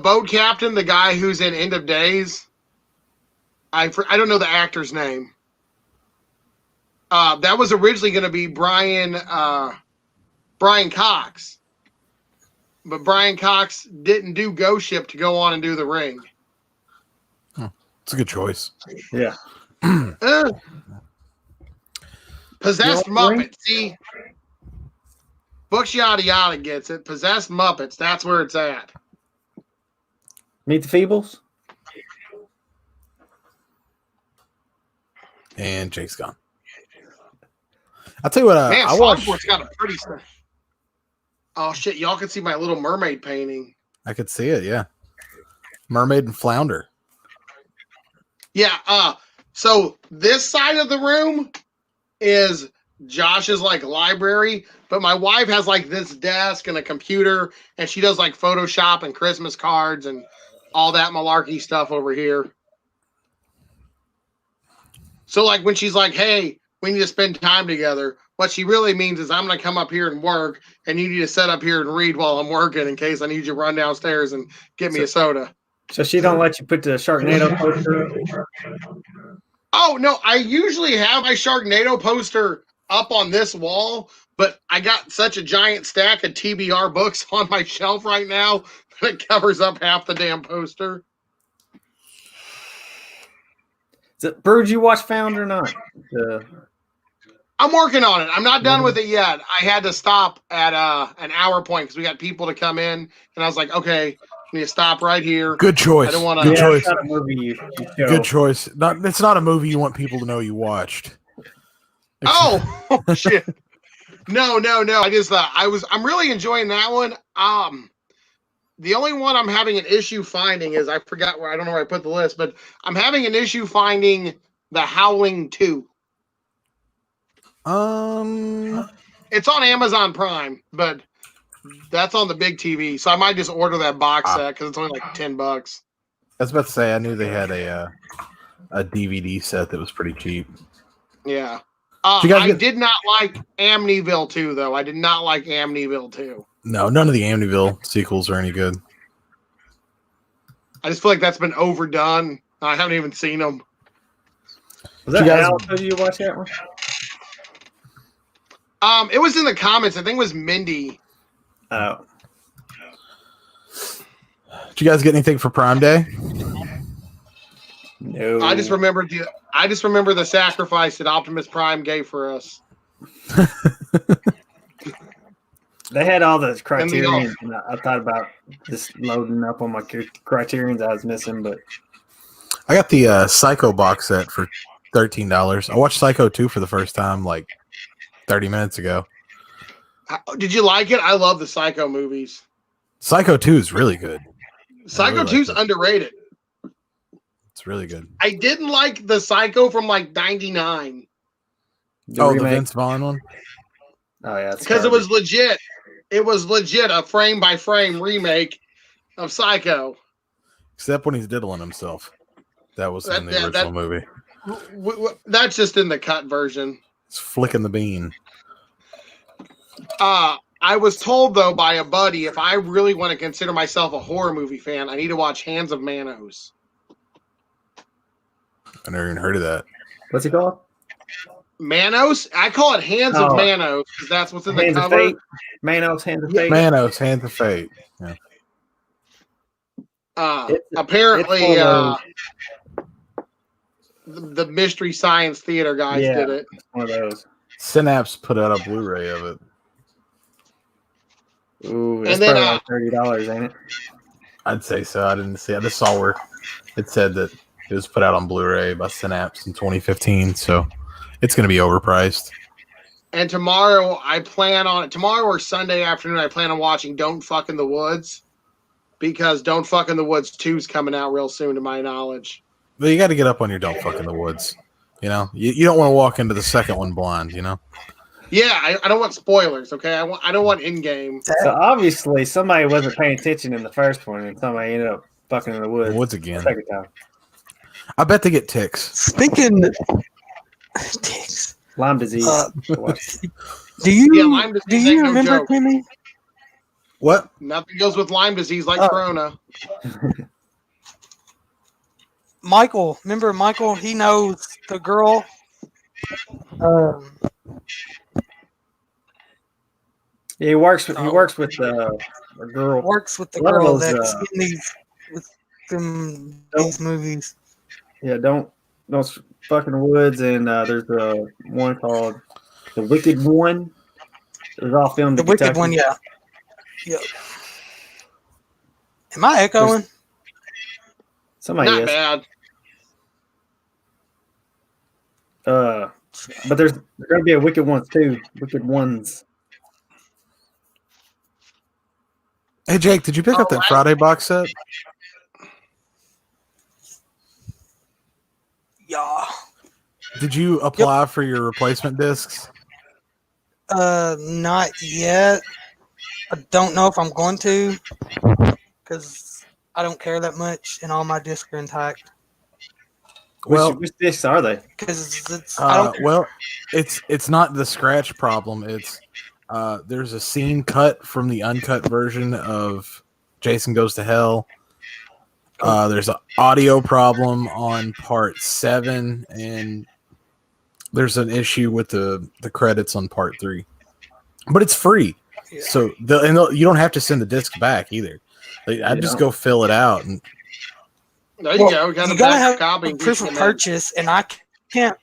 boat captain, the guy who's in End of Days, I don't know the actor's name. That was originally going to be Brian Cox, but Brian Cox didn't do Ghost Ship to go on and do The Ring. It's a good choice. Yeah. Possessed You know what, Ring? Muppets. See, Books Yada Yada gets it. Possessed Muppets. That's where it's at. Meet the Feebles? And Jake's gone. I'll tell you what, Man, I watched. Fogport's got a pretty stuff. Oh shit! Y'all can see my Little Mermaid painting. I could see it, yeah. Mermaid and Flounder. Yeah. So this side of the room is Josh's like library, but my wife has like this desk and a computer, and she does like Photoshop and Christmas cards and all that malarkey stuff over here. So like when she's like, "Hey, we need to spend time together," what she really means is I'm going to come up here and work, and you need to sit up here and read while I'm working in case I need you to run downstairs and get me a soda. So she don't let you put the Sharknado poster up? Oh, no, I usually have my Sharknado poster up on this wall, but I got such a giant stack of TBR books on my shelf right now that it covers up half the damn poster. Bird, you watch Found or not? I'm working on it. I'm not done with it yet. I had to stop at an hour point because we got people to come in, and I was like, okay, I need to stop right here. Good choice. I don't want Good to. choice. It's not a movie you show. Good choice. It's not a movie you want people to know you watched. Oh shit! No. I just I'm really enjoying that one. The only one I'm having an issue finding is I forgot where I don't know where I put the list, but I'm having an issue finding The Howling 2. It's on Amazon Prime, but that's on the big TV, so I might just order that box set because it's only like $10. I was about to say I knew they had a DVD set that was pretty cheap. Yeah. I did not like Amityville 2, though. I did not like Amityville 2. No, none of the Amityville sequels are any good. I just feel like that's been overdone. I haven't even seen them. Was that You guys- Al? Did you watch that one? It was in the comments. I think it was Mindy. Oh. Did you guys get anything for Prime Day? No. I just remember the sacrifice that Optimus Prime gave for us. They had all the criterions, and I thought about just loading up on my criterions I was missing, but I got the Psycho box set for $13. I watched Psycho 2 for the first time like 30 minutes ago. Did you like it? I love the Psycho movies. Psycho 2 is really good. Psycho really 2 is like it. underrated. It's really good. I didn't like the Psycho from like 99 The remake- Vince Vaughn one? Oh yeah, because it was legit. It was legit a frame by frame remake of Psycho. Except when he's diddling himself. That was in the That- original movie. That's just in the cut version. It's flicking the bean. I was told though by a buddy, if I really want to consider myself a horror movie fan, I need to watch Hands of Manos. I never even heard of that. What's it called? Manos? I call it Hands of Oh. Manos because that's what's in the Hands of cover. Fate. Manos, Hands of Fate. Manos, Hands of Fate. Yeah. Apparently, it's one of the Mystery Science Theater guys Yeah. did it. One of those. Synapse put out a Blu-ray of it. Ooh, And it's then, probably like $30, ain't it? I'd say so. I didn't see. I just saw where it said that it was put out on Blu-ray by Synapse in 2015. So it's going to be overpriced. And tomorrow, tomorrow or Sunday afternoon, I plan on watching Don't Fuck in the Woods because Don't Fuck in the Woods 2 is coming out real soon, to my knowledge. But you got to get up on your Don't Fuck in the Woods. You know, you don't want to walk into the second one blind. You know. Yeah, I don't want spoilers, okay? I don't want in-game. So obviously somebody wasn't paying attention in the first one, and somebody ended up fucking in the woods. Woods again. Second time. I bet they get ticks. Speaking ticks. Lyme disease. Do you Yeah, Lyme disease do ain't you no remember, joke. Timmy? What? Nothing goes with Lyme disease like Oh. Corona. Michael, remember Michael? He knows the girl. Yeah, he works with a girl. Works with the A lot of girl those, that's in these movies. Yeah, don't fuck in the woods. And there's one called The Wicked One. It was all filmed The in Wicked Kentucky. one, yeah. Yep. Am I echoing? Somebody Not is. bad. But there's going to be a Wicked Ones too. Wicked Ones. Hey Jake, did you pick up that Friday box set? Yeah. Did you apply for your replacement discs? Not yet. I don't know if I'm going to, because I don't care that much, and all my discs are intact. Well, which discs are they? Because it's I don't. well, it's not the scratch problem. It's there's a scene cut from the uncut version of Jason Goes to Hell. There's an audio problem on part 7, and there's an issue with the credits on part 3. But it's free, Yeah. so you don't have to send the disc back either. I just go fill it out, and There you Well, go. Got you the gotta back have copy. proof of purchase, and I can't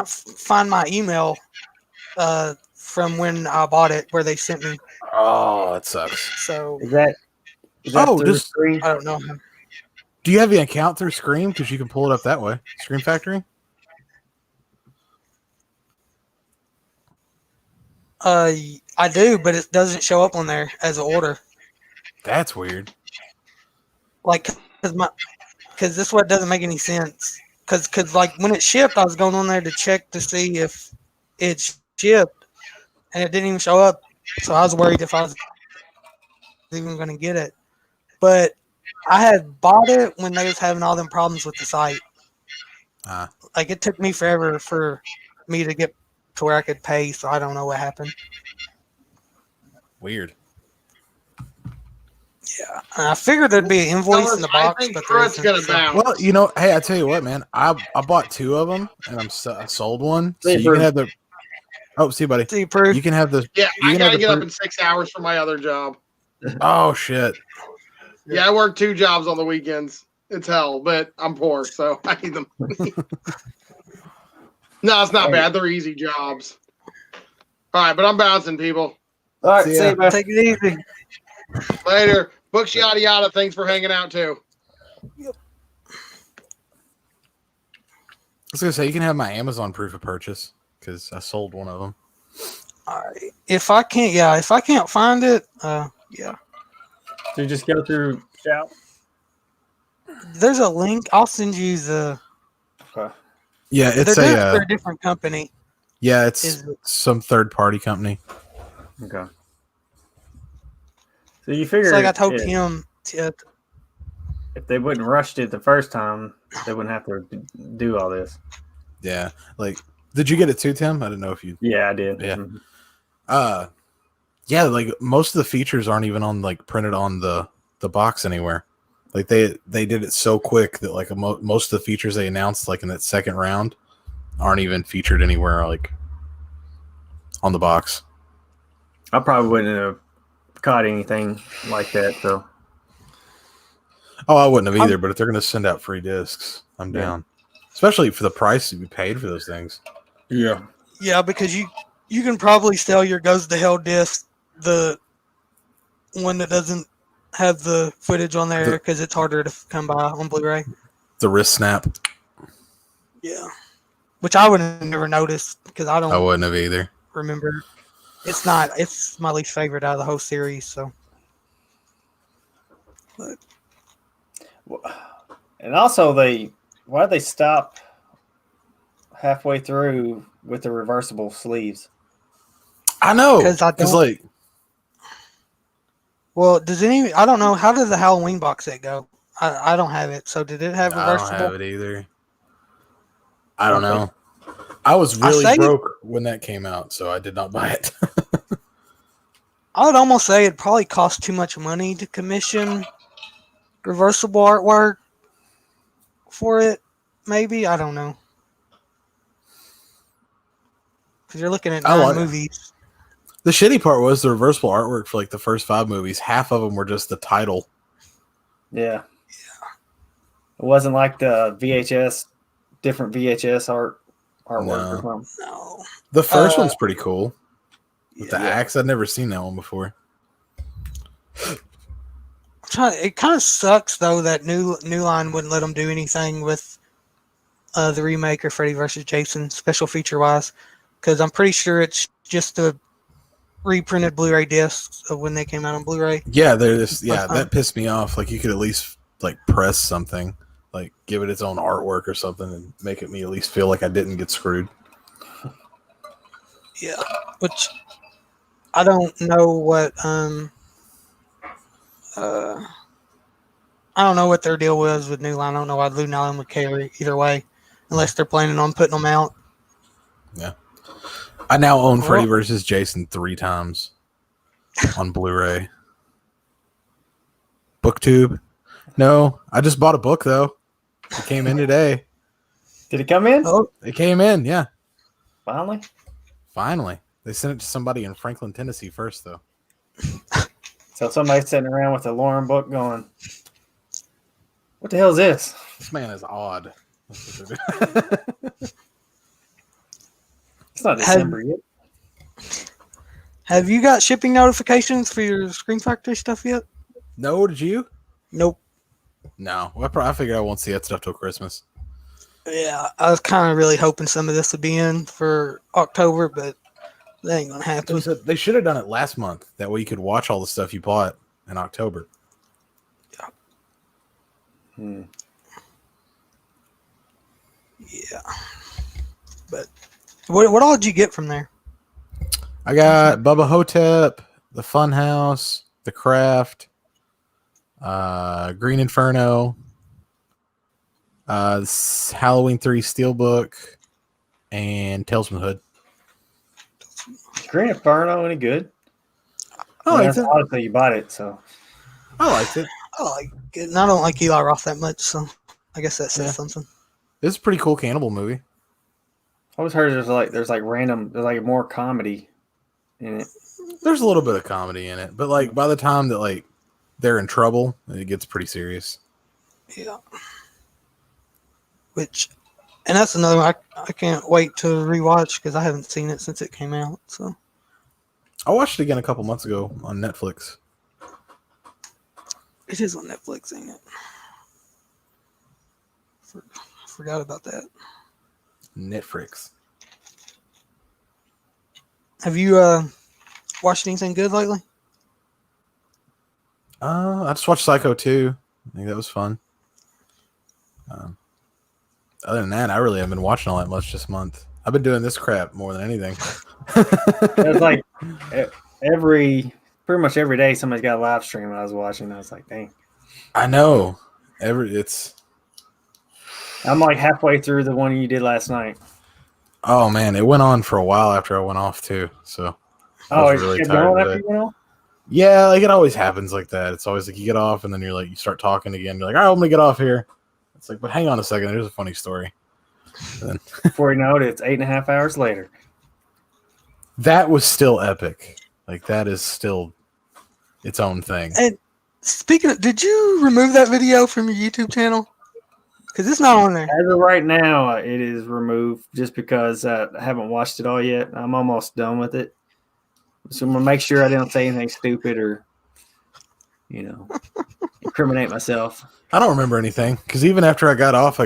find my email from when I bought it where they sent me. oh, it sucks. So Is that Oh, through just- Scream? I don't know. Do you have an account through Scream? Because you can pull it up that way. Scream Factory. I do, but it doesn't show up on there as an order. That's weird. Like, because this what doesn't make any sense. Because like when it shipped, I was going on there to check to see if it shipped, and it didn't even show up. So I was worried if I was even going to get it. But I had bought it when they was having all them problems with the site. Ah. Like it took me forever for me to get to where I could pay. So I don't know what happened. Weird. Yeah, and I figured there'd be an invoice in the I box, think but there Fred's isn't, gonna so- bounce. Well, hey, I tell you what, man. I bought 2 of them, and I sold one. So Hey, you can Bruce. have the. Oh, see, buddy. See proof. You can have the. Yeah, you I can gotta have the get up proof- in 6 hours for my other job. Oh shit. Yeah, I work 2 jobs on the weekends. It's hell, but I'm poor, so I need them. No, it's not bad. They're easy jobs. All right, but I'm bouncing, people. All right, See see ya. you, man. Take it easy. Later. Books yada yada. Thanks for hanging out too. I was gonna say you can have my Amazon proof of purchase because I sold one of them. All right. If I can't find it, yeah. So you just go through Shout. There's a link. I'll send you the. Okay. Yeah, it's they're a. for a different company. Yeah, it's Is it- some third party company. Okay. So you figure It's like I told if, him. if they wouldn't rushed it the first time, they wouldn't have to do all this. Yeah, like, did you get it too, Tim? I didn't know if you. Yeah, I did. Yeah. Mhm. Yeah, like most of the features aren't even on printed on the box anywhere. Like they did it so quick that like most of the features they announced like in that second round aren't even featured anywhere like on the box. I probably wouldn't have caught anything like that. So Oh, I wouldn't have either. But if they're going to send out free discs, I'm Yeah. down. Especially for the price to be paid for those things. yeah, Yeah, because you can probably sell your Goes to Hell disc, the one that doesn't have the footage on there because it's harder to come by on Blu-ray. The wrist snap, Yeah, which I would have never noticed because I I don't wouldn't have either. remember. It's not. It's my least favorite out of the whole series. So and also why'd they stop halfway through with the reversible sleeves? I know 'Cause I because don't- like well, I don't know. How did the Halloween box set go? I don't have it. So did it have I don't reversible? have it either. I don't Okay. know. I was I really say- broke when that came out, so I did not buy it. I would almost say it probably cost too much money to commission reversible artwork for it. Maybe, I don't know. Because you're looking at I 9 like it. movies. The shitty part was the reversible artwork for like the first 5 movies. Half of them were just the title. Yeah. It wasn't like the different VHS artwork or something. No. The first Uh, one's pretty cool. With the axe, I'd never seen that one before. It kind of sucks though that New Line wouldn't let them do anything with the remake of Freddy vs. Jason special feature wise, because I'm pretty sure it's just the reprinted Blu-ray discs of when they came out on Blu-ray. Yeah, that fun. pissed me off. Like you could at least like press something, like give it its own artwork or something, and make it me at least feel like I didn't get screwed. Yeah, which I don't know what I don't know what their deal was with New Line. I don't know why New Line would care either way, unless they're planning on putting them out. I now own Well- Freddy vs. Jason 3 times on Blu-ray. BookTube? No, I just bought a book though. It came in today. Did it come in? Oh, It came in, yeah. Finally? Finally, they sent it to somebody in Franklin, Tennessee first though. So somebody's sitting around with a Lauren book going, what the hell is this? This man is odd. It's not Have- December yet. have you got shipping notifications for your Screen Factory stuff yet? No, did you? Nope. No, I figured I won't see that stuff till Christmas. Yeah, I was kind of really hoping some of this would be in for October, but that ain't gonna happen. They should have done it last month. That way you could watch all the stuff you bought in October. Hmm. Yeah. But what all did you get from there? I got Bubba Hotep, The Funhouse, The Craft, Green Inferno, Halloween 3 Steelbook, and Tales from the Hood. Is Green Inferno any good? I liked it. Honestly, you bought it, so. Oh, I liked it. I like it, and I don't like Eli Roth that much, so I guess that says Yeah. something. It's a pretty cool cannibal movie. I always heard there's like more comedy in it. There's a little bit of comedy in it, but like by the time that like they're in trouble, it gets pretty serious. Yeah. And that's another one I can't wait to rewatch because I haven't seen it since it came out. So I watched it again a couple months ago on Netflix. it is on Netflix, ain't it? Forgot about that. Netflix. Have you watched anything good lately? I just watched Psycho 2. I think that was fun. Other than that, I really haven't been watching all that much this month. I've been doing this crap more than anything. It was like pretty much every day somebody's got a live stream I was watching. I was like, dang. I know. I'm like halfway through the one you did last night. Oh man, it went on for a while after I went off too. So I Oh, was it really kept tired going of after it. you went on? Yeah, like it always happens like that. It's always like you get off and then you're like you start talking again. You're like, all right, I'm gonna get off here. It's like, but hang on a second. There's a funny story. And then, Before you know it, it's 8.5 hours later. that was still epic. Like that is still its own thing. And speaking of, did you remove that video from your YouTube channel? Because it's not on there. As of right now, it is removed just because I haven't watched it all yet. I'm almost done with it. So I'm going to make sure I don't say anything stupid or, incriminate myself. I don't remember anything because even after I got off, I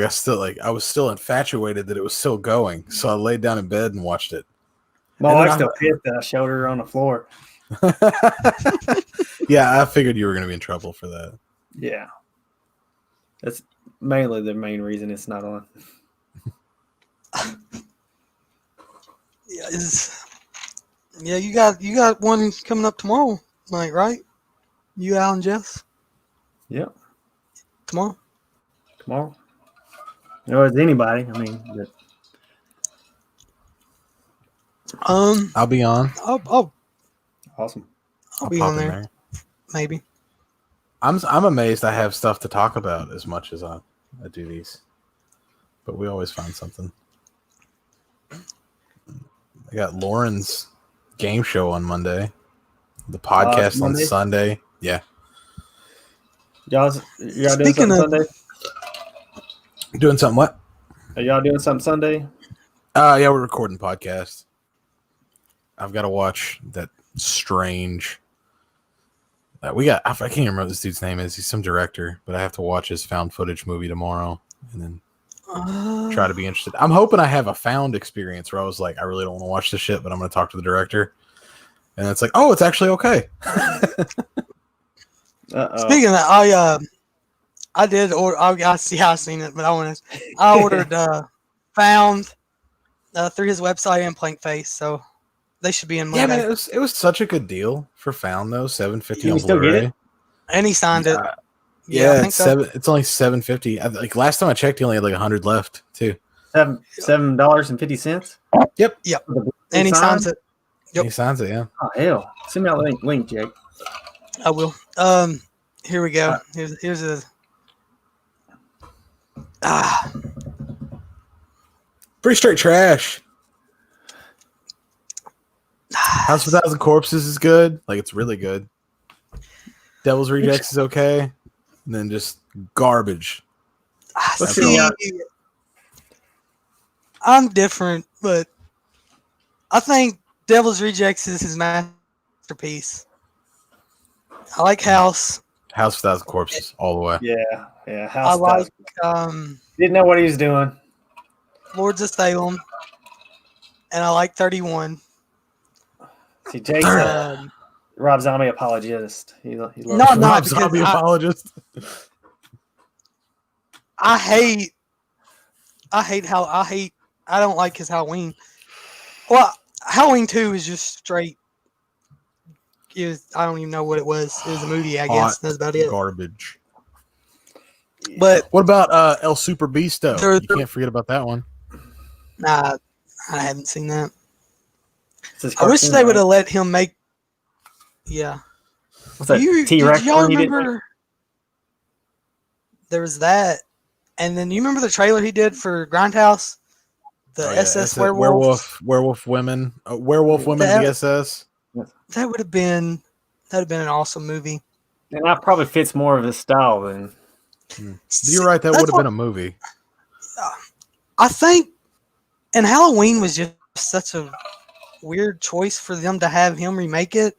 was still infatuated that it was still going. So I laid down in bed and watched it. My And then wife still pissed that I showed her on the floor. Yeah, I figured you were going to be in trouble for that. Yeah. That's mainly the main reason it's not on. Yeah, you got one coming up tomorrow night, right? You, Al, and Jess Yep. tomorrow. Tomorrow. Or as anybody. I mean, but I'll be on. I'll awesome. I'll be pop on in there maybe. I'm amazed I have stuff to talk about as much as I do these, but we always find something. I got Lauren's game show on Monday, the podcast on Monday? Sunday. Yeah, Y'all doing Speaking something of- Sunday? doing something. What? Are y'all doing something Sunday? Yeah, we're recording podcast. I've got to watch that Strange. I can't even remember what this dude's name is. He's some director, but I have to watch his found footage movie tomorrow and then try to be interested. I'm hoping I have a found experience where I was like, I really don't want to watch this shit, but I'm going to talk to the director. And it's like, oh, it's actually okay. Uh-oh. Speaking of that, I did order. I see how I've seen it, but I ordered Found through his website and Plank Face, so they should be in Monday. Yeah, man, it was such a good deal for Found though. $7.50 Can on we still get Blu-ray. it? And he signed it. Yeah, I think it's so. It's only $7.50. Like last time I checked, he only had like 100 left too. $7.50. Yep. And he signs it. Yep. He signs it. Yeah. Oh hell! Send me that link, Jake. I will. Here we go. Here's a. Pretty straight trash. House of a Thousand Corpses is good. Like it's really good. Devil's Rejects is okay. And then just garbage. What's See, your- I'm different, but I think Devil's Rejects is his masterpiece. I like House. House of a Thousand Corpses all the way. Yeah. I House like didn't know what he was doing. Lords of Salem, and I like 31. See, Jake's Rob Zombie apologist. He loves No, Rob no, Rob because Zombie apologist. I don't like his Halloween. Well, Halloween 2 is just straight. I don't even know what it was. It was a movie, I guess. Hot That's about it. Garbage. But What about El Super Beasto? There- You can't forget about that one. nah, I haven't seen that. It's his I wish cartoon, they would right? have let him make. Yeah. What's that? Did T-Rex y'all one he did? remember? There was that, and then you remember the trailer he did for Grindhouse, the Oh, yeah, SS that's it. Werewolf women. Werewolf women of the SS. That would have been an awesome movie. And that probably fits more of his style than. You're right. That That's would have what- been a movie. I think, and Halloween was just such a weird choice for them to have him remake it.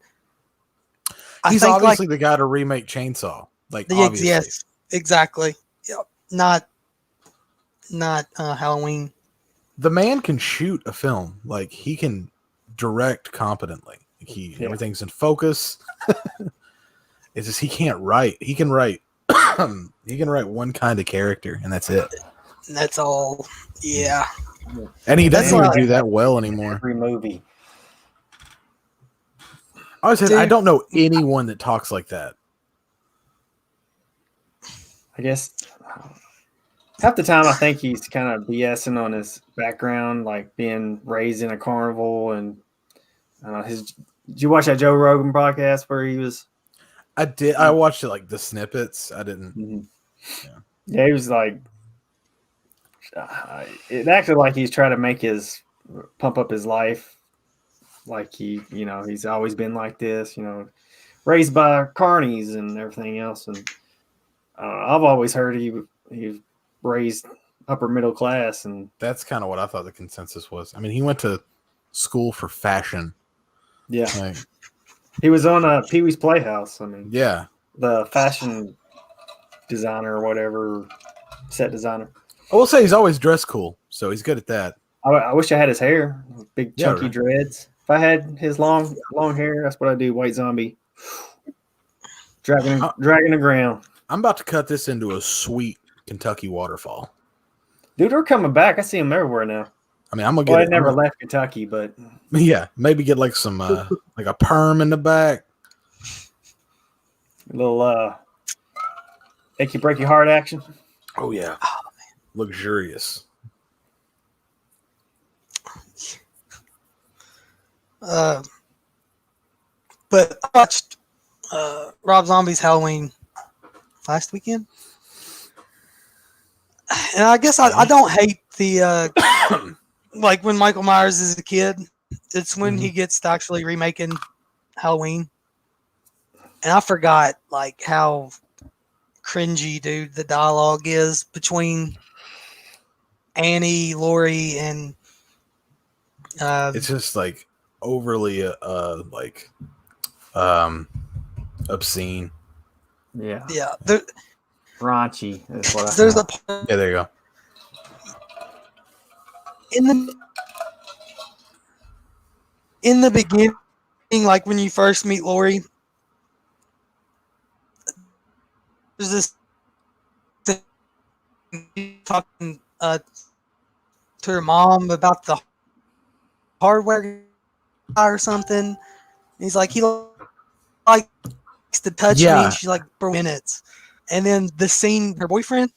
I He's think, obviously the guy to remake Chainsaw. Like obviously. yes, exactly. Yep. Not Halloween. The man can shoot a film. Like he can direct competently. Everything's in focus. It's just he can't write. He can write. He can write one kind of character, and that's it. And that's all. Yeah. And he doesn't That's even why- do that well anymore. Every movie. I said I Dude. don't know anyone that talks like that. I guess half the time I think he's kind of BSing on his background, like being raised in a carnival and his Did you watch that Joe Rogan podcast where he was? I did. I watched it like the snippets. I didn't. Yeah, he was like, it acted like he's trying to pump up his life, like he's always been like this, raised by carnies and everything else. And I've always heard he was raised upper middle class, and That's kind of what I thought the consensus was. I mean, he went to school for fashion. yeah, Like, he was on Pee Wee's Playhouse. I mean, yeah. the fashion designer or whatever, set designer. I will say he's always dressed cool, so he's good at that. I wish I had his hair, big Yeah, chunky right. dreads. If I had his long hair, that's what I do. White Zombie, dragging the ground. I'm about to cut this into a sweet Kentucky waterfall. Dude, they're coming back. I see them everywhere now. I mean, I'm gonna Well, I get never left Kentucky, but Yeah, maybe get like some like a perm in the back. a little achy breaky heart action. Oh yeah, luxurious. But I watched Rob Zombie's Halloween last weekend, and I guess I don't hate the like when Michael Myers is a kid. It's when he gets to actually remaking Halloween, and I forgot like how cringy, dude, the dialogue is between Annie, Laurie, and It's just like overly obscene. Yeah, yeah. raunchy. Is what I There's a found. part Yeah, there you go. in the beginning, like when you first meet Laurie, there's this thing talking to her mom about the hardware guy or something. He's like, he likes to touch me. Yeah. And she's like, for minutes. And then the scene, her boyfriend.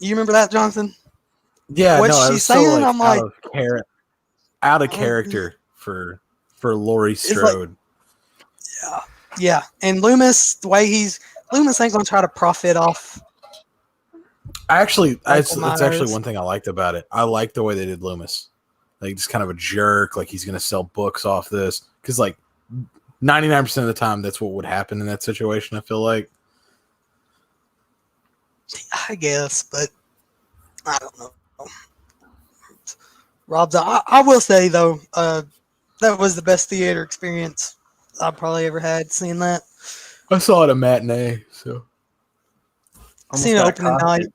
You remember that, Jonathan? Yeah, What's no, she I was so, saying? like, I'm like- out of character for Laurie It's like- Strode. Yeah. And Loomis, the way Loomis ain't gonna try to profit off. It's Michael actually Myers. one thing I liked about it. I like the way they did Loomis. Like, just kind of a jerk. Like, he's going to sell books off this. Because, like, 99% of the time, that's what would happen in that situation, I feel like. I guess, but I don't know. Rob's. I will say though, that was the best theater experience I probably ever had. Seeing that, I saw it at a matinee, so. Almost seen it got opening night.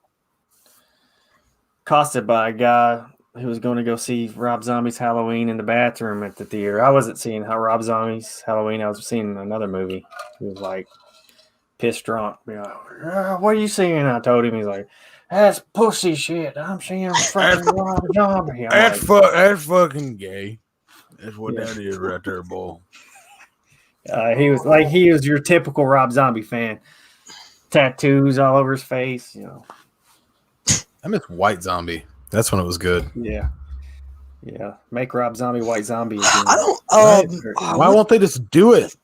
Accosted by a guy who was going to go see Rob Zombie's Halloween in the bathroom at the theater. I wasn't seeing Rob Zombie's Halloween. I was seeing another movie. He was like pissed drunk. Be like, what are you seeing? I told him. He's like, that's pussy shit. I'm seeing fucking Rob Zombie. I'm like, That's fucking gay. That's what Yeah. that is right there, boy. he was your typical Rob Zombie fan. Tattoos all over his face, I miss White Zombie. That's when it was good. Yeah. Make Rob Zombie White Zombie again. I don't. Right. Why won't they just do it?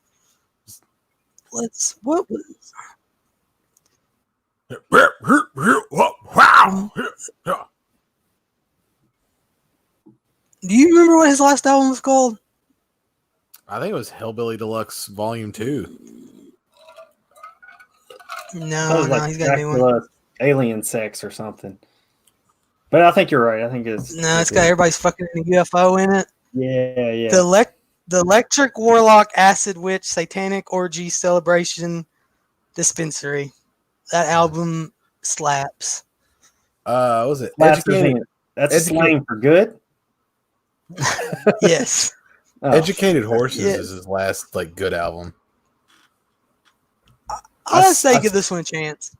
Let's. What? Wow. Do you remember what his last album was called? I think it was Hellbilly Deluxe Volume 2. That No, was like he's got a new one. Dracula, alien sex or something. But I think you're right. I think it's No, it's got everybody's fucking in a UFO in it. Yeah. The Electric Warlock Acid Witch Satanic Orgy Celebration Dispensary. That album slaps. What was it? That's Educated, That's slang for good. Yes. Oh, Educated Horses Yeah. is his last like good album. I'll say I- give this one a chance.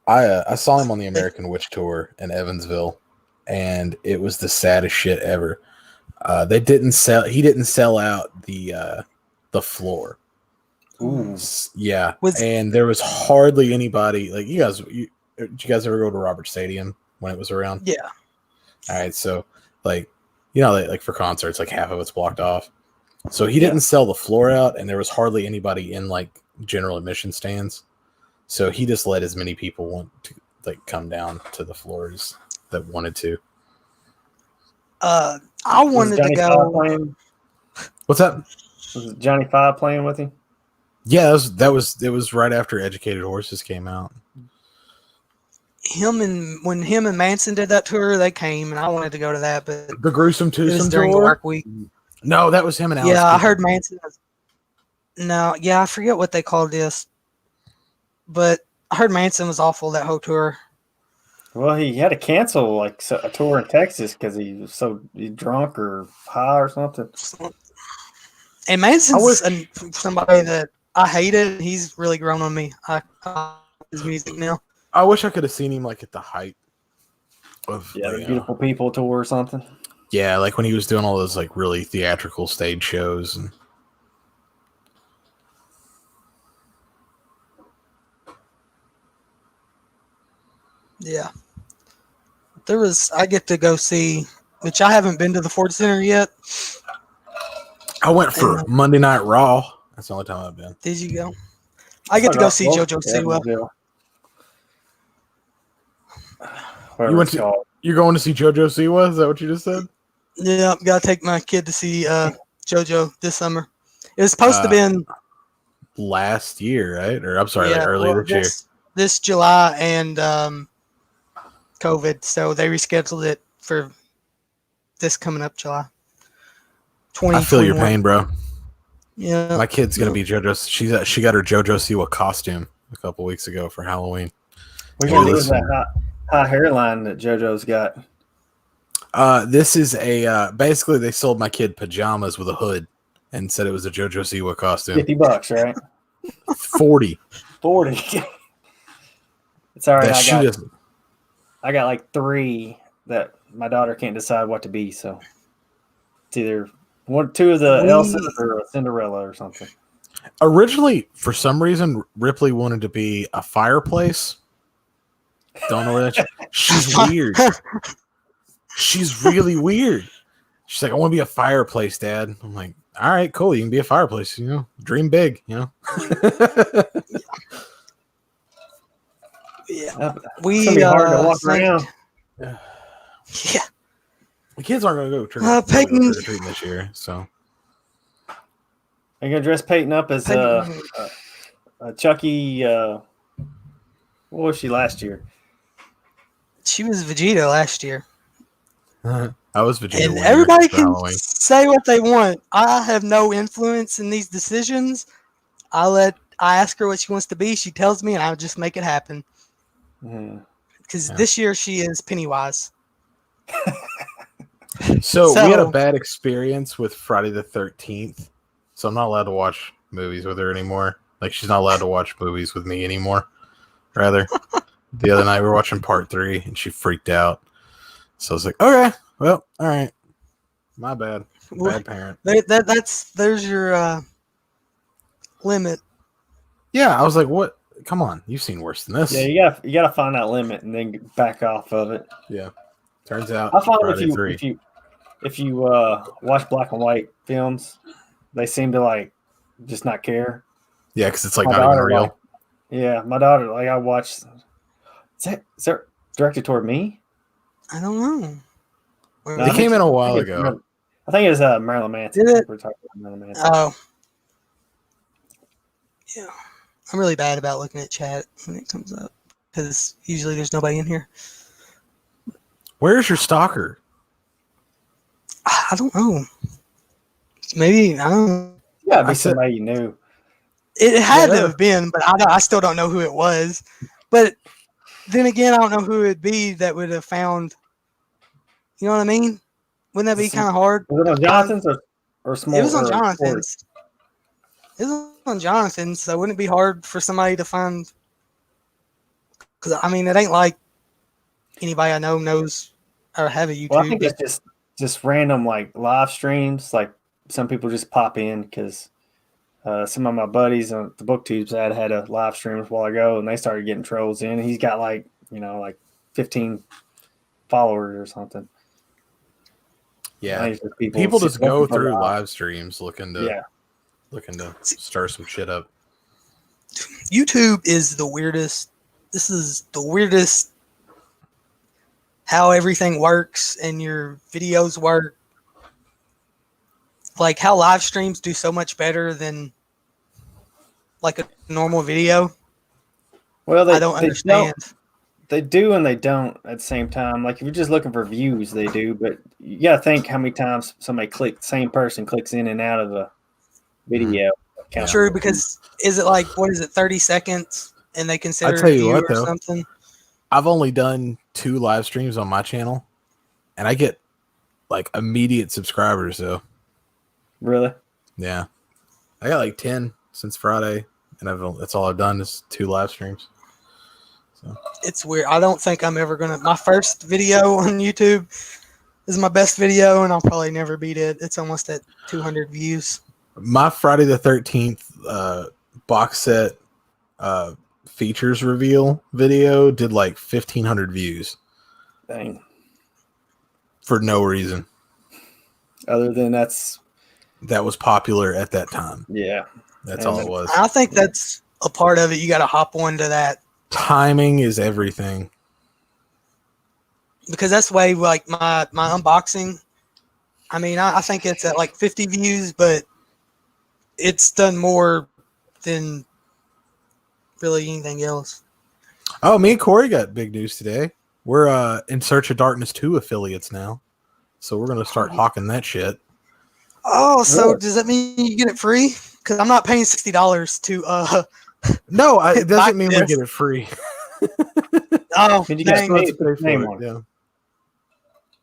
I saw him on the American Witch Tour in Evansville, and it was the saddest shit ever. He didn't sell out the floor. Ooh. Yeah, Was- and there was hardly anybody. Like did you guys ever go to Robert Stadium when it was around? Yeah. All right, so like like for concerts, like half of it's blocked off. So he didn't sell the floor out, and there was hardly anybody in like general admission stands. So he just let as many people want to like come down to the floors that wanted to. I Was wanted to Johnny Five go. playing? What's that? Was Johnny Five playing with him? Yeah, it was right after Educated Horses came out. When him and Manson did that tour, they came, and I wanted to go to that, but The Gruesome it was Twosome during the tour. work week. No, that was him and Alice Yeah, I Cooper. heard Manson. No, yeah, I forget what they called this, but I heard Manson was awful that whole tour. Well, he had to cancel like a tour in Texas because he was so drunk or high or something. And Manson's wish- somebody that I hated. He's really grown on me. I his music now. I wish I could have seen him like at the height of Yeah, the like, Beautiful People tour or something. yeah, like when he was doing all those like really theatrical stage shows and Yeah. I get to go see, which I haven't been to the Ford Center yet. I went for Monday Night Raw. That's the only time I've been. Did you go? I get to go see JoJo Siwa. You went to You're going to see JoJo Siwa? Is that what you just said? Yeah, gotta take my kid to see JoJo this summer. It was supposed to been Last year, right? Or I'm sorry, like earlier this year. This July and COVID, so they rescheduled it for this coming up July. I feel your pain, bro. Yeah, My kid's gonna be JoJo. She got her JoJo Siwa costume a couple weeks ago for Halloween. We Yeah, can lose listen. that high hairline that JoJo's got. This is a basically they sold my kid pajamas with a hood and said it was a JoJo Siwa costume. $50, right? 40. 40. It's all right. That I got like 3 that my daughter can't decide what to be. So it's either 2 of the Elsas or a Cinderella or something. Originally, for some reason, Ripley wanted to be a fireplace. Don't know where that. She's weird. She's really weird. She's like, I want to be a fireplace, Dad. I'm like, all right, cool. You can be a fireplace. You know, dream big. You know. yeah. It's gonna be hard to walk around. Yeah, The kids aren't going to go Peyton- trick-or-treating this year, so. Are you gonna dress Peyton up as Chucky? What was she last year? she was Vegeta last year. I was Vegeta. And one year everybody for can Halloween. say what they want. I have no influence in these decisions. I ask her what she wants to be. She tells me, and I just make it happen. Mhm. Because Yeah. this year she is Pennywise. So we had a So- bad experience with Friday the 13th. So I'm not allowed to watch movies with her anymore. Like she's not allowed to watch movies with me anymore. Rather, the other night we were watching part 3 and she freaked out. So I was like, okay, well, all right. My bad. Bad parent. There's your limit. Yeah, I was like, what? Come on, you've seen worse than this. Yeah, you gotta find that limit and then get back off of it. Yeah. Turns out I find Friday 3. if you watch black and white films, they seem to like just not care. Yeah, because it's like My not even daughter, real. like- Yeah, my daughter, like I watched. Is that directed toward me? I don't know. No, They I think came in a I while think it's ago. I think it's Marilyn Manson. Did it? We're talking about Marilyn Manson. Oh. Yeah. I'm really bad about looking at chat when it comes up. Because usually there's nobody in here. Where's your stalker? I don't know. Maybe, I don't know. Yeah, be I said- somebody you knew. It had to Yeah. have been, but I still don't know who it was. But then again, I don't know who it'd be that would have found. You know what I mean? Wouldn't that be kind of hard? Was it on Jonathan's or small? It was on or Jonathan's. It was on Jonathan's, so wouldn't it be hard for somebody to find? Because I mean, it ain't like anybody I know knows or have a YouTube. Well, I think it's just random like live streams. Like some people just pop in because some of my buddies on the BookTubes had a live stream a while ago, and they started getting trolls in. He's got like 15 followers or something. Yeah, I think it's people just go looking for through the- live streams looking to Yeah, stir some shit up. YouTube is the weirdest. This is the weirdest how everything works and your videos work. Like how live streams do so much better than like a normal video. well, I don't understand. They do and they don't at the same time. Like if you're just looking for views, they do. But you gotta think how many times same person clicks in and out of the video. Count. True, because is it like what is it, 30 seconds, and they consider I tell it a you view what, or though. something? I've only done 2 live streams on my channel, and I get like immediate subscribers. So Really? yeah, I got like 10 since Friday, and that's all I've done is 2 live streams. It's weird. I don't think I'm ever gonna. My first video on YouTube is my best video, and I'll probably never beat it. It's almost at 200 views. My Friday the 13th box set features reveal video did like 1,500 views Dang. for no reason. Other than That was popular at that time. yeah. That's all it was. I think that's a part of it. You got to hop onto that Timing is everything. because that's the way like my unboxing. I mean, I think it's at like 50 views, but it's done more than really anything else. Oh, me and Corey got big news today. We're in Search of Darkness 2 affiliates now. So we're going to start hawking that shit. Oh, so Really? does that mean you get it free? Because I'm not paying $60 to No, it doesn't mean we Yes. get it free. Oh, Mean you guys dang. pay- Let's pay for name it, on it. yeah.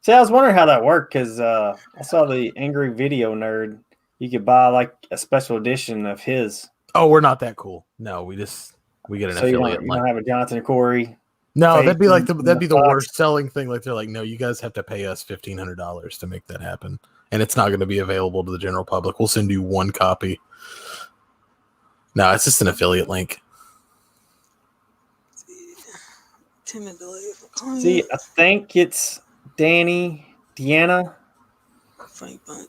See, I was wondering how that worked because I saw the Angry Video Nerd. You could buy like a special edition of his. Oh, we're not that cool. No, we get an So you affiliate. don't have a Jonathan Corey. No, Fake that'd be like in that'd be the the box. worst selling thing. Like they're like, no, you guys have to pay us $1,500 to make that happen, and it's not going to be available to the general public. We'll send you 1 copy. No, it's just an affiliate link. Timidly. See, I think it's Deanna. Funny bunch.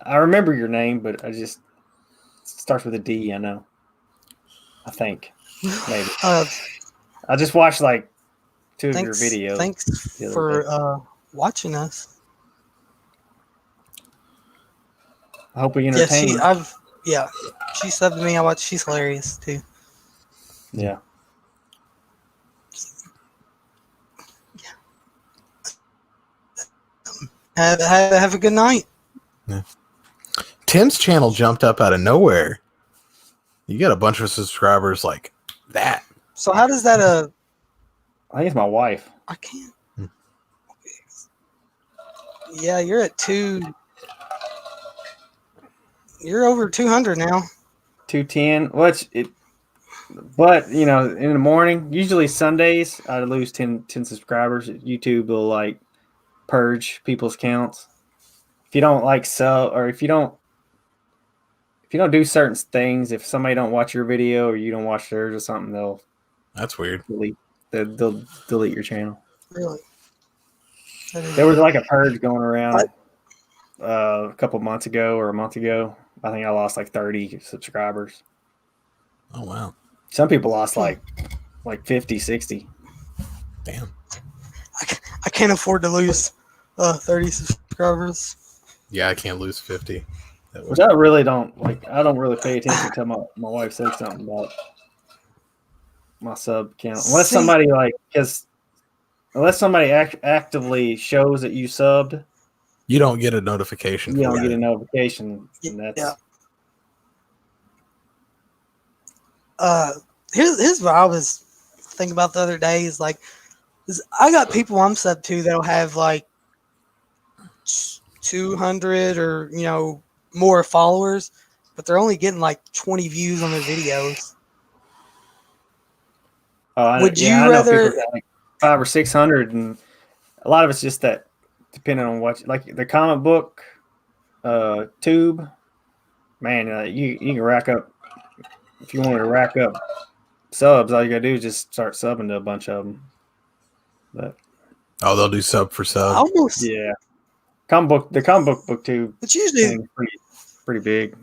I remember your name, but it starts with a D. I know. I think maybe. I just watched like 2 of your videos. Thanks the other for day. watching us. I hope we Yeah, entertain. she subbed to me. I watched. She's hilarious too. Yeah. Have a good night. Tim's channel jumped up out of nowhere. You got a bunch of subscribers like that. So how does that I think it's my wife. I can't. Yeah, you're at 2. You're over 200 now. 210. But you know, in the morning, usually Sundays, I lose 10 subscribers. YouTube will like purge people's accounts. If you don't like or if you don't do certain things, if somebody don't watch your video or you don't watch theirs or something, That's weird. they'll delete your channel. Really? There was like a purge going around a couple months ago or a month ago. I think I lost like 30 subscribers. Oh wow. Some people lost like 50, 60. Damn. I can't afford to lose 30 subscribers. Yeah, I can't lose 50. That Which I really don't like. I don't really pay attention until my wife says something about my sub count. Unless See- somebody actively shows that you subbed, you don't get a notification. you for don't get that. a notification. And that's Yeah. Here's what I was thinking about the other day is like, I got people I'm sub to that'll have like 200 or more followers, but they're only getting like 20 views on their videos. Oh, I know, Would you I know rather- people got like 500 or 600, and a lot of it's just that depending on what, like the comic book tube. Man, you can rack up if you wanted to rack up subs. All you gotta do is just start subbing to a bunch of them. But Oh, they'll do sub for sub. Almost. Yeah. The comic book booktube It's usually. thing is pretty big.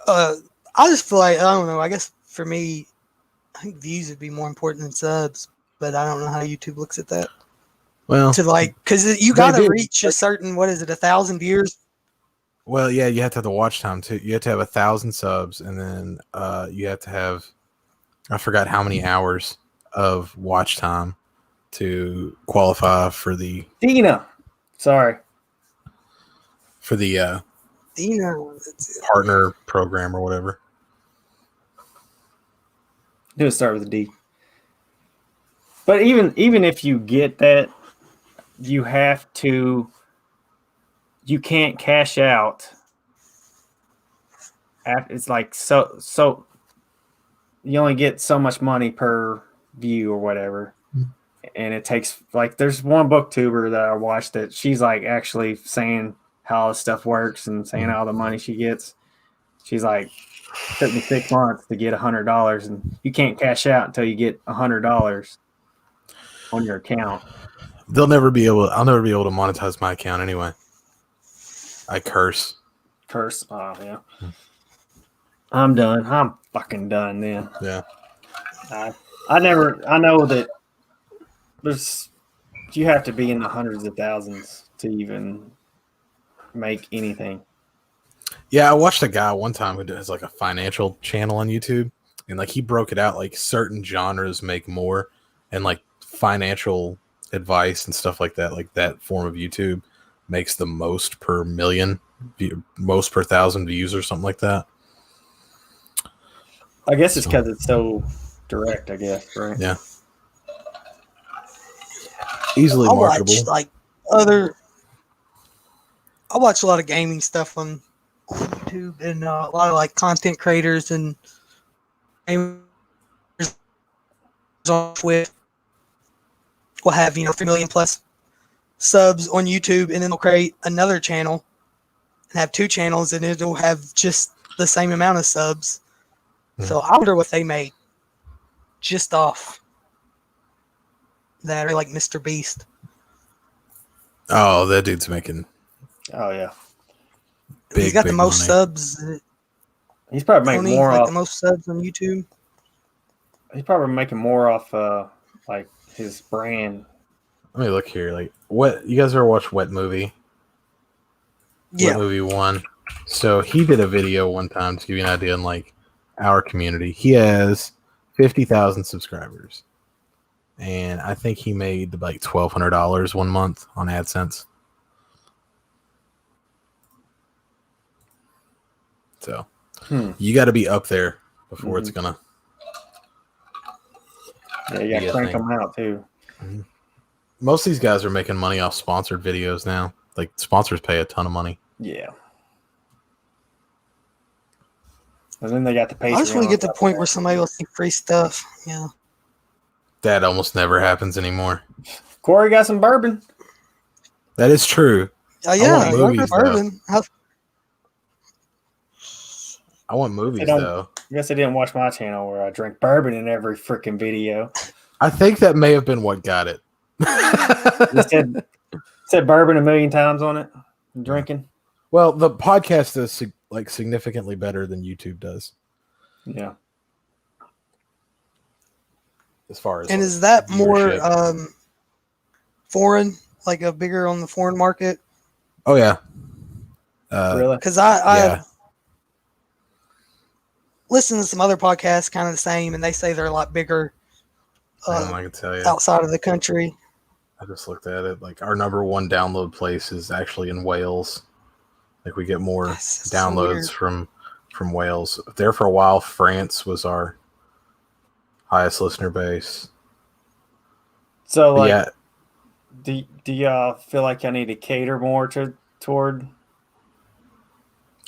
I just feel like, I don't know. I guess for me, I think views would be more important than subs, but I don't know how YouTube looks at that. Well, To like, because you They got to do. reach a certain, what is it, 1,000 viewers? well, yeah, you have to have the watch time too. You have to have 1,000 subs, and then you have to have, I forgot how many hours of watch time to qualify for the Dina. Sorry. You know, it's, partner program or whatever. Do it start with a D. But even if you get that, you can't cash out. It's like so you only get so much money per view or whatever. And it takes, like, there's one booktuber that I watched that she's like actually saying how this stuff works and saying all the money she gets. She's like, took me 6 months to get $100, and you can't cash out until you get $100 on your account. I'll never be able to monetize my account anyway. I curse. Curse. Oh yeah. I'm done. I'm fucking done then. Yeah. I know that you have to be in the hundreds of thousands to even make anything. Yeah, I watched a guy one time who does like a financial channel on YouTube, and like he broke it out like certain genres make more, and like financial advice and stuff like that form of YouTube makes the most per million, most per 1,000 views or something like that. I guess it's because it's so direct, I guess, right? Yeah. Easily I marketable. watch a lot of gaming stuff on YouTube, and a lot of like content creators and gamers on Twitch will have 3 million plus subs on YouTube, and then they'll create another channel and have 2 channels, and it'll have just the same amount of subs. So I wonder what they make just off that, or like Mr. Beast. Oh, that dude's making Oh yeah. He's got the big most money. subs. He's probably making Tony, more like off. the most subs on YouTube. He's probably making more off like his brand. Let me look here. Like, what you guys ever watch Wet Movie? Yeah. Wet Movie 1. So he did a video one time to give you an idea on like our community. He has 50,000 subscribers, and I think he made like $1,200 one month on AdSense. So you got to be up there before it's gonna. Yeah, you got be to a crank thing. them out too. Most of these guys are making money off sponsored videos now. Like sponsors pay a ton of money. Yeah. And then they got the Patreon. I just want to get to the point where somebody will see free stuff. Yeah. That almost never happens anymore. Corey got some bourbon. That is true. Oh yeah, want movies, bourbon. I want movies They don't- though. I guess they didn't watch my channel where I drink bourbon in every freaking video. I think that may have been what got it. It said bourbon a million times on it. Drinking. Well, the podcast is like significantly better than YouTube does, Yeah. as far as. And like, is that more viewership. foreign, like a bigger on the foreign market? Oh yeah. Really? Because I Yeah. listen to some other podcasts, kind of the same, and they say they're a lot bigger I can tell you. outside of the country. I just looked at it. Like our number one download place is actually in Wales. Like we get more That's so downloads weird. from Wales. There for a while, France was our highest listener base. So, But like, yeah, do y'all feel like y'all need to cater more toward?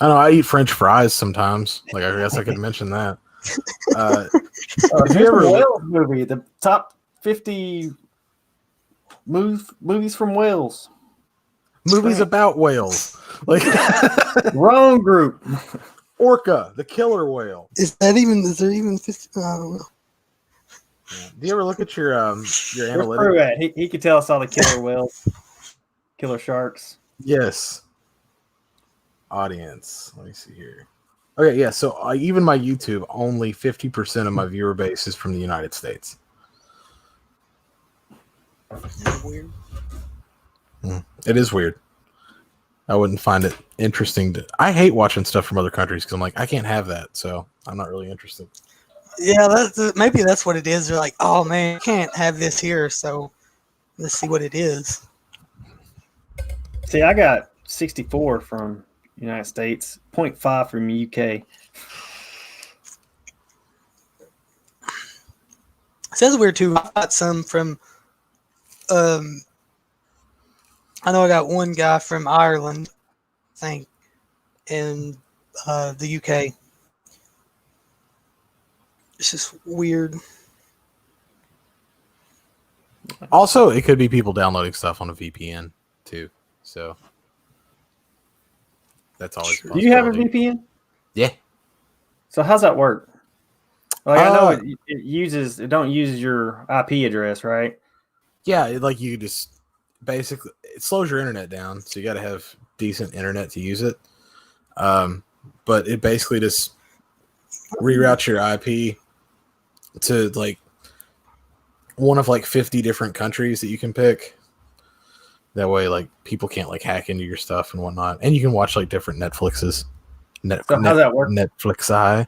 I know I eat French fries sometimes. Like I guess I could mention that. Have you Here's ever? a Wales movie, the top 50 movies from Wales. Movies about whales, like Wrong group. Orca, the killer whale. Is there even 50? I don't know. Do you ever look at your Where's analytics? Prue at? He could tell us all the killer whales, killer sharks. Yes. Audience. Let me see here. Okay, yeah. So even my YouTube, only 50% of my viewer base is from the United States. Weird. It is weird. I wouldn't find it interesting to. I hate watching stuff from other countries because I'm like, I can't have that, so I'm not really interested. Yeah, maybe that's what it is. They're like, oh man, I can't have this here, so let's see what it is. See, I got 64 from United States, 0.5 from UK. So that's weird too. I got some from I know I got one guy from Ireland, I think, and the UK. It's just weird. Also, it could be people downloading stuff on a VPN too. So that's always. Do you have a VPN? Yeah. So how's that work? Like I know Uh, it don't use your IP address, right? Yeah, like you just basically it slows your internet down, so you got to have decent internet to use it. But it basically just reroutes your IP to like one of like 50 different countries that you can pick. That way, like people can't like hack into your stuff and whatnot, and you can watch like different Netflixes. So how's that work? Netflix Eye.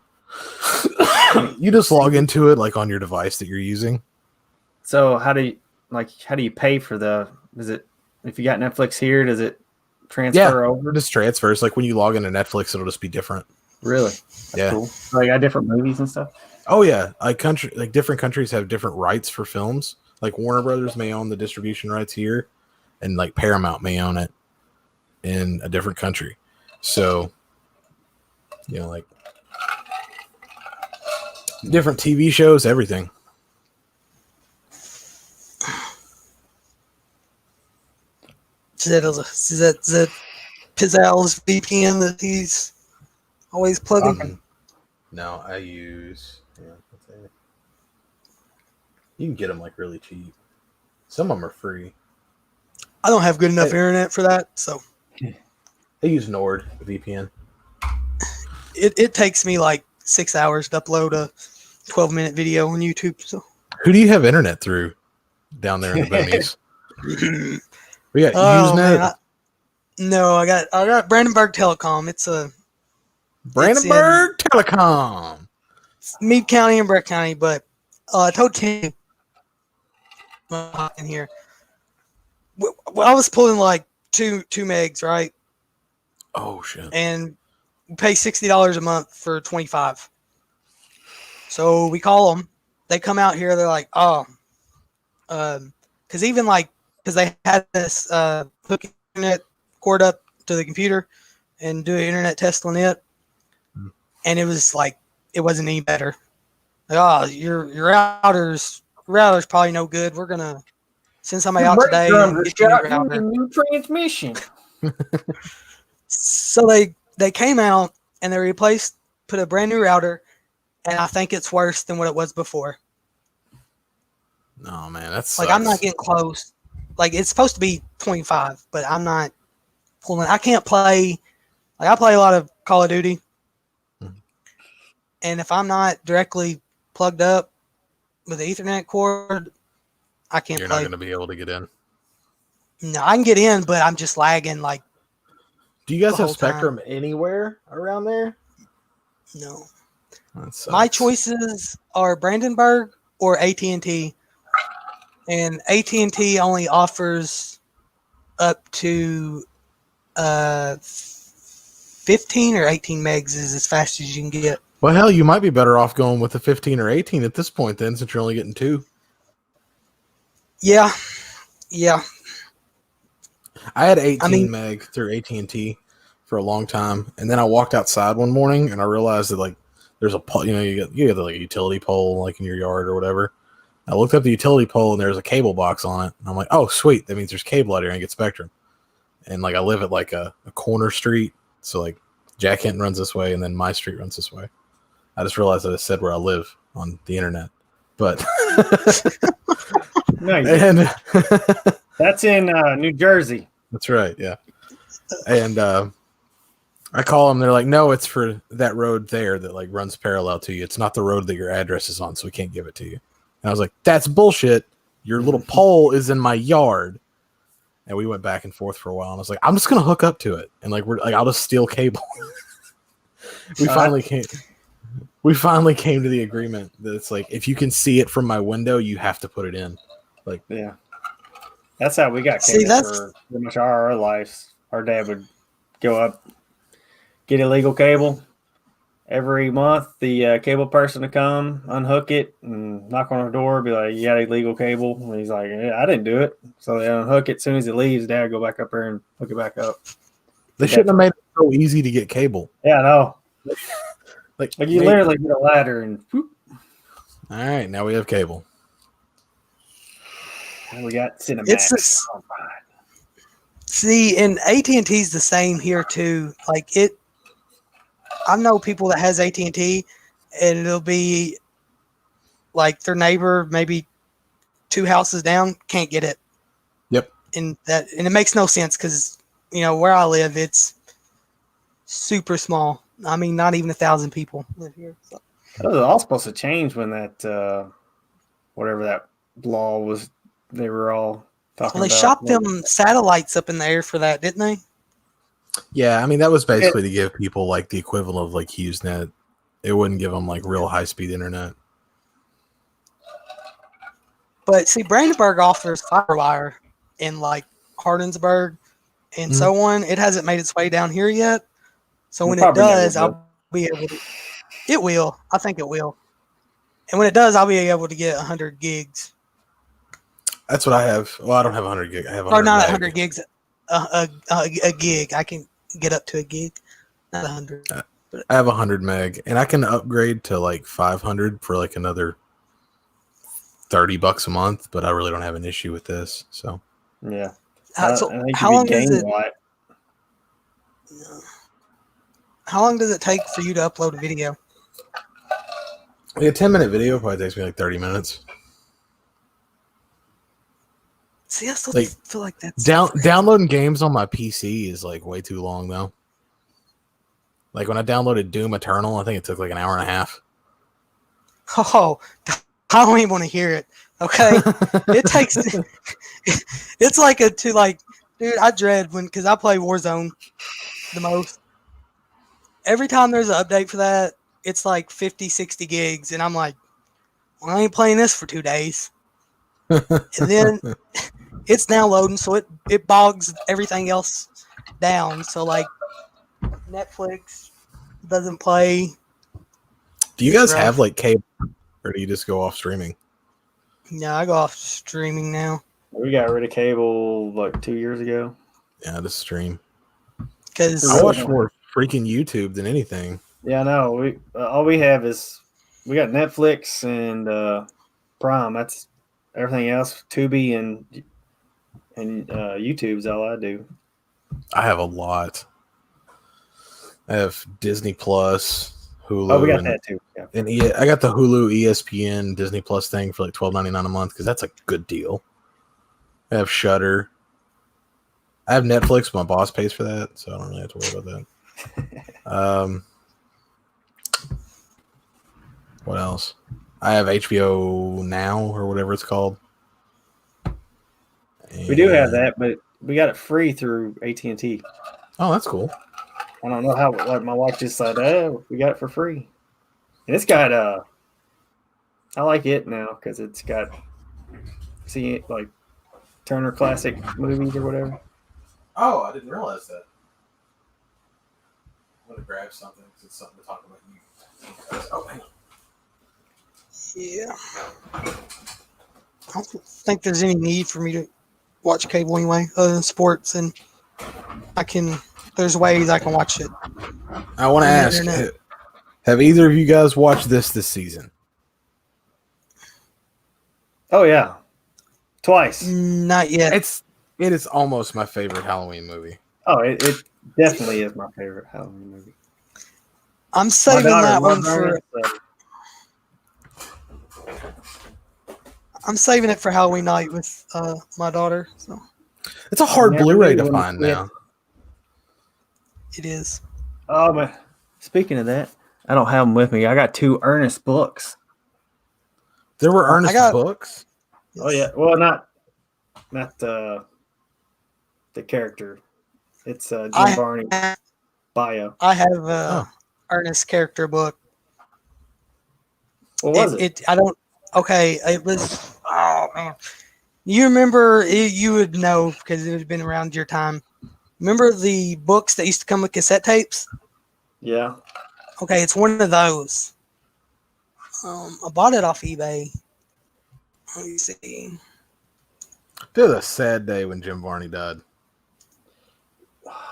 You just log into it like on your device that you're using. So how do you pay for is it if you got Netflix here, does it transfer over? Just transfers. Like when you log into Netflix, it'll just be different. Really? That's Yeah. cool. So you got different movies and stuff? Oh yeah, like different countries have different rights for films. Like Warner Brothers may own the distribution rights here, and like Paramount may own it in a different country. So, like different TV shows, everything. Is that Pizzale's VPN that he's always plugging? No, I use. You can get them like really cheap. Some of them are free. I don't have good enough internet for that, so I use NordVPN. it takes me like 6 hours to upload a 12-minute video on YouTube. So Who do you have internet through down there in the boonies? We got Usenet. No, I got Brandenburg Telecom. It's Brandenburg Telecom. Meade County and Breck County, but I told Tim in here. Well, I was pulling like two megs, right? Oh shit! And we pay $60 a month for 25. So we call them. They come out here. They're like, because they had this hook internet cord up to the computer and do an internet test on it, and it was like it wasn't any better. Like, your router's probably no good. We're gonna send somebody out today and get you a new router. New transmission. So they came out and they put a brand new router, and I think it's worse than what it was before. No man, that's like I'm not getting close. Like it's supposed to be 25, but I'm not pulling. I can't play. Like I play a lot of Call of Duty, and if I'm not directly plugged up with the Ethernet cord, I can't You're play. not going to be able to get in. No, I can get in, but I'm just lagging. Like, do you guys the have whole Spectrum anywhere around there? no. That sucks. My choices are Brandenburg or AT&T, and AT&T only offers up to 15 or 18 megs is as fast as you can get. Well, hell, you might be better off going with the 15 or 18 at this point, then, since you're only getting 2. Yeah. I had 18 meg through AT&T for a long time, and then I walked outside one morning and I realized that like there's a pole, you get like a utility pole like in your yard or whatever. I looked up the utility pole and there's a cable box on it, and I'm like, oh sweet, that means there's cable out here. I can get Spectrum, and like I live at like a corner street, so like Jack Hinton runs this way and then my street runs this way. I just realized that it said where I live on the internet, but No, and that's in New Jersey. that's right, yeah. And I call them. They're like, no, it's for that road there that like runs parallel to you. It's not the road that your address is on, so we can't give it to you. And I was like, that's bullshit. Your little pole is in my yard. And we went back and forth for a while. And I was like, I'm just gonna hook up to it, and like I'll just steal cable. We finally came to the agreement that it's like, if you can see it from my window, you have to put it in. Like, Yeah. That's how we got See, cable that's- for pretty much our lives. Our dad would go up, get illegal cable. Every month, the cable person would come, unhook it, and knock on our door, be like, you got illegal cable? And he's like, yeah, I didn't do it. So they unhook it. As soon as it leaves, Dad would go back up there and hook it back up. they shouldn't have made it so easy to get cable. Yeah, I know. Like Like you maybe- literally get a ladder and whoop, All right, now we have cable. and we got Cinemax. It's this- See, and AT&T's the same here too. Like it, I know people that has AT&T, and it'll be like their neighbor, maybe 2 houses down, can't get it. Yep. And it makes no sense because where I live, it's super small. I mean, not even 1,000 people live here. So. That was all supposed to change when that whatever that law was. They were all talking Well, they about. shot them satellites up in the air for that, didn't they? Yeah, I mean that was basically to give people like the equivalent of like HughesNet. It wouldn't give them like real high speed internet. But see, Brandenburg offers FiberWire in like Hardinsburg and so on. It hasn't made its way down here yet. So It when it probably never does, will. I'll be able to. It will. I think it will. And when it does, I'll be able to get 100 gigs. That's what I have. Well, I don't have 100 gig. I have 100 Or not meg. 100 gigs, a gig. I can get up to a gig, not 100. I have 100 meg, and I can upgrade to like 500 for like another $30 a month. But I really don't have an issue with this. So Yeah. So I think how you'd long be does game it? white. How long does it take for you to upload a video? a 10-minute video probably takes me like 30 minutes. See, I still Like, feel like that's Downloading games on my PC is like way too long though. Like when I downloaded Doom Eternal, I think it took like an hour and a half. Oh, I don't even want to hear it. Okay, it takes. It's like dude. I dread because I play Warzone the most. Every time there's an update for that, it's like 50, 60 gigs, and I'm like, well, I ain't playing this for 2 days. And then it's downloading, so it bogs everything else down. So like Netflix doesn't play. Do you guys Rough. have like cable, or do you just go off streaming? No, I go off streaming now We got rid of cable like 2 years ago. Yeah, just stream. because I watch more freaking YouTube than anything. Yeah, no. We all we have is we got Netflix and Prime. That's everything else. Tubi and YouTube's all I do. I have a lot. I have Disney Plus, Hulu. Oh, we got and, that too. Yeah. And I got the Hulu, ESPN, Disney Plus thing for like $12.99 a month because that's a good deal. I have Shudder. I have Netflix. My boss pays for that, so I don't really have to worry about that. What else? I have HBO Now or whatever it's called. We do have And- that, but we got it free through AT&T. Oh, that's cool. I don't know how. Like my wife just said, "Oh, we got it for free," and it's got I like it now because it's got like Turner Classic Movies or whatever. Oh, I didn't realize that. I'm gonna grab something because it's something to talk about. Oh, hang on. yeah, I don't think there's any need for me to watch cable anyway, other than sports, and there's ways I can watch it. I want to On the ask: internet. have either of you guys watched this season? Oh yeah, twice. Not yet. It is almost my favorite Halloween movie. Oh, it definitely is my favorite Halloween movie. I'm My saving daughter that one loves for. it, so I'm saving it for Halloween night with my daughter. So It's a hard Never Blu-ray knew to when find we- now. it is. Oh, but speaking of that, I don't have them with me. I got 2 Ernest books. There were I Ernest got- books. Oh yeah, well not the character. It's Jim Varney bio. I have Oh. Ernest character book. What was it? I don't. Okay, it was. Oh man, you remember? You would know because it would have been around your time. Remember the books that used to come with cassette tapes? Yeah. Okay, it's one of those. I bought it off eBay. Let me see. It was a sad day when Jim Varney died.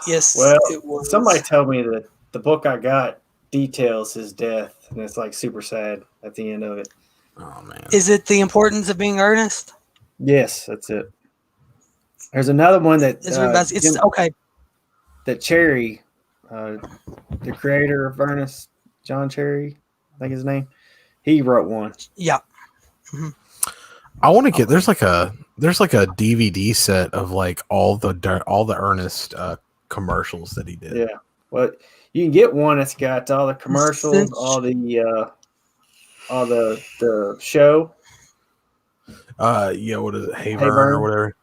Yes, Well, it was. somebody told me that the book I got details his death, and it's like super sad at the end of it. Oh man. Is it The Importance of Being Earnest? Yes, that's it. There's another one that It's okay. that Cherry, the creator of Ernest, John Cherry, I think his name, he wrote one. Yeah. I want to get there's like a DVD set of like all the Ernest commercials that he did. Yeah. Well, you can get one that's got all the commercials, all the show, Yeah, what is it? Hey Hey Vern Vern. or whatever.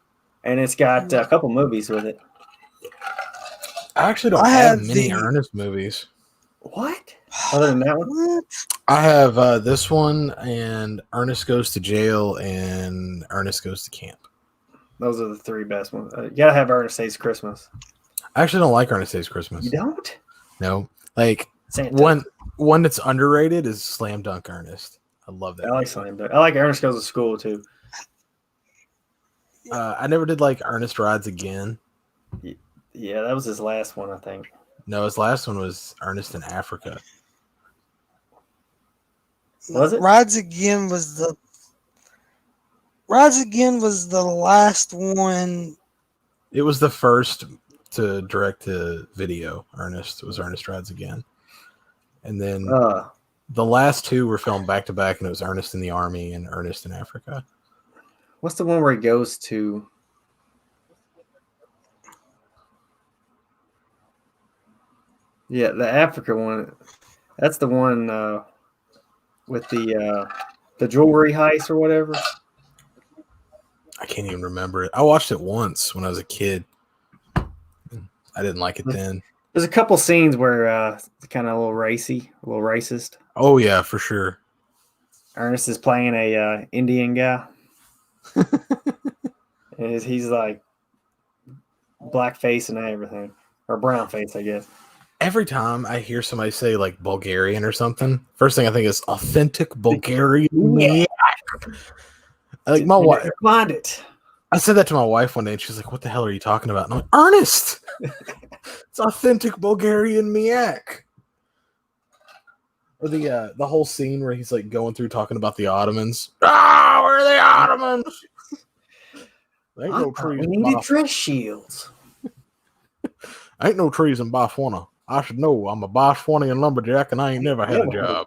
and it's got a couple movies with it. I actually don't I have have many the- Ernest movies. What? Other than that one? What? I have this one and Ernest Goes to Jail and Ernest Goes to Camp. Those are the 3 best ones. You gotta have Ernest Saves Christmas. I actually don't like Ernest Saves Christmas. You don't? No. Like Santa. one that's underrated is Slam Dunk Ernest. I love that. I like Slam Dunk. I like Ernest Goes to School too. I never did like Ernest Rides Again. Yeah, that was his last one, I think. No, his last one was Ernest in Africa. Was it? Rides Again was the last one. It was the first to direct to video. Ernest Rides Again, and then the last 2 were filmed back to back, and it was Ernest in the Army and Ernest in Africa. What's the one where he goes to? Yeah, the Africa one. That's the one with the jewelry heist or whatever. I can't even remember it. I watched it once when I was a kid. I didn't like it then. There's a couple scenes where it's kind of a little racy, a little racist. Oh yeah, for sure. Ernest is playing a Indian guy, and he's like black face and everything, or brown face, I guess. Every time I hear somebody say like Bulgarian or something, first thing I think is authentic Bulgarian. Yeah. Like my wife, Find it. I said that to my wife one day, and she's like, "What the hell are you talking about?" And I'm like, "Ernest, it's authentic Bulgarian miak." Or the whole scene where he's like going through talking about the Ottomans. Ah, where are the Ottomans? There ain't no trees. We in needed Botswana. dress shields. Ain't no trees in Botswana. I should know. I'm a Botswanian lumberjack, and I ain't never had a job.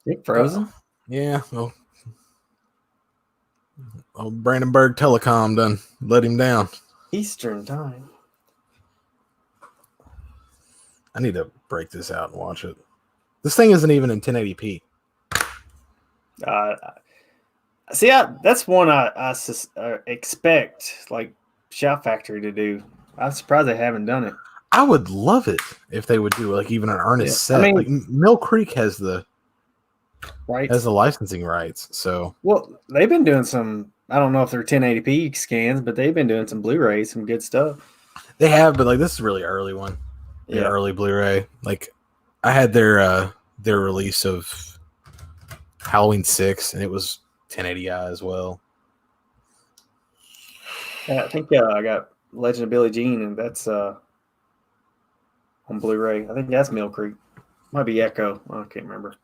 Dick Frozen. Yeah, well, old Brandenburg Telecom done let him down. Eastern time. I need to break this out and watch it. This thing isn't even in 1080p. See, that's one I expect like Shout Factory to do. I'm surprised they haven't done it. I would love it if they would do like even an Ernest Yeah, set. I mean- like Mill Creek has the Right? licensing rights, so Well, they've been doing some. I don't know if they're 1080p scans, but they've been doing some Blu-rays, some good stuff. they have. But like this is a really early one. Their Yeah. early Blu-ray. Like I had their release of Halloween 6, and it was 1080i as well. Yeah, I think I got Legend of Billie Jean, and that's on Blu-ray. I think that's Mill Creek. Might be Echo. I can't remember.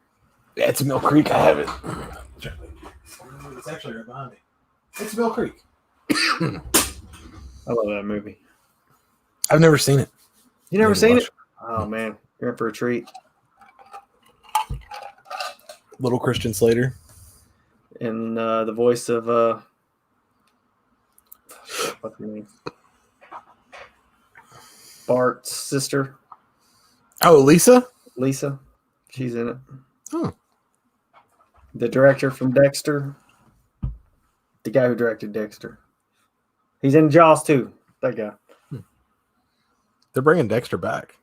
Yeah, it's Mill Creek. I have it. It's actually right behind me. It's Mill Creek. I love that movie. I've never seen it. You never Maybe seen watch it? Oh man, you're in for a treat. Little Christian Slater. And the voice of what's her name? Bart's sister, Oh, Lisa. Lisa. She's in it. Oh. The director from Dexter. The guy who directed Dexter. He's in Jaws too. That guy. They're bringing Dexter back.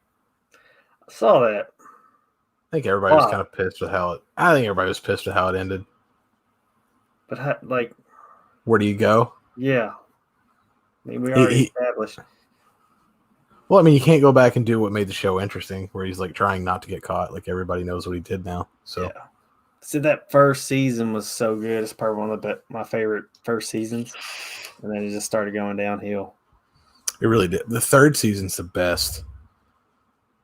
I saw that. I think everybody was Wow. kind of pissed with how it. I think everybody was pissed with how it ended. But like, Where do you go? yeah. I mean, we already He- established. Well, I mean, you can't go back and do what made the show interesting, where he's like trying not to get caught. Like everybody knows what he did now. So Yeah. So that first season was so good. It's probably one of my favorite first seasons. And then it just started going downhill. it really did. The third season's the best.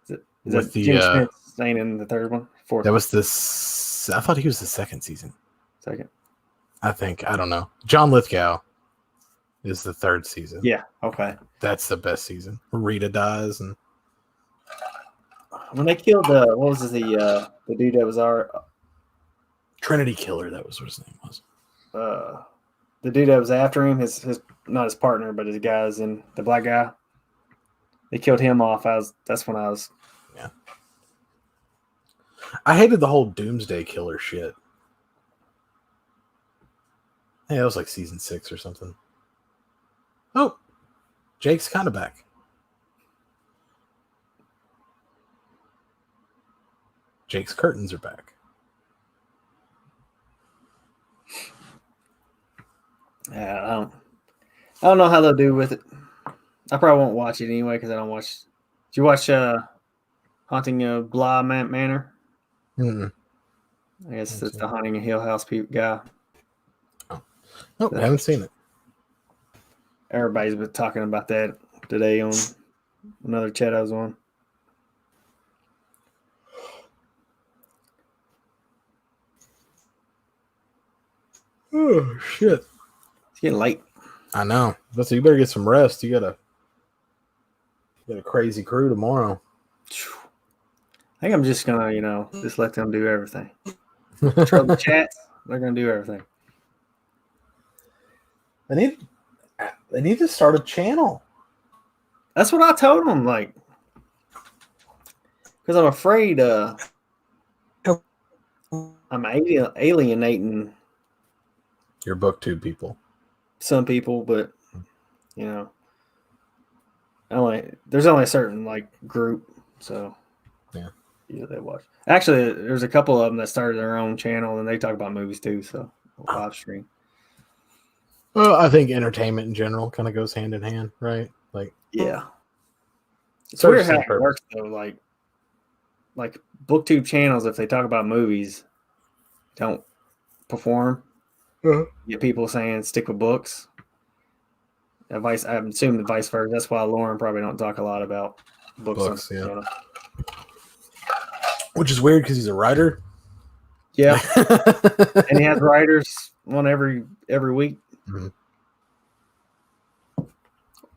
Is With that the Jim Smith ain't in the third one? Fourth, that was this. I thought he was the second season. second. I think. I don't know. John Lithgow is the third season. Yeah. Okay. That's the best season. Rita dies, and When they killed what was the dude that was our Trinity Killer. That was what his name was. the dude that was after him, his not his partner, but his guys in the black guy. They killed him off. That's when I was. I hated the whole Doomsday Killer shit. Hey, that was like season 6 or something. Oh, Jake's kind of back. Jake's curtains are back. Yeah, I don't know how they'll do with it. I probably won't watch it anyway because I don't watch. Did you watch Haunting of Bly Manor? Mm-mm. I guess it's the Haunting of Hill House guy. Nope, I haven't seen it. Everybody's been talking about that today on another chat I was on. Oh shit! It's getting late. I know. But so you better get some rest. You got a crazy crew tomorrow. I think I'm just gonna, just let them do everything. Control the chats. They're gonna do everything. They need to start a channel. That's what I told them. Like, because I'm afraid I'm alienating Your BookTube people. some people, but there's only a certain group, so Yeah. They watch. Actually, there's a couple of them that started their own channel and they talk about movies too, so live stream. Well, I think entertainment in general kind of goes hand in hand, right? Like, Yeah, it's Serves weird the how same it purpose. works though. Like BookTube channels, if they talk about movies, don't perform. Uh-huh. You get people saying stick with books. I'm assuming the vice versa. That's why Lauren probably don't talk a lot about books. Books, on yeah. channel. which is weird because he's a writer. Yeah, and he has writers on every week. Mhm.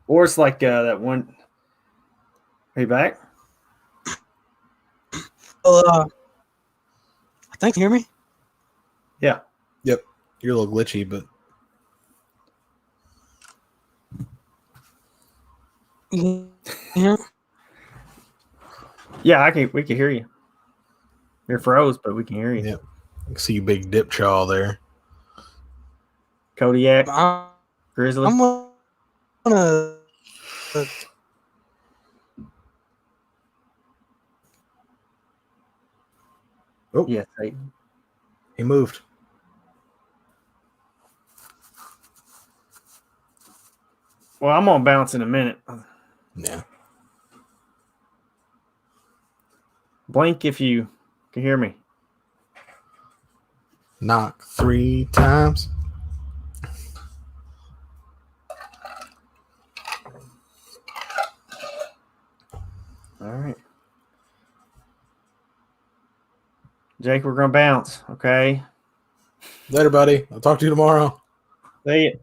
Or it's like that one. Are you back? Well, I think you hear me. Yeah. Yep. You're a little glitchy, but You hear me? Yeah, we can hear you. You're froze, but we can hear you. Yeah. I can see you big dip chaw there. Kodiak, I'm Grizzly. gonna. Yeah, Satan. He moved. Well, I'm gonna bounce in a minute. Yeah. Blink if you can hear me. Knock 3 times. All right. Jake, we're gonna bounce, okay? Later, buddy. I'll talk to you tomorrow. See it.